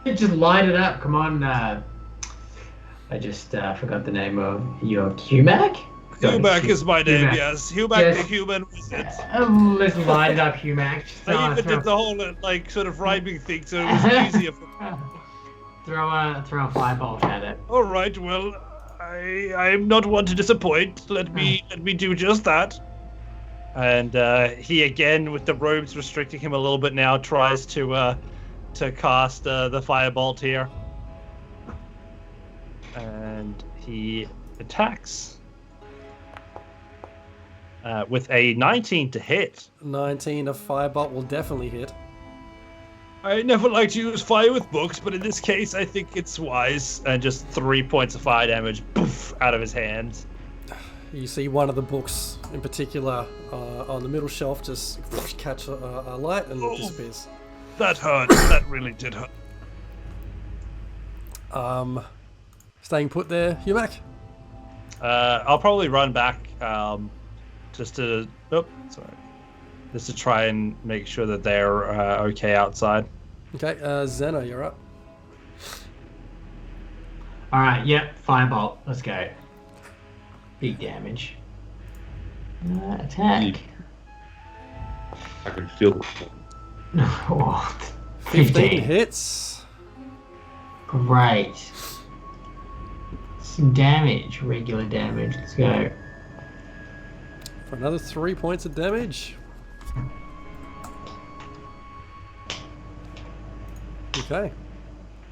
It just light it up. Come on. I just forgot the name of your Humac. Humac is my name, Humac. yes. Humac Yes. the human wizard. Let's light it up, Humac. I even did the whole like sort of rhyming thing, so it was easier for me. Throw a firebolt at it. All right, well, I'm not one to disappoint. Let me do just that. And he again, with the robes restricting him a little bit now, tries to cast the firebolt here, and he attacks with a 19 to hit. 19, a firebolt will definitely hit. I never like to use fire with books, but in this case, I think it's wise. And just 3 points of fire damage, poof, out of his hands. You see one of the books in particular on the middle shelf just catch a light and disappears. That hurt. That really did hurt. Staying put there, Humac? I'll probably run back just to try and make sure that they're okay outside. Okay, Zena, you're up. Alright, yep, firebolt. Let's go. Big damage. Attack. I can feel it. What? 15 hits. Great. Some damage, regular damage. Let's go. For another 3 points of damage. Okay.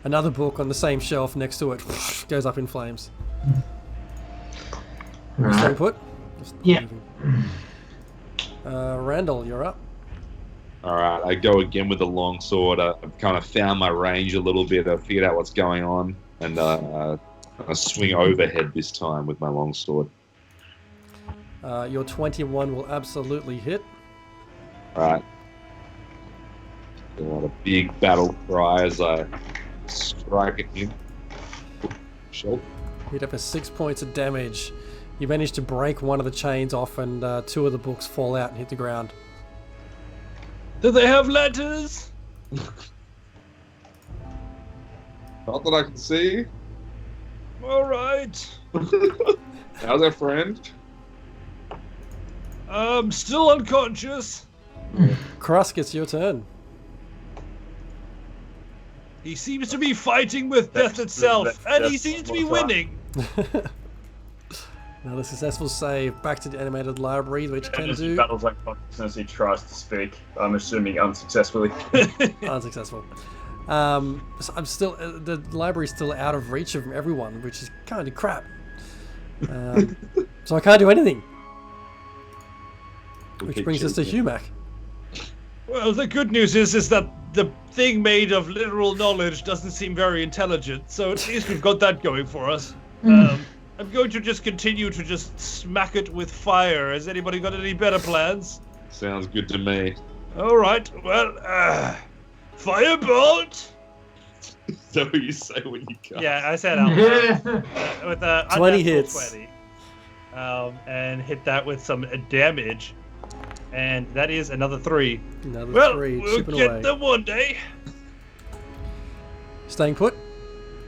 Another book on the same shelf next to it goes up in flames. Staying Alright. put? Just Yeah. leaving. Randall, you're up. All right, I go again with the longsword. I've kind of found my range a little bit. I've figured out what's going on, and I swing overhead this time with my longsword. Your 21 will absolutely hit. All right. A big battle cry as I strike at him. Shot. Hit up for 6 points of damage. You manage to break one of the chains off, and 2 of the books fall out and hit the ground. Do they have letters? Not that I can see. All right. How's our friend? Still unconscious. Krusk, it's your turn. He seems to be fighting with death itself, and he seems to be winning. Another successful save. Back to the animated library, which can do... Battles like consciousness, he tries to speak. I'm assuming unsuccessfully. Unsuccessful. So I'm still... the library's still out of reach of everyone, which is kind of crap. So I can't do anything. Which brings us to Humac. Well, the good news is that the thing made of literal knowledge doesn't seem very intelligent, so at least we've got that going for us. I'm going to just continue to just smack it with fire. Has anybody got any better plans? Sounds good to me. All right, well, firebolt! Is that what you say when you come? Yeah, I said out loud. With a 20 hits. 20. And hit that with some damage. And that is another 3. Another 3. We'll Chipping get away. them one day. Staying put?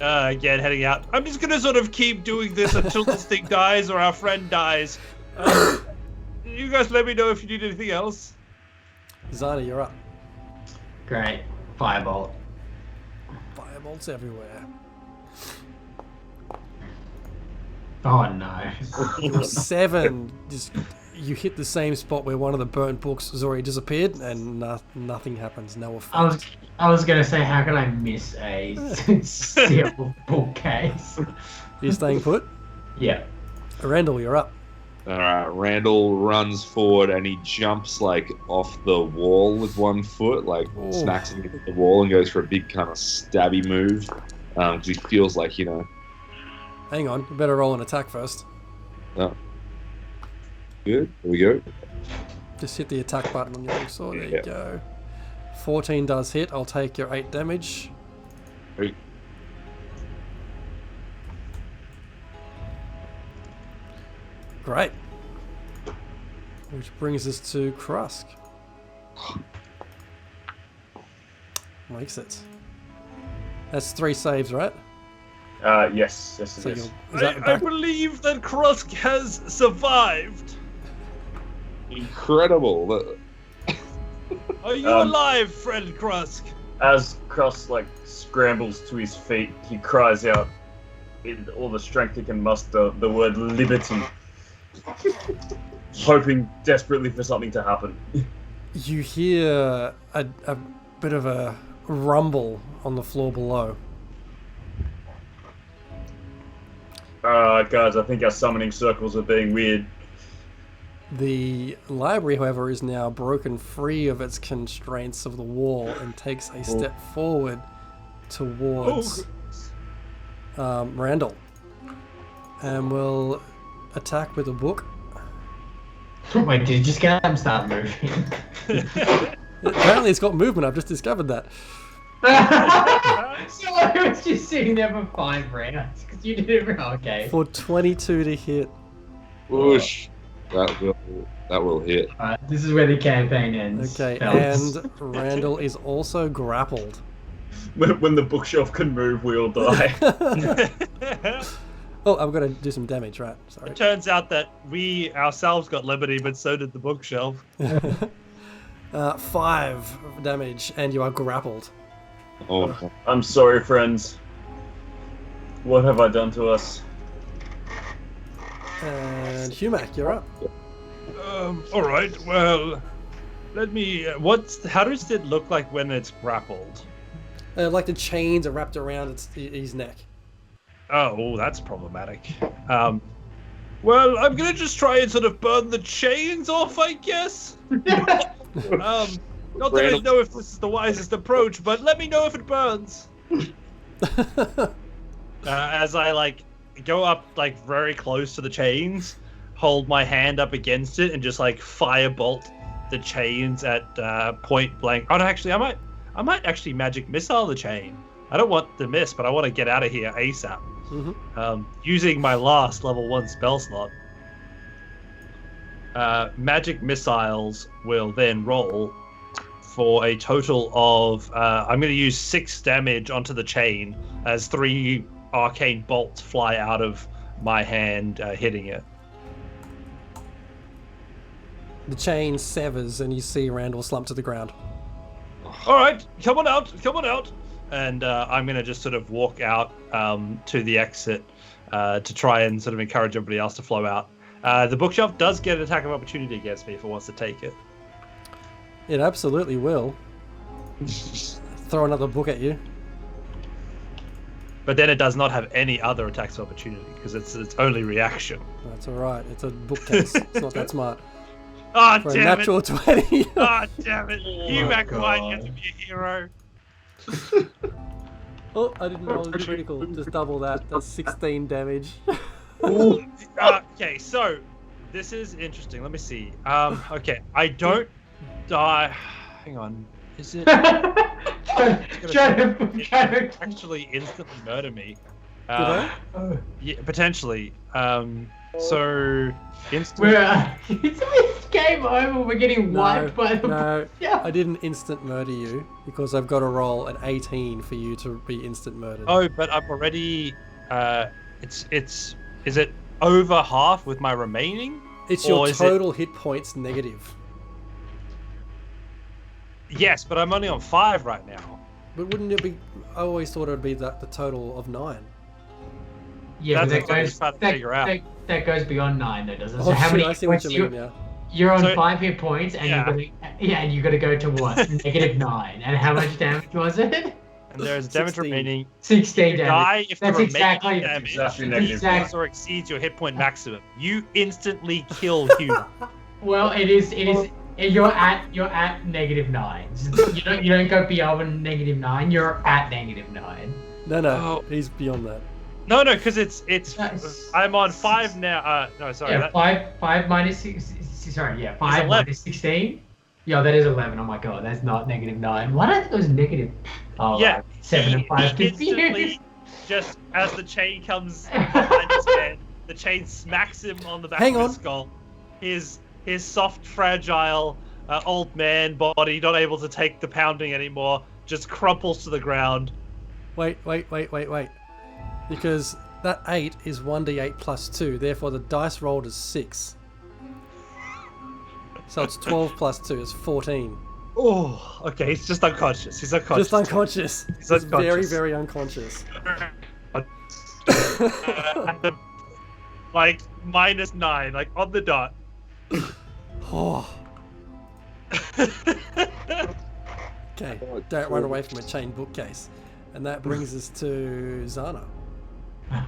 Again, heading out. I'm just gonna sort of keep doing this until this thing dies or our friend dies. You guys let me know if you need anything else. Zana, you're up. Great. Firebolt. Firebolts everywhere. Oh no. 7. Just you hit the same spot where one of the burnt books has already disappeared, and nothing happens. No effect. I was gonna say, how can I miss a sealed bookcase? You're staying put? Yeah. Randall, you're up. Alright, Randall runs forward and he jumps like off the wall with one foot, like smacks it into the wall and goes for a big kind of stabby move. Because he feels like, you know. Hang on, you better roll an attack first. Oh. Good, here we go. Just hit the attack button on your sword. There Yeah. you go. 14 does hit. I'll take your 8 damage. Great. Great. Which brings us to Krusk. Makes it. That's 3 saves, right? Yes, it So is. is that I back? believe that Krusk has survived. Incredible. Are you alive, friend Krusk? As Cross scrambles to his feet, he cries out in all the strength he can muster the word liberty, hoping desperately for something to happen. You hear a bit of a rumble on the floor below. Guys, I think our summoning circles are being weird. The library, however, is now broken free of its constraints of the wall and takes a step forward towards Randall. And will attack with a book. Wait, did you just get him start moving? Apparently it's got movement, I've just discovered that. So I was just sitting there for 5 rounds because you didn't. Okay. For 22 to hit. Whoosh. That will hit. Alright, this is where the campaign ends. Okay, fellas. and Randall is also grappled. When the bookshelf can move, we all die. Oh, I've got to do some damage, right? Sorry. It turns out that we ourselves got liberty, but so did the bookshelf. 5 damage, and you are grappled. Oh, I'm sorry, friends. What have I done to us? And Humac, you're up. All right. Well, let me. How does it look like when it's grappled? Like the chains are wrapped around his neck. Oh, that's problematic. Well, I'm gonna just try and sort of burn the chains off, I guess. Not that I know if this is the wisest approach, but let me know if it burns. As I like go up like very close to the chains, hold my hand up against it, and just like firebolt the chains at point blank. Oh no, actually, I might actually magic missile the chain. I don't want to miss, but I want to get out of here ASAP. Using my last level 1 spell slot. Magic missiles will then roll for a total of I'm going to use 6 damage onto the chain as 3 arcane bolts fly out of my hand, hitting it. The chain severs and you see Randall slump to the ground. All right, come on out. And I'm going to just sort of walk out to the exit to try and sort of encourage everybody else to flow out. The bookshelf does get an attack of opportunity against me if it wants to take it. It absolutely will. Throw another book at you. But then it does not have any other attacks of opportunity because it's its only reaction. That's alright, it's a bookcase. It's not that smart. Oh, For a damn natural 20. Oh, damn it. You my Mac you have God. to be a hero. Oh, I didn't roll the critical. Just double that. That's 16 damage. Okay, so this is interesting. Let me see. Okay, I don't die. Hang on. Is it actually instantly murder me? Did I? Yeah, potentially. So instantly. It's game over. We're getting wiped by the. No, Yeah. I didn't instant murder you because I've got to roll an 18 for you to be instant murdered. Oh, but I'm already. Is it over half with my remaining? It's or your is total hit points negative. Yes, but I'm only on 5 right now. But wouldn't it be? I always thought it would be the total of 9. Yeah, That's but what I was trying to figure out. that goes beyond 9, though, doesn't it? Oh, So how shit, many I see what points you mean now. You're on So- 5 hit points, and Yeah. and you got to go to what? -9. And how much damage was it? And there's damage 16. remaining. 16 You damage. die if That's the exactly- remaining damage Exactly negative. Exact- or exceeds your hit point maximum. You instantly kill human. Well, it is. You're at -9. You don't go beyond -9. You're at -9. No, Oh. he's beyond that. No, because it's. Nice. I'm on 5 now. No, sorry. Yeah, five minus 6. Sorry, yeah, 5 11. minus 16. Yeah, that is 11. Oh my god, that's not -9. Why don't it was negative? Oh, Yeah, right. 7 and 5. He instantly, just as the chain comes behind his head, the chain smacks him on the back Hang of on. his skull. His soft, fragile old man body, not able to take the pounding anymore, just crumples to the ground. Wait. Because that 8 is 1d8 plus 2, therefore the dice rolled is 6. So it's 12 plus 2 is 14. Oh, okay, he's just unconscious. He's unconscious. Just unconscious. He's Just very, unconscious. very unconscious. Like -9, like on the dot. Oh. Okay, don't run away from a chain bookcase. And that brings us to Zana.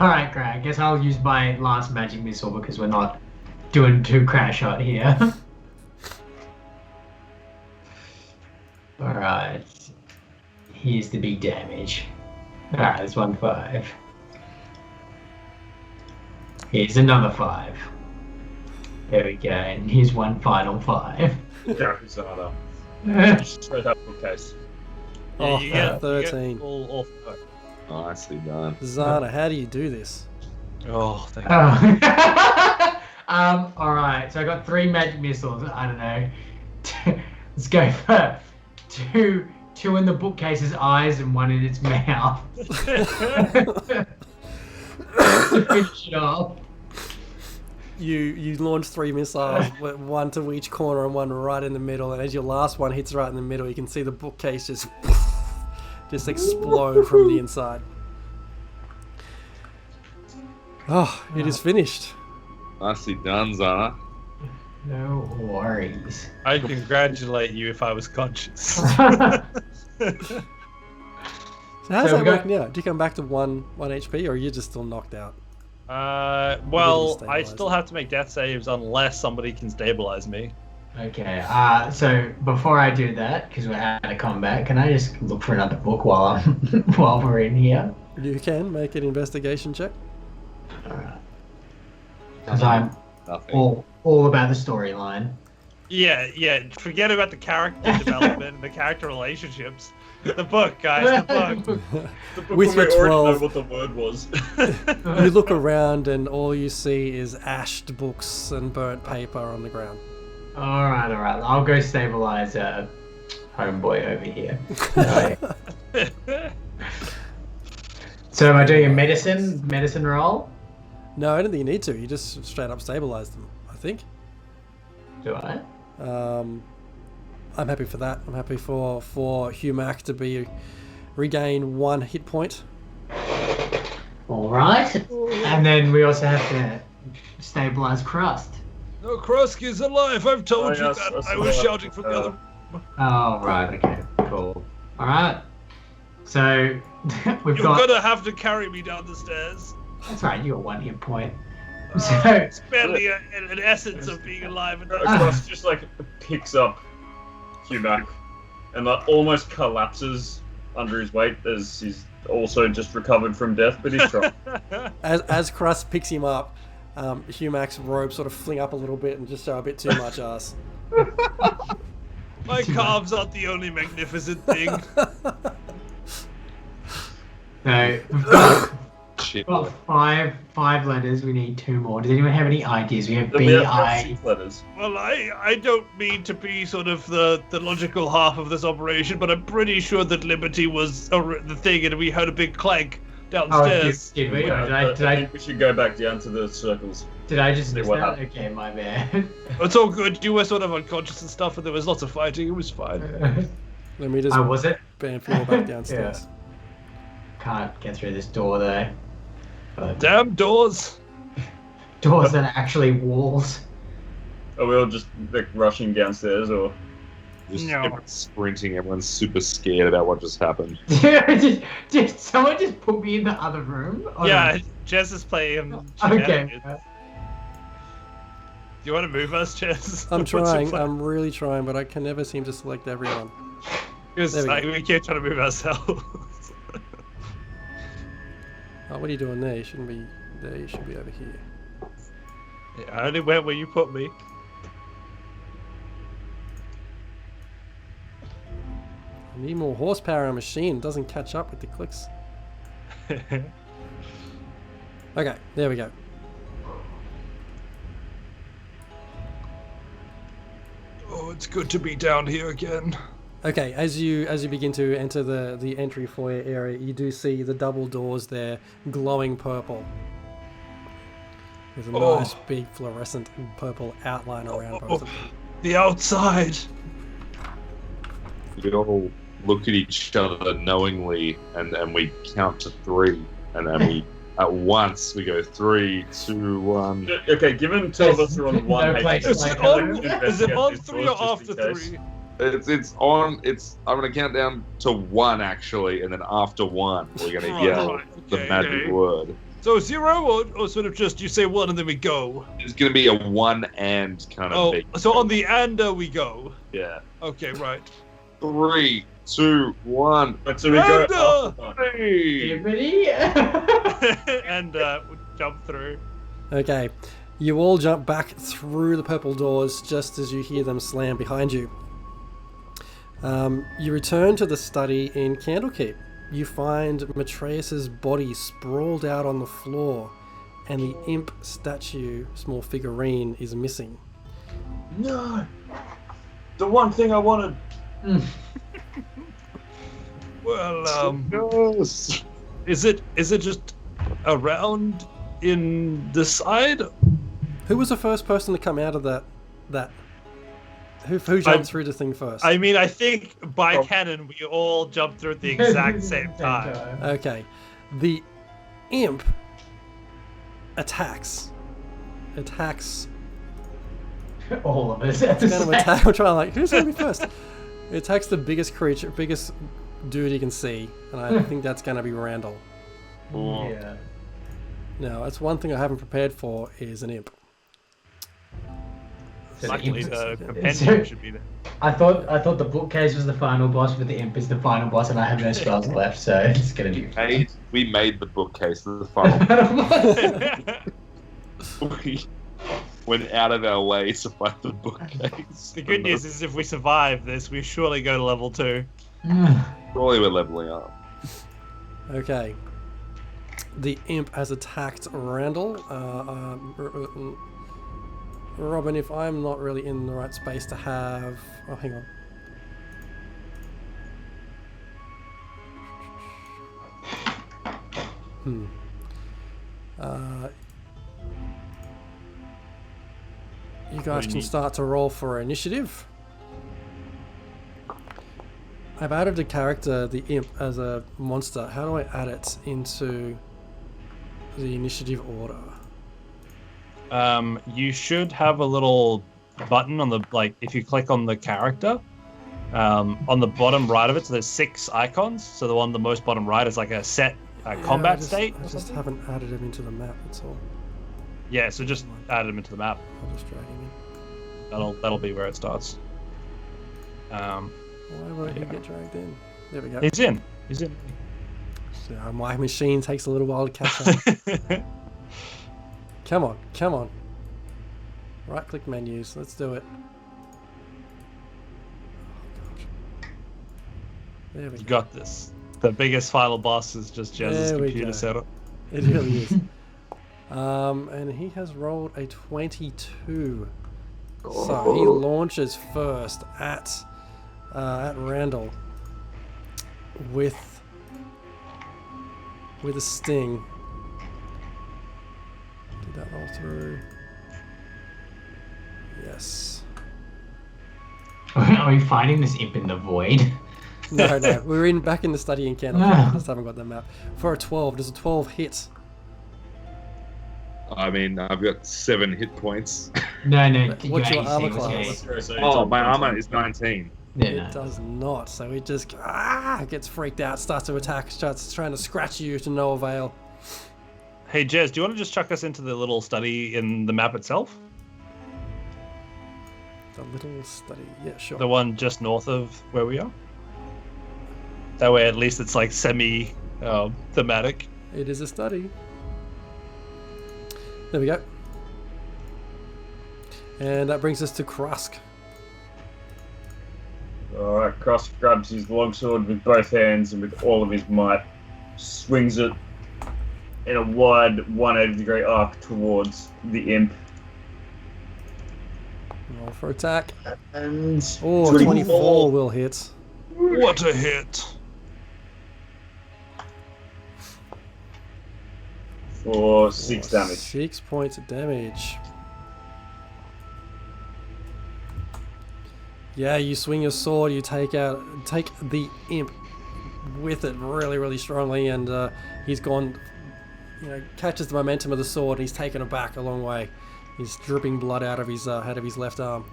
Alright, great. I guess I'll use my last magic missile because we're not doing 2 crash shot here. Alright. Here's the big damage. Alright, there's 1 5. Here's another 5. There we go. And here's one final 5. Zana. Straight up bookcase. Oh, you get 13. all off. Nicely done. Zana, how do you do this? Oh, thank you. Alright, so I got 3 magic missiles. I don't know. Let's go for two in the bookcase's eyes and 1 in its mouth. To finish it off. You launch 3 missiles, 1 to each corner and 1 right in the middle, and as your last one hits right in the middle, you can see the bookcase just explode from the inside. Oh, it is finished. Nicely done, Zana. No worries. I'd congratulate you if I was conscious. So how's So that we work now? Do you come back to 1 HP, or are you just still knocked out? Well, I stabilize still it. have to make death saves unless somebody can stabilize me. Okay. So before I do that, because we're out of combat, can I just look for another book while while we're in here? You can make an investigation check. Alright. Because I'm Nothing. all about the storyline. Yeah. Forget about the character development and the character relationships. The book, guys. The book. The book With where your we already 12. know what the word was. You look around and all you see is ashed books and burnt paper on the ground. Alright. I'll go stabilize homeboy over here. Alright. So am I doing a medicine roll? No, I don't think you need to. You just straight up stabilize them, I think. Do I? I'm happy for that. I'm happy for Humac to regain 1 hit point. Alright. And then we also have to stabilize Crust. No, Krusk is alive. I've told you yes, that. that's I was right. shouting from the other. Oh, right, okay, cool. Alright. So, we've You're got... gonna have to carry me down the stairs. That's right, you got 1 hit point. So, It's barely an essence of being alive. And Krusk just like picks up Humac and like almost collapses under his weight as he's also just recovered from death, but he's strong. As Crust picks him up, Humac's robes sort of fling up a little bit and just show a bit too much ass. My calves aren't the only magnificent thing. so we've got Shit. got five letters, we need 2 more. Does anyone have any ideas? We have Then B, we have I... 6 letters. Well, I don't mean to be sort of the logical half of this operation, but I'm pretty sure that Liberty was the thing, and we heard a big clank Oh, downstairs. did we? Yeah, Oh, did I I think we should go back down to the circles. just see miss what that? happened. Okay, my bad. It's all good. You were sort of unconscious and stuff, and there was lots of fighting. It was fine. Let me just Was it? bamf you all back downstairs. Can't get through this door though. But Damn doors. doors that are actually walls. Are we all just like rushing downstairs or? Just No. everyone's sprinting. Everyone's super scared about what just happened. just someone just put me in the other room. Oh, Yeah, Jez is playing. no. Okay. Do you want to move us, Jez? I'm What's your trying. plan? I'm really trying, but I can never seem to select everyone. Because There we like, go. we can't try to move ourselves. Oh, what are you doing there? You shouldn't be there. You should be over here. Yeah, I only went where you put me. I need more horsepower on a machine. It doesn't catch up with the clicks. Okay, there we go. Oh, it's good to be down here again. Okay, as you begin to enter the entry foyer area, you do see the double doors there, glowing purple. There's a Oh. nice big fluorescent purple outline around both of them. The outside. We all look at each other knowingly, and we count to 3, and then we at once we go 3, 2, 1. Okay, given 2 of us are on 1 No place Is like it that. on, is it on 3 or after 3? It's on. I'm gonna count down to 1 actually, and then after 1 we're gonna yell the okay, magic okay. word. So 0 or sort of just you say 1 and then we go? It's gonna be a 1 and kind of Oh, thing. so on the and we go. Yeah. Okay, right. 3, 2, 1. But so we go And, after 1. Hey! Everybody? And we jump through. Okay, you all jump back through the purple doors just as you hear them slam behind you. You return to the study in Candlekeep. You find Matreus's body sprawled out on the floor, and the imp statue, small figurine, is missing. No! The one thing I wanted. Well, Yes. is it just around in the side? Who was the first person to come out of that? Who jumped through the thing first? I mean, I think by Oh. canon we all jumped through at the exact same time. Okay, the imp attacks. All of us. At the It's gonna same- attack. I'm trying like who's gonna be first? It attacks the biggest creature, biggest dude you can see, and I think that's gonna be Randall. Yeah. Now, that's one thing I haven't prepared for is an imp. So Luckily, the the imp- compendium should be there. I thought the bookcase was the final boss, but the imp is the final boss, and I have no spells left, so it's gonna be. We made the bookcase the final. We went out of our way to find the bookcase. The good news is if we survive this, we surely go to level 2. Surely we're leveling up. Okay. The imp has attacked Randall. Robin, if I'm not really in the right space to have... Oh, hang on. You guys can start to roll for initiative. I've added the character, the imp, as a monster. How do I add it into the initiative order? You should have a little button on the, like, if you click on the character, on the bottom right of it, so there's 6 icons. So the one the most bottom right is like a set combat state. I just haven't added him into the map, that's all. Yeah, so just add him into the map. I'll just drag him in. That'll be where it starts. Why won't he get dragged in? There we go. He's in. So, my machine takes a little while to catch up. Come on. Right click menus, let's do it. Oh, gosh. There we You go. got this. The biggest final boss is just Jez's There we computer go. setup. It really is. And he has rolled a 22. So he launches first at Randall with a sting. Did that roll through? Yes. Are we fighting this imp in the void? No, we're back in the study in Candlekeep. Just haven't got the map. For a 12, does a 12 hit? I mean, I've got 7 hit points. No. What's your armor AC was class? Oh, my armor is 19. Yeah, It no. does not. So it just gets freaked out, starts to attack, starts trying to scratch you to no avail. Hey Jez, do you want to just chuck us into the little study in the map itself? The little study. Yeah, sure. The one just north of where we are? That way at least it's like semi thematic. It is a study. There we go. And that brings us to Krusk. Alright, Krusk grabs his longsword with both hands and with all of his might swings it in a wide 180-degree arc towards the imp. Roll for attack. And Oh, 24 will hit. What a hit! for 6 damage. 6 points of damage. Yeah, you swing your sword, you take the imp with it really, really strongly, and he's gone, catches the momentum of the sword, and he's taken it back a long way. He's dripping blood out of his left arm.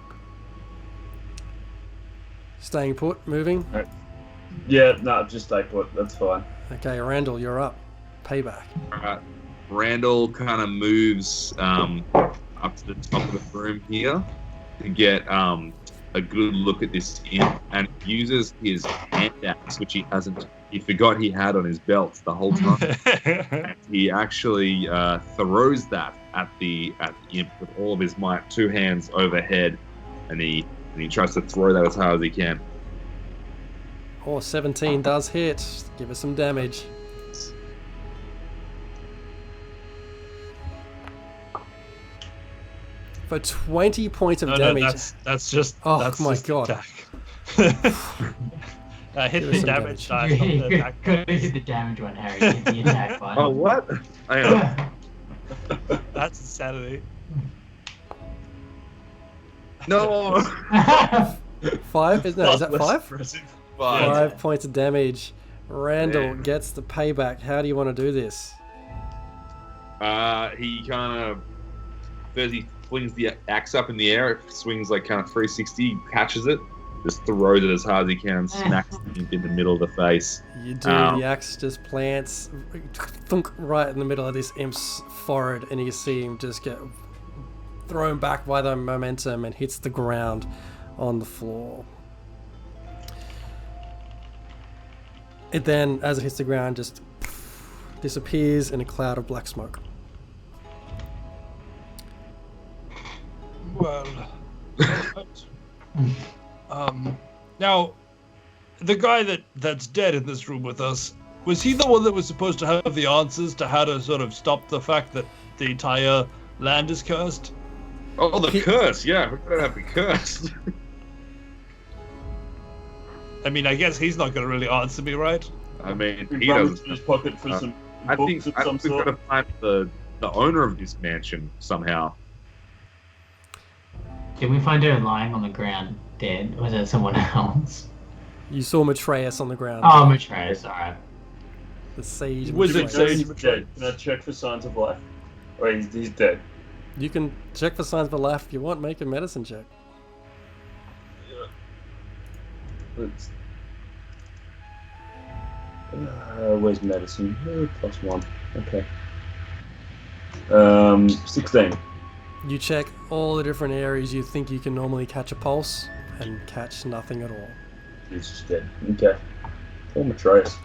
Staying put, moving. Yeah, no, just stay put. That's fine. Okay, Randall, you're up. Payback. Randall kind of moves up to the top of the room here to get a good look at this imp, and uses his hand axe, which he forgot he had on his belt the whole time. And he actually throws that at the imp with all of his might, 2 hands overhead, and he tries to throw that as hard as he can. Oh, 17 does hit. Give us some damage. For 20 points of damage. No, that's just. Oh that's my just god. Attack. Hit Give us the some damage dice. Not the attack. Gotta hit the damage one, Harry. Hit the attack one. Oh, what? Hang on. That's insanity. No! 5? Is that 5? 5. 5 points of damage. Randall gets the payback. How do you want to do this? He kind of first he flings the axe up in the air. It swings like kind of 360, catches it, just throws it as hard as he can, smacks the imp in the middle of the face. You do. The axe just plants thunk right in the middle of this imp's forehead, and you see him just get thrown back by the momentum and hits the ground on the floor. It then, as it hits the ground, just disappears in a cloud of black smoke. Well, now, the guy that's dead in this room with us, was he the one that was supposed to have the answers to how to sort of stop the fact that the entire land is cursed? Oh, the curse! Yeah, we're gonna have the curse. I mean, I guess he's not going to really answer me, right? I mean, We he rummaged doesn't. in his pocket for some I books think of some we've sort. got to find the owner of this mansion somehow. Did we find her lying on the ground dead? Or was it someone else? You saw Matreus on the ground. Oh, Matreus, alright. The sage. Wizard Matreus. sage. He's dead. Can I check for signs of life? Or he's dead. You can check for signs of life if you want. Make a medicine check. Let's... where's medicine? +1. Okay. 16. You check all the different areas you think you can normally catch a pulse, and catch nothing at all. He's just dead. Okay. Poor Matreus.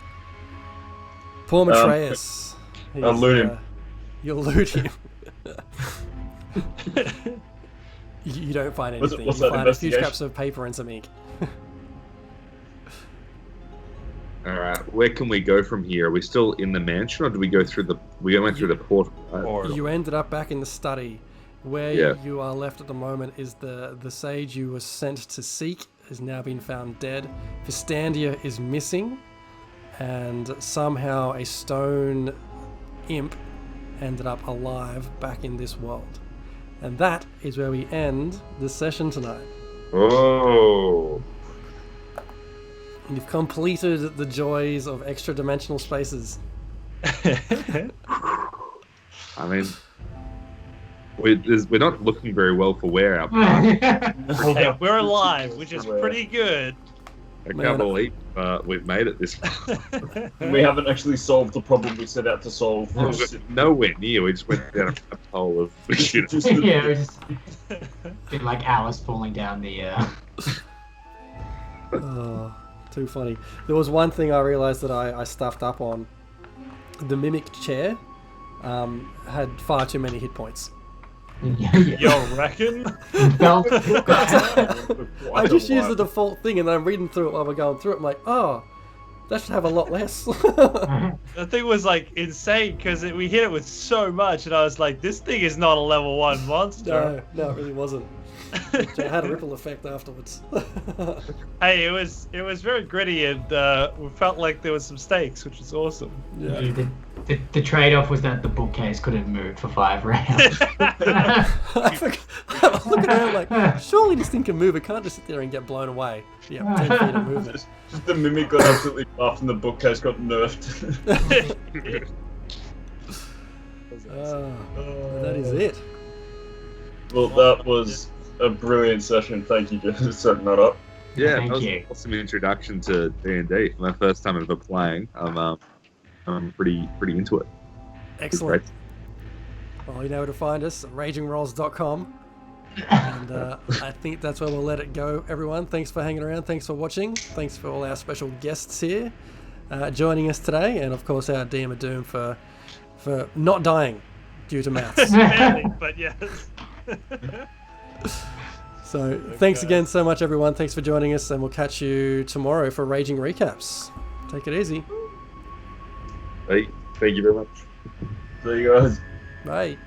Poor Matreus. I'll loot him. You'll loot him. You don't find What's anything. You that, find a few investigation? scraps of paper and some ink. All right, where can we go from here? Are we still in the mansion, or do we go through the? We went through the portal. Right? Or You ended up back in the study. Where Yeah. you are left at the moment is the sage you were sent to seek has now been found dead. Vistandia is missing, and somehow a stone imp ended up alive back in this world. And that is where we end the session tonight. Oh, You've completed the joys of extra-dimensional spaces. I mean, we're not looking very well for wear out there. hey, we're alive, which is pretty good. I Man. can't believe we've made it this far. We haven't actually solved the problem we set out to solve. We're just sitting- Nowhere near. We just went down a rabbit hole of shit. just- Yeah, it was just bit like Alice falling down the. Oh, too funny. There was one thing I realized that I stuffed up on. The mimic chair had far too many hit points. Yo, reckon? Belt. I just used the default thing and I'm reading through it while we're going through it. I'm like, oh, that should have a lot less. The thing was like insane because we hit it with so much, and I was like, this thing is not a level 1 monster. No, it really wasn't. It had a ripple effect afterwards. Hey, it was very gritty, and we felt like there was some stakes, which is awesome. Yeah. The trade-off was that the bookcase could have moved for 5 rounds. I forgot. I'm looking at it like, surely this thing can move. It can't just sit there and get blown away. Yeah, 10 feet of movement. Just the mimic got absolutely buffed and the bookcase got nerfed. That is it. Well, that was a brilliant session. Thank you, Jez, for setting that up. Yeah, Thank that was you. an awesome introduction to D&D. My first time ever playing. I'm pretty into it. Excellent. Well, you know where to find us, ragingrolls.com. And I think that's where we'll let it go, everyone. Thanks for hanging around. Thanks for watching. Thanks for all our special guests here joining us today. And, of course, our DM of Doom for not dying due to maths. Barely, but yes. So thanks again so much, everyone. Thanks for joining us. And we'll catch you tomorrow for Raging Recaps. Take it easy. Hey, thank you very much. See you guys. Bye.